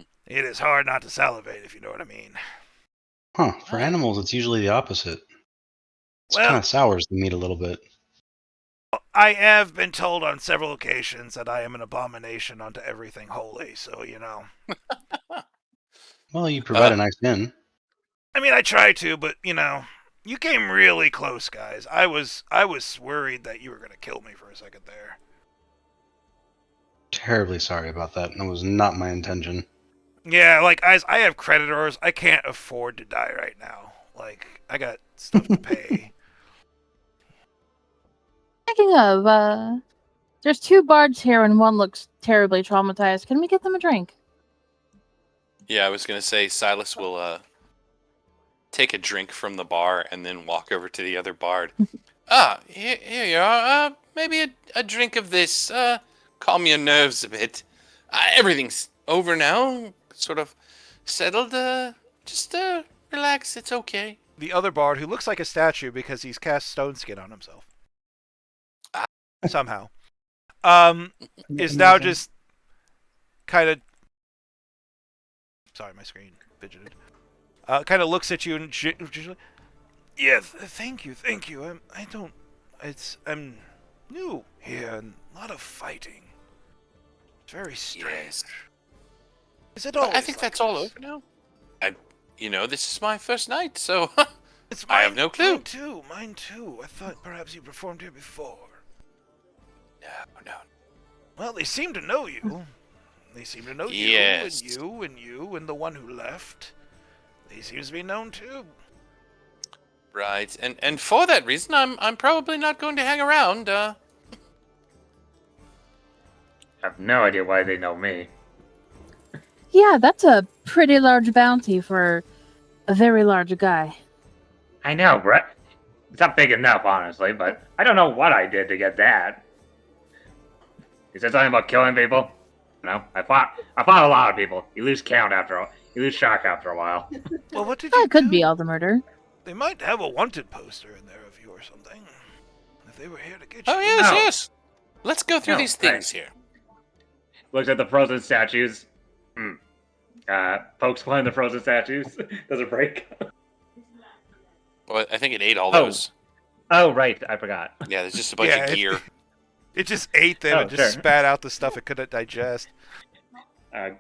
hard not to salivate, if you know what I mean. Huh. For Right. animals, it's usually the opposite. It's kind Well, of sours the meat a little bit. I have been told on several occasions that I am an abomination unto everything holy, so, you know. Well, you provide Uh, a nice inn. I mean, I try to, but, you know, you came really close, guys. I was worried that you were going to kill me for a second there. Terribly sorry about that. That was not my intention. Yeah, like, guys, I have creditors. I can't afford to die right now. Like, I got stuff to pay. Speaking of, there's 2 bards here and one looks terribly traumatized. Can we get them a drink? yeah, I was gonna say Silas will take a drink from the bar and then walk over to the other bard. Here you are. Maybe a drink of this. Calm your nerves a bit. Everything's over now. Sort of settled. Just relax. It's okay. The other bard, who looks like a statue because he's cast stone skin on himself. Ah. Somehow. Is now just kind of... Sorry, my screen fidgeted. Kind of looks at you and... Yeah, thank you. I don't... I'm new here and a lot of fighting. It's very strange. Yes. Is it But always I think like that's all this? over now. This is my first night, so It's I have no clue. Mine too. I thought perhaps you performed here before. No. Well, they seem to know you. They seem to know Yes. you and the one who left. They seem to be known too. Right, and for that reason, I'm probably not going to hang around. I have no idea why they know me. Yeah, that's a pretty large bounty for a very large guy. I know, Brett. It's not big enough, honestly, but I don't know what I did to get that. He said something about killing people. No, I fought a lot of people. You lose track after a while. Well, what did you That could do? be all the murder. They might have a wanted poster in there of you or something. If they were here to get you. Oh yes, No. yes. Let's go through No, these things here. Looks at the frozen statues. Pokes one of the frozen statues. Does it break? Well, I think it ate all Oh. those. Oh, right. I forgot. Yeah, there's just a bunch Yeah, of gear. It just ate them Oh, and just sure. spat out the stuff it couldn't digest. I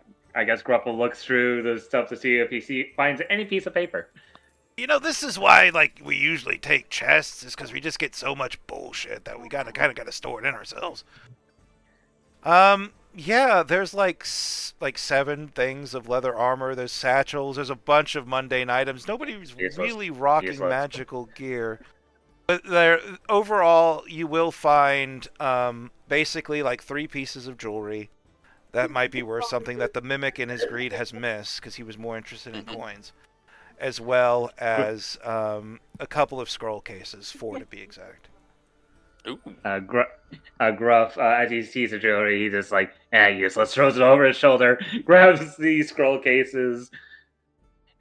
guess Gruffle looks through the stuff to see if he finds any piece of paper. You know, this is why, like, we usually take chests, is because we just get so much bullshit that we kind of gotta store it in ourselves. Yeah, there's like 7 things of leather armor. There's satchels. There's a bunch of mundane items. Nobody's Useless. really rocking Useless. magical gear. But there, overall, you will find basically like 3 pieces of jewelry that might be worth something that the mimic in his greed has missed because he was more interested in coins, as well as a couple of scroll cases, 4 to be exact. Ooh. Gruff, as he sees the jewelry, he just like, useless, throws it over his shoulder, grabs the scroll cases,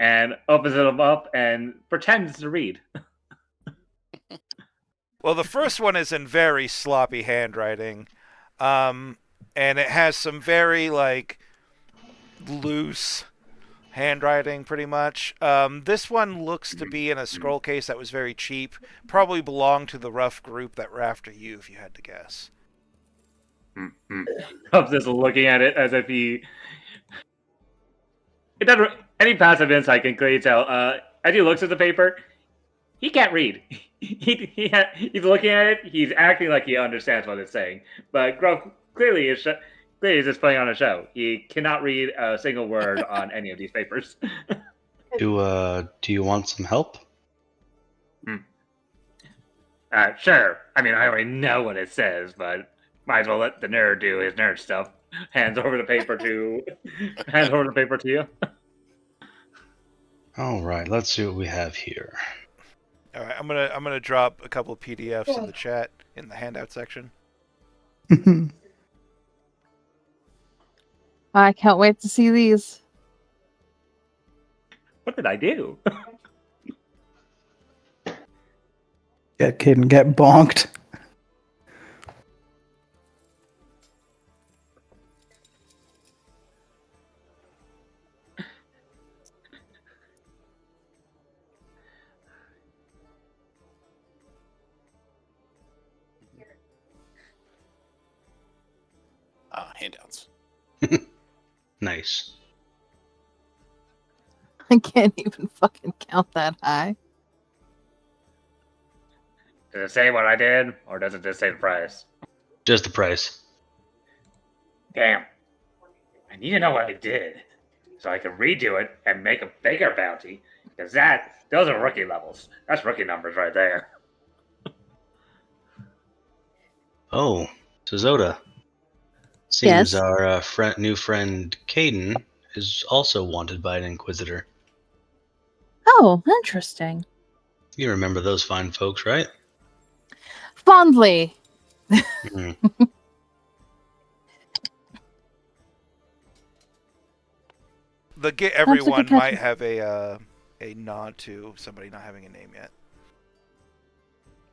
and opens them up and pretends to read. Well, the first one is in very sloppy handwriting, and it has some very like loose handwriting, pretty much. This one looks to be in a scroll case that was very cheap. Probably belonged to the rough group that were after you, if you had to guess. Gruff just looking at it as if he. It doesn't. Any passive insight can clearly tell. As he looks at the paper, he can't read. He's looking at it. He's acting like he understands what it's saying, but Gruff clearly is just playing on a show. He cannot read a single word on any of these papers. Do you want some help? Sure. I mean, I already know what it says, but might as well let the nerd do his nerd stuff. Hands over the paper to you. All right, let's see what we have here. All right, I'm gonna drop a couple of PDFs in the chat in the handout section. I can't wait to see these. What did I do? Get kid and get bonked. Handouts. Nice. I can't even fucking count that high. Does it say what I did, or does it just say the price? Just the price. Damn. I need to know what I did, so I can redo it and make a bigger bounty. Because those are rookie levels. That's rookie numbers right there. Oh, Tazota. Seems Yes. our new friend Caden is also wanted by an Inquisitor. Oh, interesting. You remember those fine folks, right? Fondly. Hmm. Everyone catch might it. have a nod to somebody not having a name yet.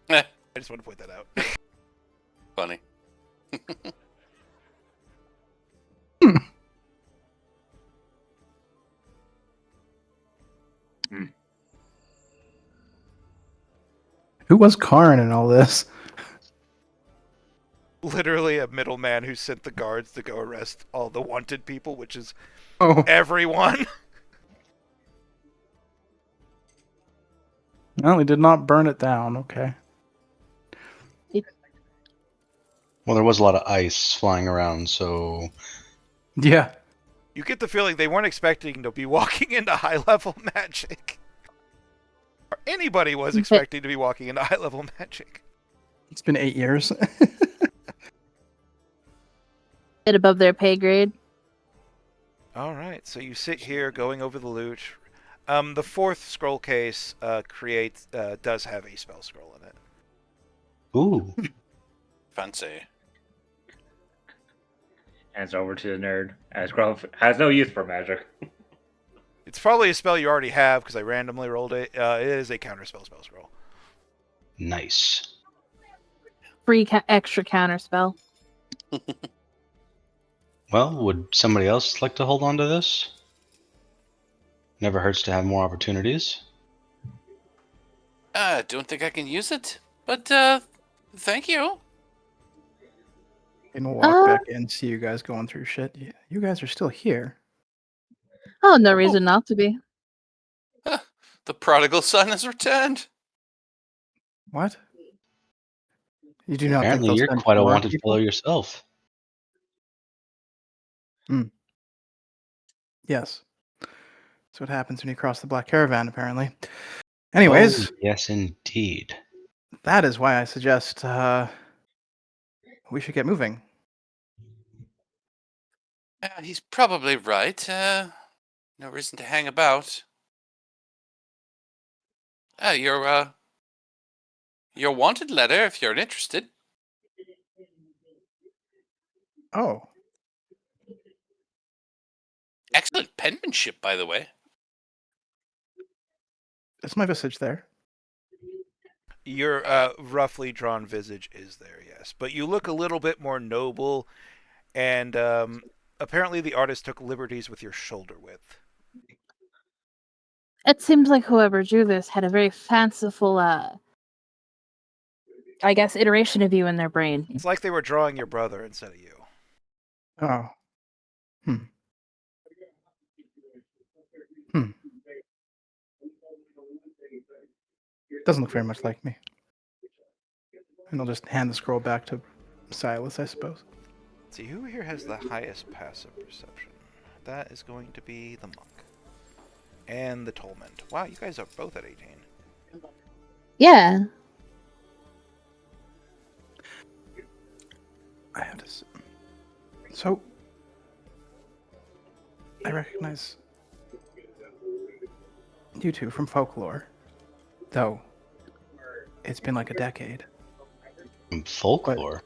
Eh, I just want to point that out. funny. Who was Karn in all this? Literally a middleman who sent the guards to go arrest all the wanted people, which is Oh, everyone. well, he did not burn it down. Okay. Well, there was a lot of ice flying around, so Yeah. You get the feeling they weren't expecting to be walking into high-level magic. Or anybody was But- expecting to be walking into high-level magic. It's been 8 years. Bit above their pay grade. All right, so you sit here going over the loot. The fourth scroll case does have a spell scroll in it. ooh, Fancy. Hands over to the nerd. As Grove has no use for magic. It's probably a spell you already have because I randomly rolled it. It is a counterspell spell scroll. nice. Free extra counter spell. Well, would somebody else like to hold on to this? Never hurts to have more opportunities. I don't think I can use it, but thank you. And walk back in, see you guys going through shit. You guys are still here. Oh, no reason not to be. The prodigal son has returned. What? You do not think Apparently, they'll you're send quite a more wanted people? fellow yourself. Yes. That's what happens when you cross the Black Caravan, apparently. Oh, Anyways, yes, indeed. that is why I suggest we should get moving. He's probably right. No reason to hang about. Your wanted letter, if you're interested. Oh, Excellent penmanship, by the way. is my visage there? Your roughly drawn visage is there, yes. But you look a little bit more noble, and apparently the artist took liberties with your shoulder width. It seems like whoever drew this had a very fanciful, I guess, iteration of you in their brain. It's like they were drawing your brother instead of you. Oh. Doesn't look very much like me. And I'll just hand the scroll back to Silas, I suppose. Let's see, who here has the highest passive perception? That is going to be the monk. And the Tolman. Wow, you guys are both at 18. Yeah. I have to. So, I recognize you two from folklore, though it's been like a decade. Folklore.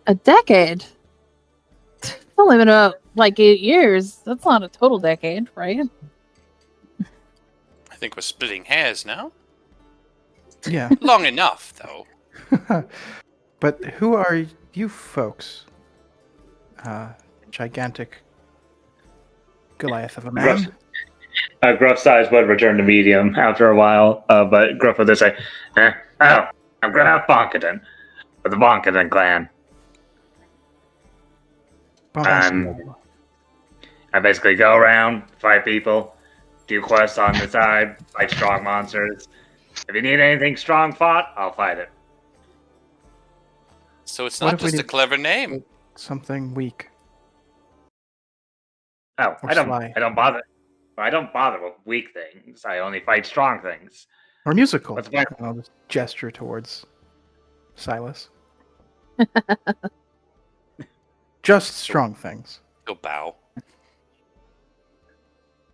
A decade? It's only been about, 8 years. That's not a total decade, right? I think we're splitting hairs now. Yeah. Long enough, though. But who are you folks? Gigantic Goliath of a Gruff, man. Gruff size would return to medium after a while, but Gruff would just say, "Oh, I'm Graf Bonkaden of the Bonkaden clan. Bonkaden. I basically go around, fight people, do quests on the side, fight strong monsters. If you need anything strong fought, I'll fight it." So it's What not if we just a did- clever name. Something weak. Oh, Or I don't. sly. I don't bother. I don't bother with weak things. I only fight strong things. Or musical. What's my And I'll just gesture towards Silas. Just strong things. Go bow.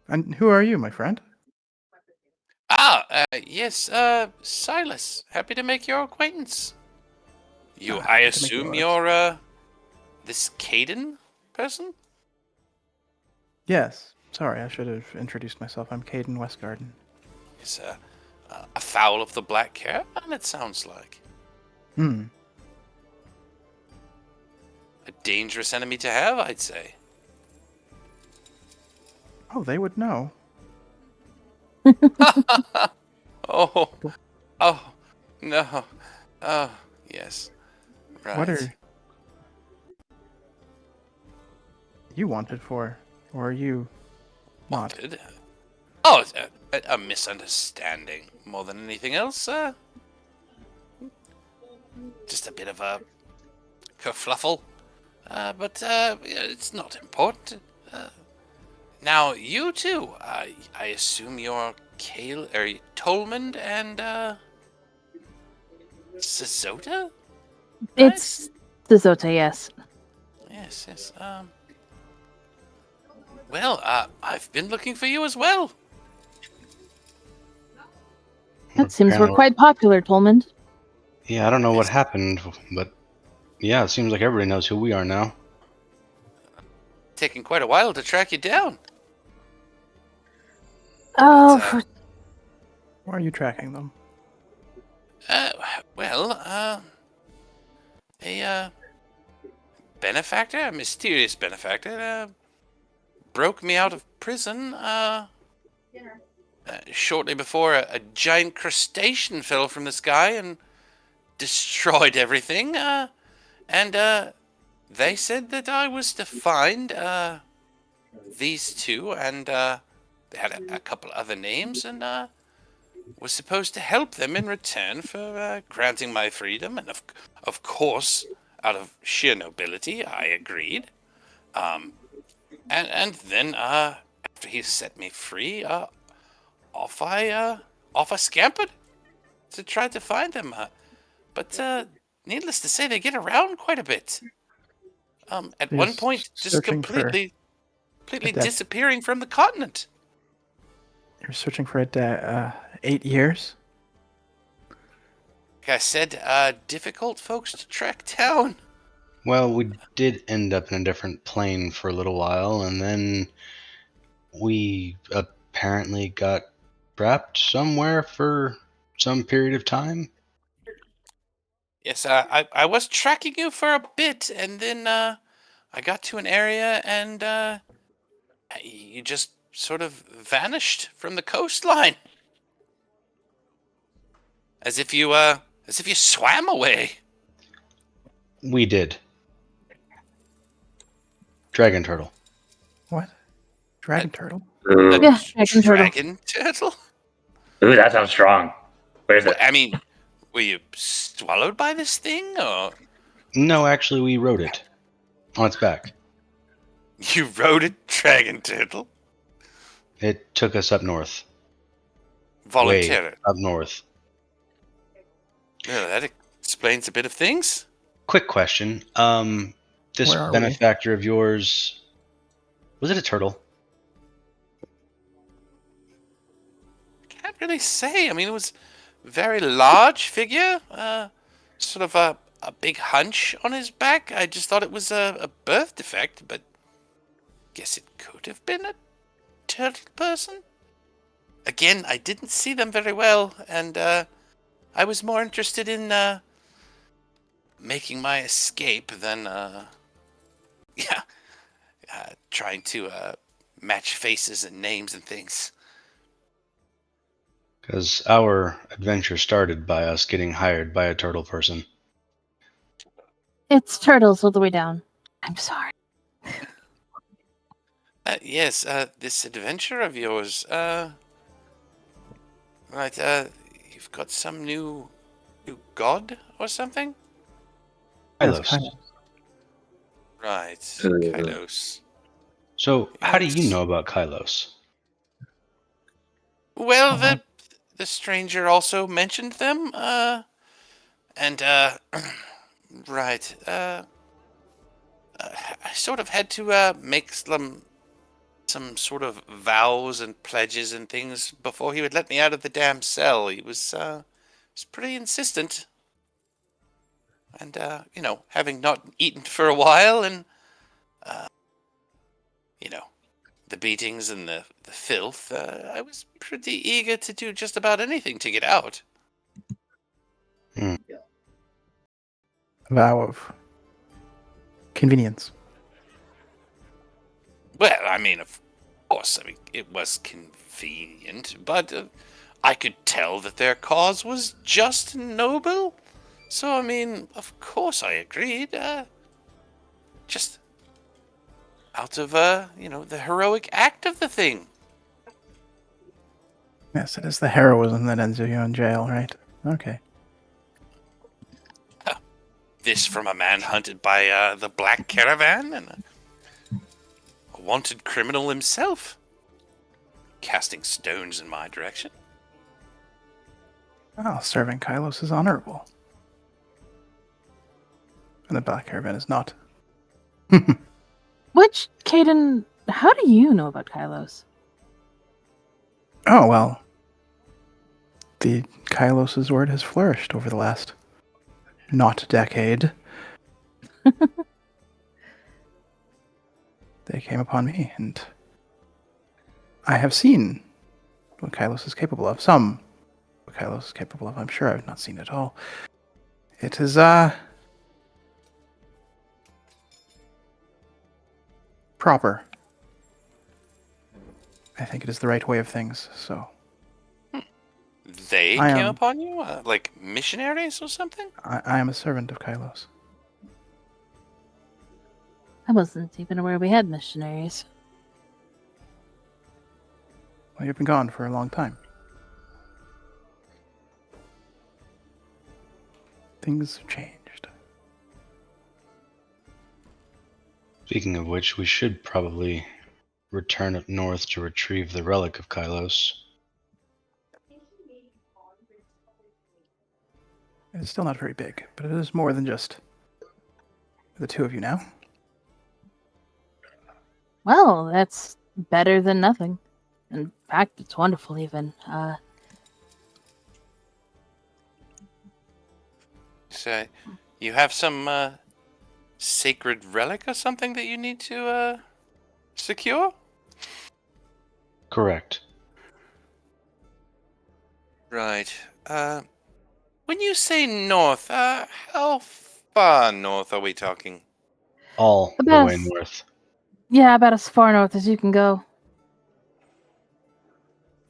And who are you, my friend? Yes, Silas. Happy to make your acquaintance. You, I Happy to make assume yours. you're, this Caden person? Yes. Sorry, I should have introduced myself. I'm Caden Westgarden. Is, a fowl of the Black Caravan, it sounds like. Hmm. A dangerous enemy to have, I'd say. Oh, they would know. Oh, oh, no. Oh, yes. Right. What are you wanted for? Or are you not? Wanted? Oh, it's a misunderstanding more than anything else. Just a bit of a kerfluffle. But it's not important. Now, you two, I assume you're Tolmond and, Sazota? It's Sazota, yes. Yes. Well, I've been looking for you as well. It seems we're Apparently- quite popular, Tolmond. Yeah, I don't know what Yes. happened, but yeah, it seems like everybody knows who we are now. Taking quite a while to track you down. Oh, But, Why are you tracking them? Well, a benefactor, a mysterious benefactor, broke me out of prison, shortly before a giant crustacean fell from the sky and destroyed everything, and they said that I was to find, these two, and, they had a couple other names, and, was supposed to help them in return for, granting my freedom, and of course, out of sheer nobility, I agreed. And then, after he set me free, off I scampered to try to find them. But needless to say, they get around quite a bit. At You're one point, just searching for completely death. disappearing from the continent. You're searching for 8 years? Like I said, difficult folks to track down. Well, we did end up in a different plane for a little while, and then we apparently got trapped somewhere for some period of time. Yes, I was tracking you for a bit, and then I got to an area, and you just sort of vanished from the coastline, as if you swam away. We did. Dragon turtle. What? Dragon turtle? Ooh, A Yeah, dragon turtle. dragon turtle? ooh, that sounds strong. Where's it? I mean, were you swallowed by this thing, or No, actually, we rode it on its back. you rode a dragon turtle It took us up north. Way voluntarily? up north. Well, that explains a bit of things. Quick question. This Where are we? benefactor of yours, was it a turtle? Can't really say. I mean, it was a very large figure, sort of a big hunch on his back. I just thought it was a birth defect, but guess it could have been a turtle person. Again, I didn't see them very well, and I was more interested in making my escape than yeah, trying to match faces and names and things. Because our adventure started by us getting hired by a turtle person. It's turtles all the way down. I'm sorry. Yes, this adventure of yours, right, you've got some new god or something? Yes, Kylos. kind of. Right, Kylos. So, how do you Yes. know about Kylos? Well, Oh, well. the stranger also mentioned them, and, right, I sort of had to, make some sort of vows and pledges and things before he would let me out of the damn cell. He was pretty insistent. And, having not eaten for a while and, you know, the beatings and the filth, I was pretty eager to do just about anything to get out. A vow of convenience. Well, I mean, of course, it was convenient, but I could tell that their cause was just and noble. So, I mean, of course I agreed. Just out of, the heroic act of the thing. Yes, it is the heroism that ends you in jail, right? Okay. This from a man hunted by the Black Caravan and a wanted criminal himself, casting stones in my direction. Well, serving Kylos is honorable. And the Black Caravan is not. Which, Caden, how do you know about Kylos? Oh, well. The Kylos' word has flourished over the last not decade. They came upon me, and I have seen what Kylos is capable of. Some what Kylos is capable of. I'm sure I've not seen it all. It is, proper. I think it is the right way of things, so They I came am upon you? Like missionaries or something? I am a servant of Kylos. I wasn't even aware we had missionaries. Well, you've been gone for a long time. Things have changed. Speaking of which, we should probably return up north to retrieve the relic of Kylos. It is still not very big, but it is more than just the two of you now. Well, that's better than nothing. In fact, it's wonderful even. So, you have some sacred relic or something that you need to secure? Correct. Right. When you say north, how far north are we talking? All the About way as, north. yeah, about as far north as you can go.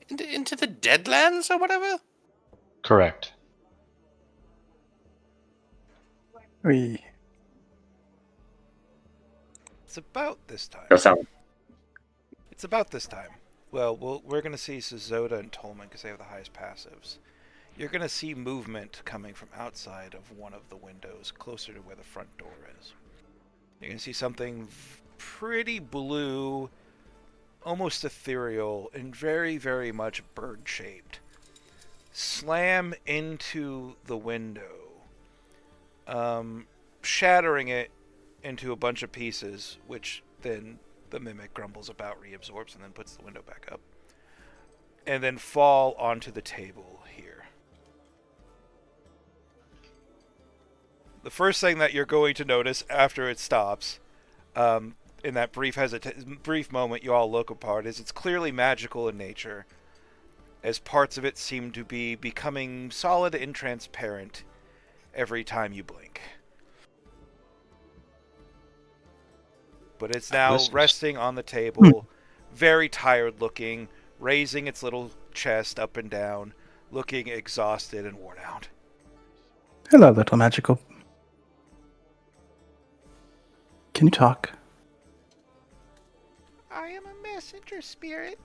Into the Deadlands or whatever? Correct. We It's about this time. Go sound. It's about this time. Well, we're going to see Suzoda and Tolman because they have the highest passives. You're going to see movement coming from outside of one of the windows closer to where the front door is. You're going to see something pretty blue, almost ethereal, and very, very much bird-shaped slam into the window, shattering it into a bunch of pieces, which then the mimic grumbles about, reabsorbs, and then puts the window back up, and then fall onto the table here. the first thing that you're going to notice after it stops, in that brief moment you all look apart, is it's clearly magical in nature, as parts of it seem to be becoming solid and transparent every time you blink. But it's now resting on the table, very tired looking, raising its little chest up and down, looking exhausted and worn out. Hello, little magical. Can you talk? I am a messenger spirit.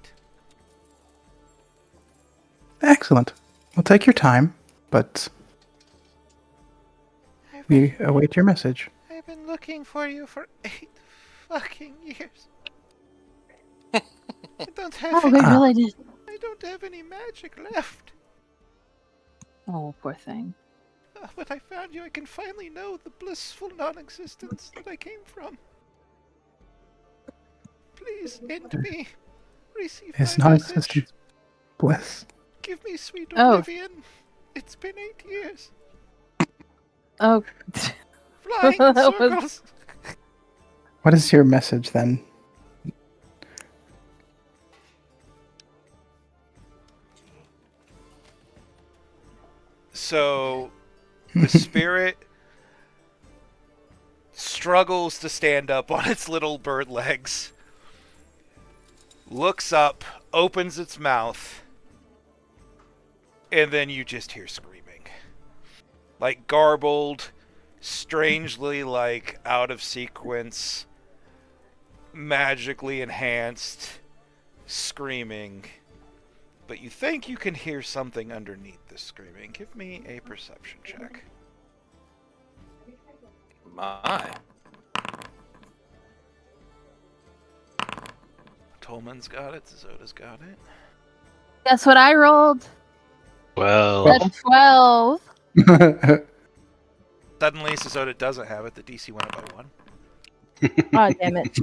Excellent. Well, take your time, but we await your message. I've been looking for you for 8 fucking years. I don't have Oh, we really did. I don't have any magic left. Oh, poor thing. But I found you. I can finally know the blissful non-existence that I came from. Please end me. Receive His my message. non-existence bliss. Give me sweet Oh. oblivion. It's been 8 years. Oh. Flying in That was- circles. What is your message then? So, the spirit struggles to stand up on its little bird legs, looks up, opens its mouth, and then you just hear screaming. Like garbled, strangely like out of sequence, magically enhanced screaming. But you think you can hear something underneath the screaming. Give me a perception check. My. Tolman's got it. Zoda's got it. Guess what I rolled? Well, A 12. Suddenly, Zoda doesn't have it. The DC went up by 1. Oh, damn it.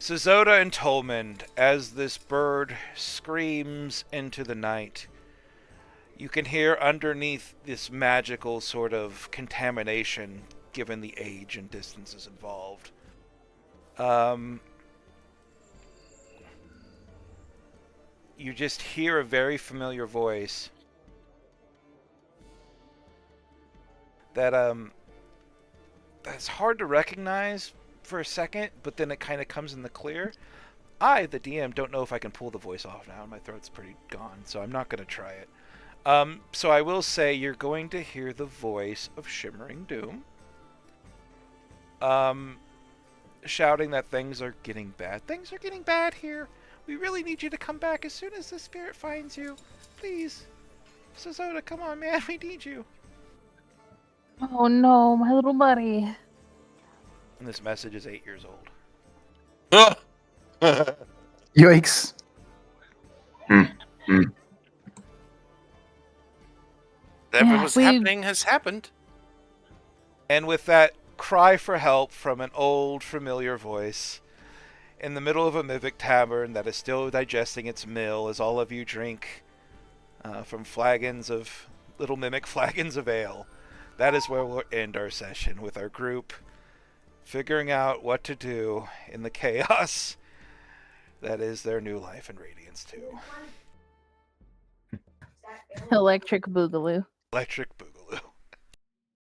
Zoda and Tolman, as this bird screams into the night, you can hear underneath this magical sort of contamination, given the age and distances involved. You just hear a very familiar voice that that's hard to recognize for a second, but then it kind of comes in the clear. I, the DM, don't know if I can pull the voice off now. My throat's pretty gone, so I'm not going to try it. So I will say you're going to hear the voice of Shimmering Doom, shouting that things are getting bad. Things are getting bad here. We really need you to come back as soon as the spirit finds you. Please. Zoda, come on, man. We need you. Oh no, my little buddy. And this message is 8 years old. Yikes. Whatever Yeah, was we- happening has happened. And with that cry for help from an old, familiar voice, in the middle of a mimic tavern that is still digesting its meal as all of you drink from little mimic flagons of ale, that is where we'll end our session, with our group figuring out what to do in the chaos that is their new life in Radiance 2. Electric Boogaloo. Electric Boogaloo.